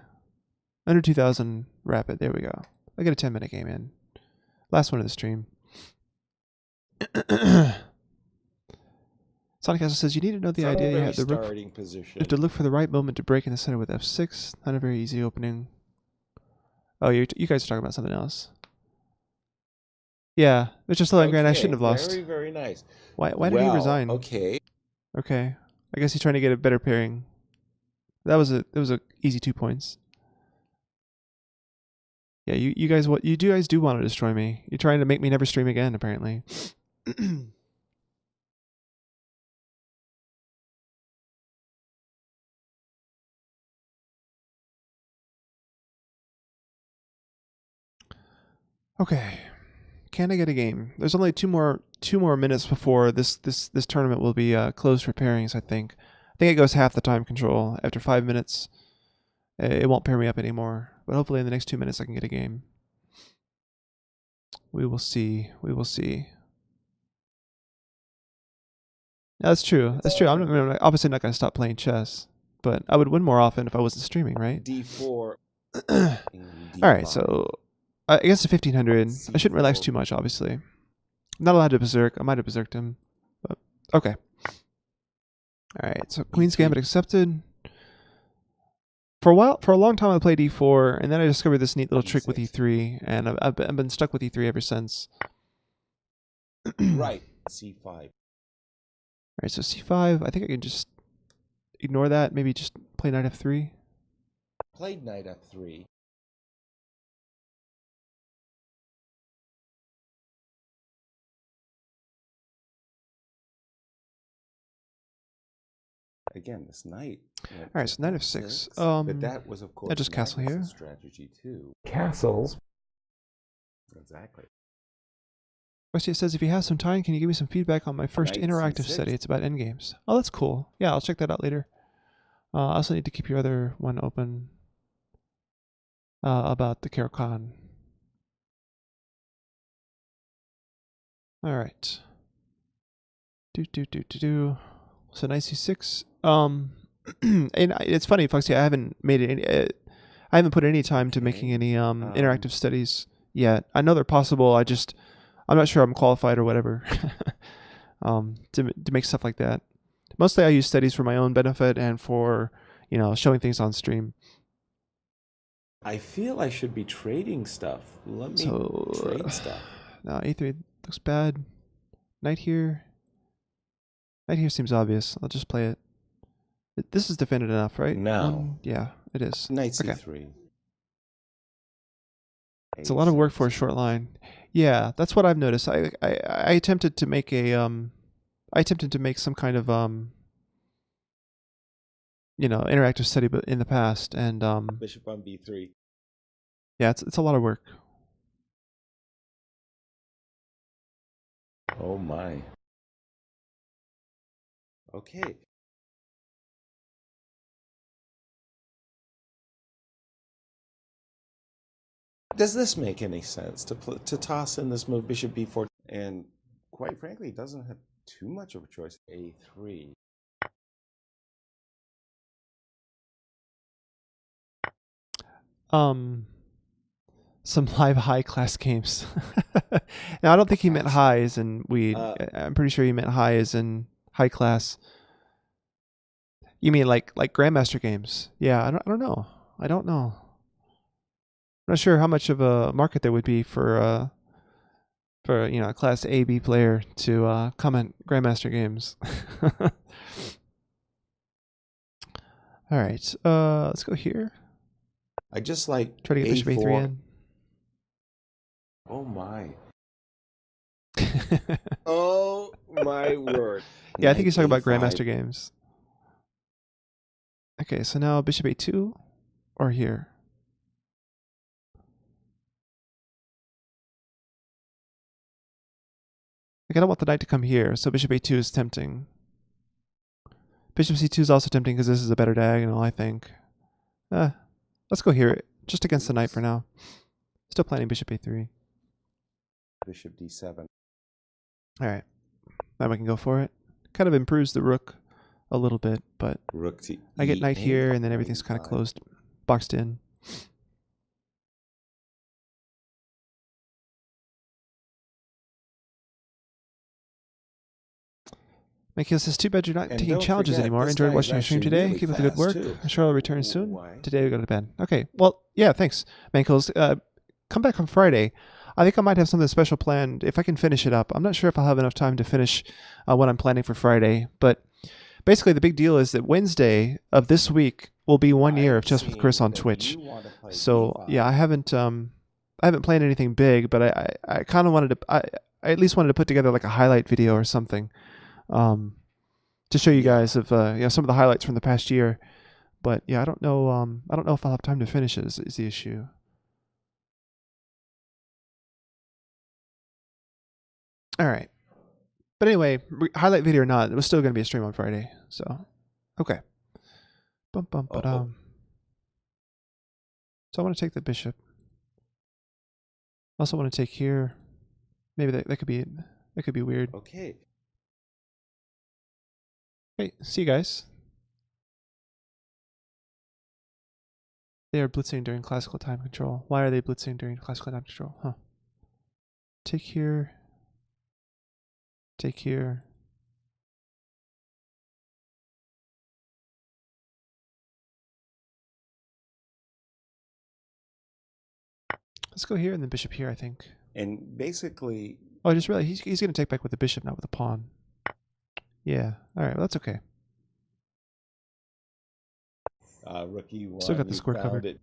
under 2000 rapid? There we go. I get a 10-minute game in. Last one of the stream. Sonic Castle says you need to know the idea. You have the rook. Starting position. You have to look for the right moment to break in the center with f6. Not a very easy opening. Oh, you guys are talking about something else. Yeah, it's just Grand. I shouldn't have lost. Very, very nice. Why did he resign? Okay. Okay. I guess he's trying to get a better pairing. That was a easy 2 points. Yeah, you guys do want to destroy me. You're trying to make me never stream again, apparently. Okay. Can I get a game? There's only two more minutes before this tournament will be closed for pairings, I think. I think it goes half the time control. After 5 minutes, it won't pair me up anymore. But hopefully in the next 2 minutes I can get a game. We will see. We will see. Yeah, that's true. That's true. I'm obviously not going to stop playing chess, but I would win more often if I wasn't streaming, right? D4. All right, so against the 1500, I shouldn't relax too much, obviously. I'm not allowed to berserk. I might have berserked him, but okay. All right, so Queen's Gambit accepted. For a long time I played e4, and then I discovered this neat little trick with e3, and I've been stuck with e3 ever since. Right, c5. All right, so c5. I think I can just ignore that. Maybe just play knight f3. Played knight f3. Again, this knight. All right, so knight f6. But that was, of course, just castle here. Strategy too. Castles. Exactly. Westy says, if you have some time, can you give me some feedback on my first Knight interactive C6. study? It's about endgames. Oh, that's cool. Yeah, I'll check that out later. I also need to keep your other one open about the Caro-Kann. All right. So knight c6. And it's funny, Foxy. I haven't made it. I haven't put any time to making any interactive studies yet. I know they're possible. I'm not sure I'm qualified or whatever to make stuff like that. Mostly, I use studies for my own benefit and for showing things on stream. I feel I should be trading stuff. Let me trade stuff. No, a3 looks bad. Knight here. Knight here seems obvious. I'll just play it. This is defended enough, right? No. Yeah, it is. Knight c3. Okay. It's a lot of work for a short line. Yeah, that's what I've noticed. I attempted to make some kind of interactive study in the past, and Bishop on b3. yeah, it's a lot of work. Oh my. Okay. Does this make any sense to toss in this move bishop b4? And quite frankly, it doesn't have too much of a choice. a3. Some live high class games. Now I don't think he meant high as in weed. I'm pretty sure he meant high as in high class. You mean like Grandmaster games? Yeah, I don't know. I'm not sure how much of a market there would be for a class A, B player to comment Grandmaster games. All right, let's go here. I just like Try to get bishop a3 in. Oh my. Oh my word. Yeah, I think he's talking about Grandmaster games. Okay, so now bishop a2 or here. Like I don't want the knight to come here, so bishop a2 is tempting. Bishop c2 is also tempting because this is a better diagonal, I think. Let's go here, just against the knight for now. Still planning bishop a3. Bishop d7. All right, now we can go for it. Kind of improves the rook a little bit, but Rook to I get knight E8, here, and then everything's kind of closed, boxed in. Mikhail says, too bad you're not And taking don't challenges forget, anymore. this Enjoyed guy watching your is stream actually today. really Keep up the good fast, work. too. I'm sure I'll return soon. Why? Today we go to bed. Okay, well, yeah, thanks, Mankles. Come back on Friday. I think I might have something special planned if I can finish it up. I'm not sure if I'll have enough time to finish what I'm planning for Friday, but basically the big deal is that Wednesday of this week will be 1 year of Chess with Chris on Twitch. So yeah, I haven't I haven't planned anything big, but I kind of wanted to. I at least wanted to put together like a highlight video or something, to show you guys of some of the highlights from the past year. But yeah, I don't know. I don't know if I'll have time to finish it. Is the issue? All right. But anyway, highlight video or not, it was still going to be a stream on Friday. So, okay. Bum, bum, ba-dum. So I want to take the bishop. I also want to take here. Maybe that could be weird. Okay. Hey, see you guys. They are blitzing during classical time control. Why are they blitzing during classical time control? Huh. Take here. Take here. Let's go here and then bishop here, I think. And basically, Oh, I just realized he's going to take back with the bishop, not with the pawn. Yeah. All right. Well, that's okay. rookie one, Still got the you score found covered. it.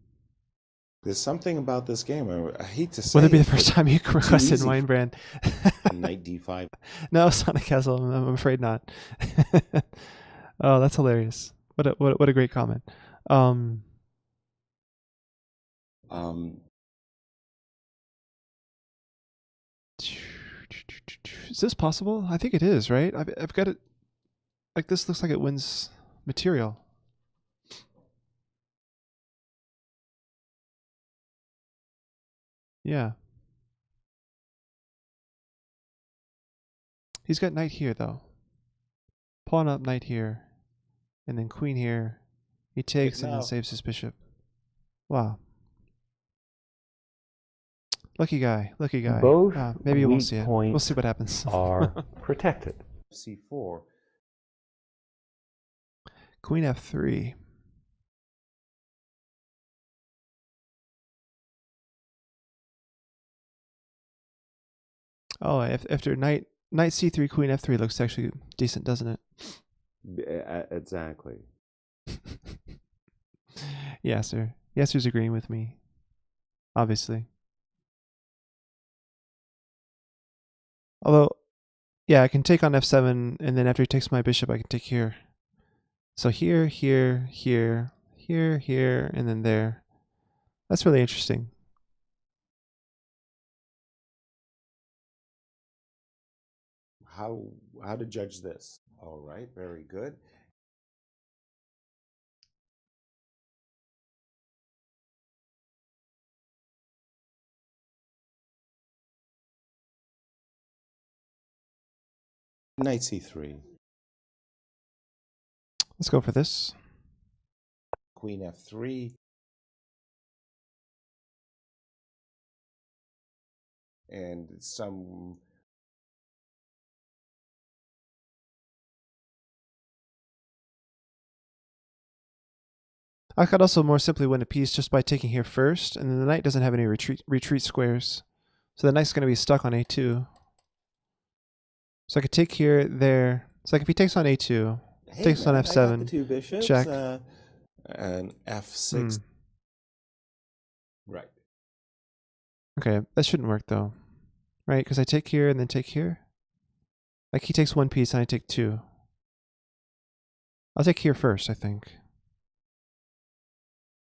There's something about this game. I hate to say. Will it be the it, first but time you too requested easy. Winebrand? Knight d5. No, Sonic Castle. I'm afraid not. Oh, that's hilarious. What a great comment. Is this possible? I think it is, right? I've got it. Like, this looks like it wins material. Yeah. He's got knight here, though. Pawn up, knight here. And then queen here. He takes and then now- saves his bishop. Wow. Lucky guy. Lucky guy. Both Maybe you won't weak see it. We'll points see what happens. are protected. c4. Queen f3. Oh, after knight c3, queen f3 looks actually decent, doesn't it? Exactly. Yeah, sir. Yasser's agreeing with me. Obviously. Although, yeah, I can take on f7, and then after he takes my bishop, I can take here. So here, here, here, here, here, and then there. That's really interesting. How to judge this? All right, very good. Knight c3. Let's go for this. Queen f3. And some. I could also more simply win a piece just by taking here first, and then the knight doesn't have any retreat squares. So the knight's going to be stuck on a2. So I could take here, there. So like if he takes on a2, Hey, takes on man, I got f7, the two bishops. check. And f6. Right. Okay, that shouldn't work though. Right, because I take here and then take here. Like he takes one piece and I take two. I'll take here first, I think.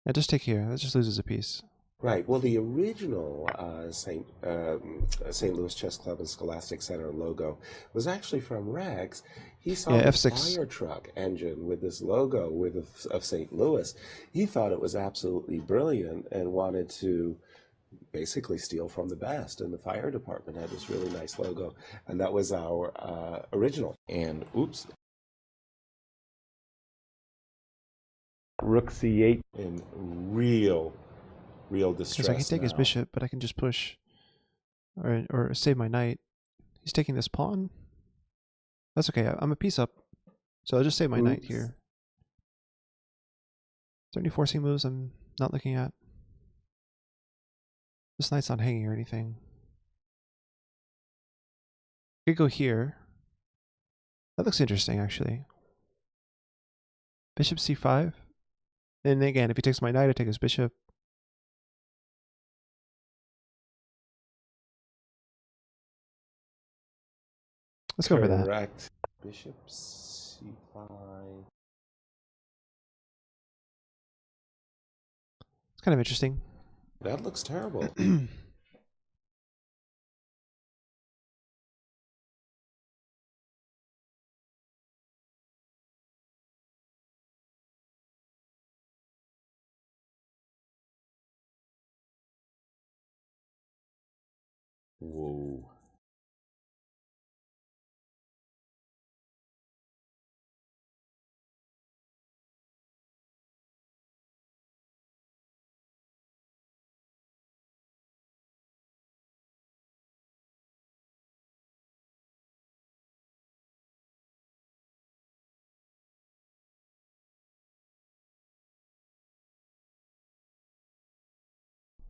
Yeah, just take here. That just loses a piece. Right. Well, the original St. Louis Chess Club and Scholastic Center logo was actually from Rex. He saw Yeah, the F6. fire truck engine with this logo of St. Louis. He thought it was absolutely brilliant and wanted to basically steal from the best. And the fire department had this really nice logo, and that was our original. And oops, Rook c8. in real distress. Because I can take his now. bishop, but I can just push. Or save my knight. He's taking this pawn. That's okay. I'm a piece up. So I'll just save my knight Oops. here. Is there any forcing moves I'm not looking at? This knight's not hanging or anything. I could go here. That looks interesting, actually. Bishop c5. And again, if he takes my knight, I take his bishop. Let's go for that. Correct. Bishop c5. It's kind of interesting. That looks terrible. Whoa.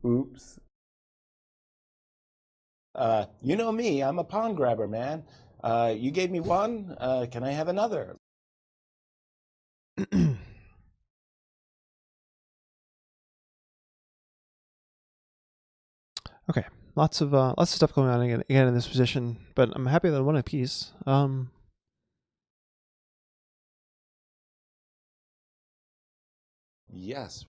Oops. You know me, I'm a pawn grabber, man. You gave me one, can I have another? Okay, lots of stuff going on again in this position, but I'm happy that I won a piece. Yes.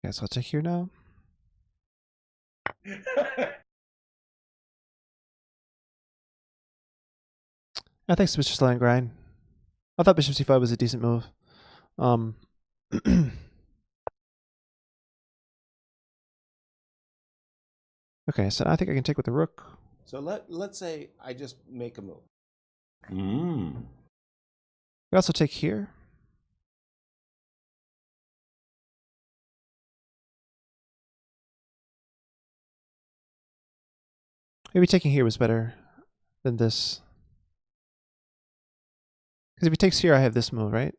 Yeah, so I'll check here now. I think Bishop just line grind. I thought Bishop c5 was a decent move. Okay, so I think I can take with the rook. So let's say I just make a move. Mm. We also take here. Maybe taking here was better than this. Because if he takes here, I have this move, right?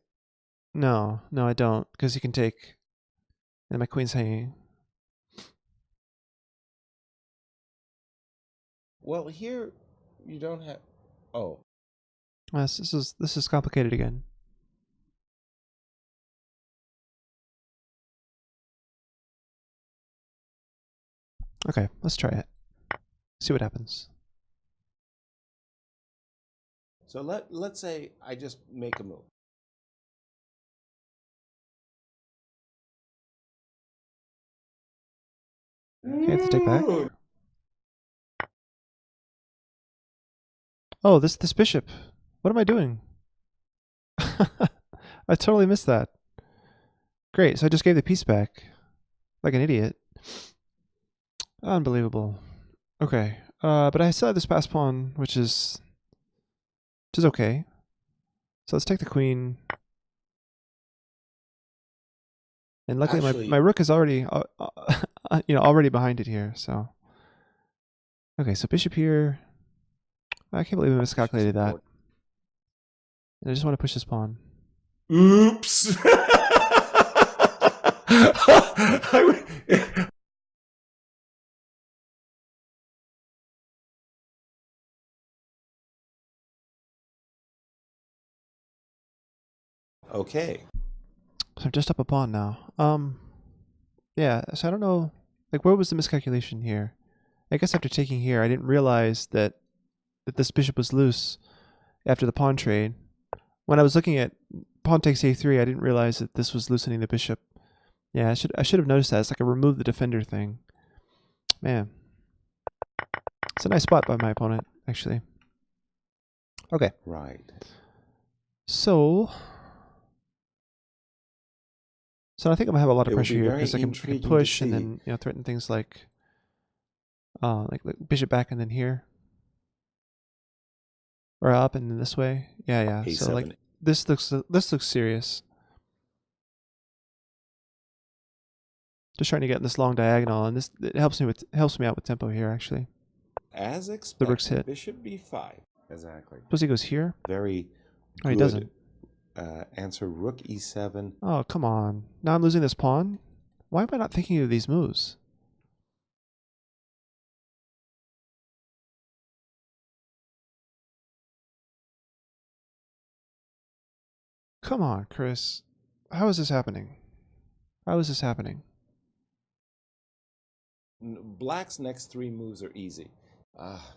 No, I don't. Because he can take... And my queen's hanging. Well, here you don't have... Oh. Yes, this is complicated again. Okay, let's try it. See what happens. So let's say I just make a move. Okay, I have to take back. Oh, this bishop. What am I doing? I totally missed that. Great, so I just gave the piece back. Like an idiot. Unbelievable. Okay, but I still have this pass pawn, which is okay. So let's take the queen. And luckily Actually, my rook is already already behind it here, so. Okay, so bishop here. I can't believe I miscalculated that. And I just want to push this pawn. Oops. Okay. So I'm just up a pawn now. Yeah, so I don't know, like, where was the miscalculation here? I guess after taking here, I didn't realize that this bishop was loose after the pawn trade. When I was looking at pawn takes a3, I didn't realize that this was loosening the bishop. Yeah, I should have noticed that. It's like a remove the defender thing. Man. It's a nice spot by my opponent, actually. Okay. Right. So I think I'm gonna have a lot of It would pressure be here very because I can intriguing to push and see. then threaten things like bishop back and then here. Or up and then this way. Yeah. A7. So like this looks serious. Just trying to get in this long diagonal, and it helps me out with tempo here actually. As The expected, rook's hit. bishop b5. Exactly. Suppose he goes here. Very Oh, he good doesn't. answer. Rook e7. Oh, come on. Now I'm losing this pawn? Why am I not thinking of these moves? Come on, Chris. How is this happening? How is this happening? Black's next three moves are easy. Ah,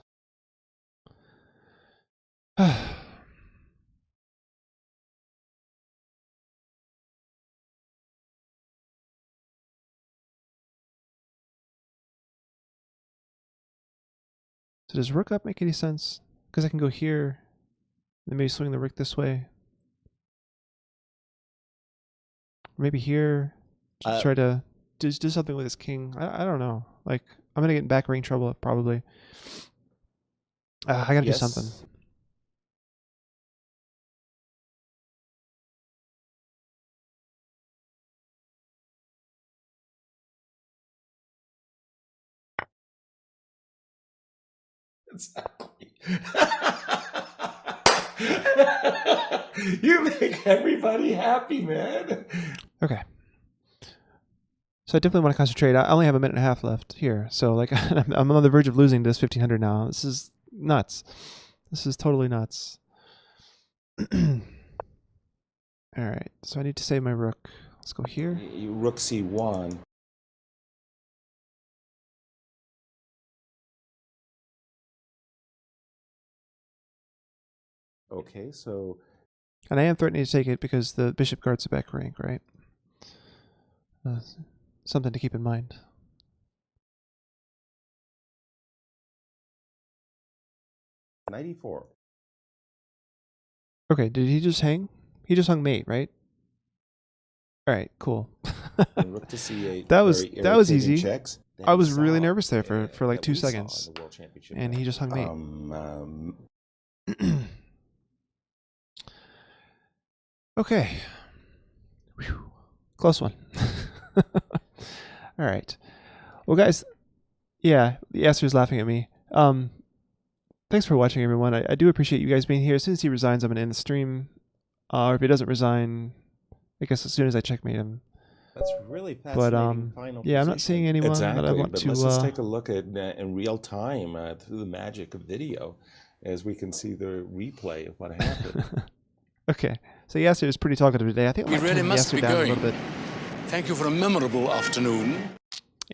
So does rook up make any sense? Because I can go here, and maybe swing the rook this way. Maybe here, try to do something with his king. I don't know. Like, I'm going to get in back ring trouble, probably. I got to do yes. something. Exactly. You make everybody happy, man. Okay. So I definitely want to concentrate. I only have a minute and a half left here. So, like, I'm on the verge of losing this 1500 now. This is nuts. This is totally nuts. All right. So I need to save my rook. Let's go here. Rook C1. Okay, so And I am threatening to take it because the bishop guards the back rank, right? Something to keep in mind. knight E4. Okay, did he just hang? He just hung mate, right? All right, cool. And rook to C8. That was Very easy. checks that I you was really saw, nervous there for like that 2 we saw in seconds, the World Championship and he match. just hung mate. Okay. Whew. Close one. All right. Well, guys, yeah, the Esther's laughing at me. Thanks for watching, everyone. I do appreciate you guys being here. As soon as he resigns, I'm going to end the stream. Or if he doesn't resign, I guess as soon as I checkmate him. That's really fascinating. Final yeah, I'm not position. seeing anyone exactly, that I want but to. let's just take a look at in real time through the magic of video, as we can see the replay of what happened. Okay, so Yasser is pretty talkative today. I think We really must Yasser be down a going. little bit. Thank you for a memorable afternoon.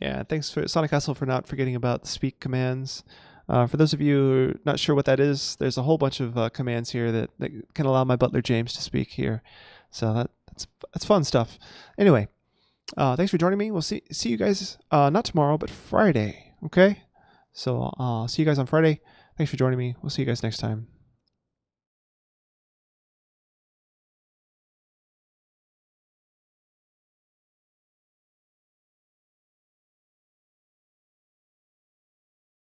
Yeah, thanks for Sonic Castle for not forgetting about the speak commands. For those of you who are not sure what that is, there's a whole bunch of commands here that can allow my butler James to speak here. So that's fun stuff. Anyway, thanks for joining me. We'll see you guys not tomorrow, but Friday. Okay, so see you guys on Friday. Thanks for joining me. We'll see you guys next time.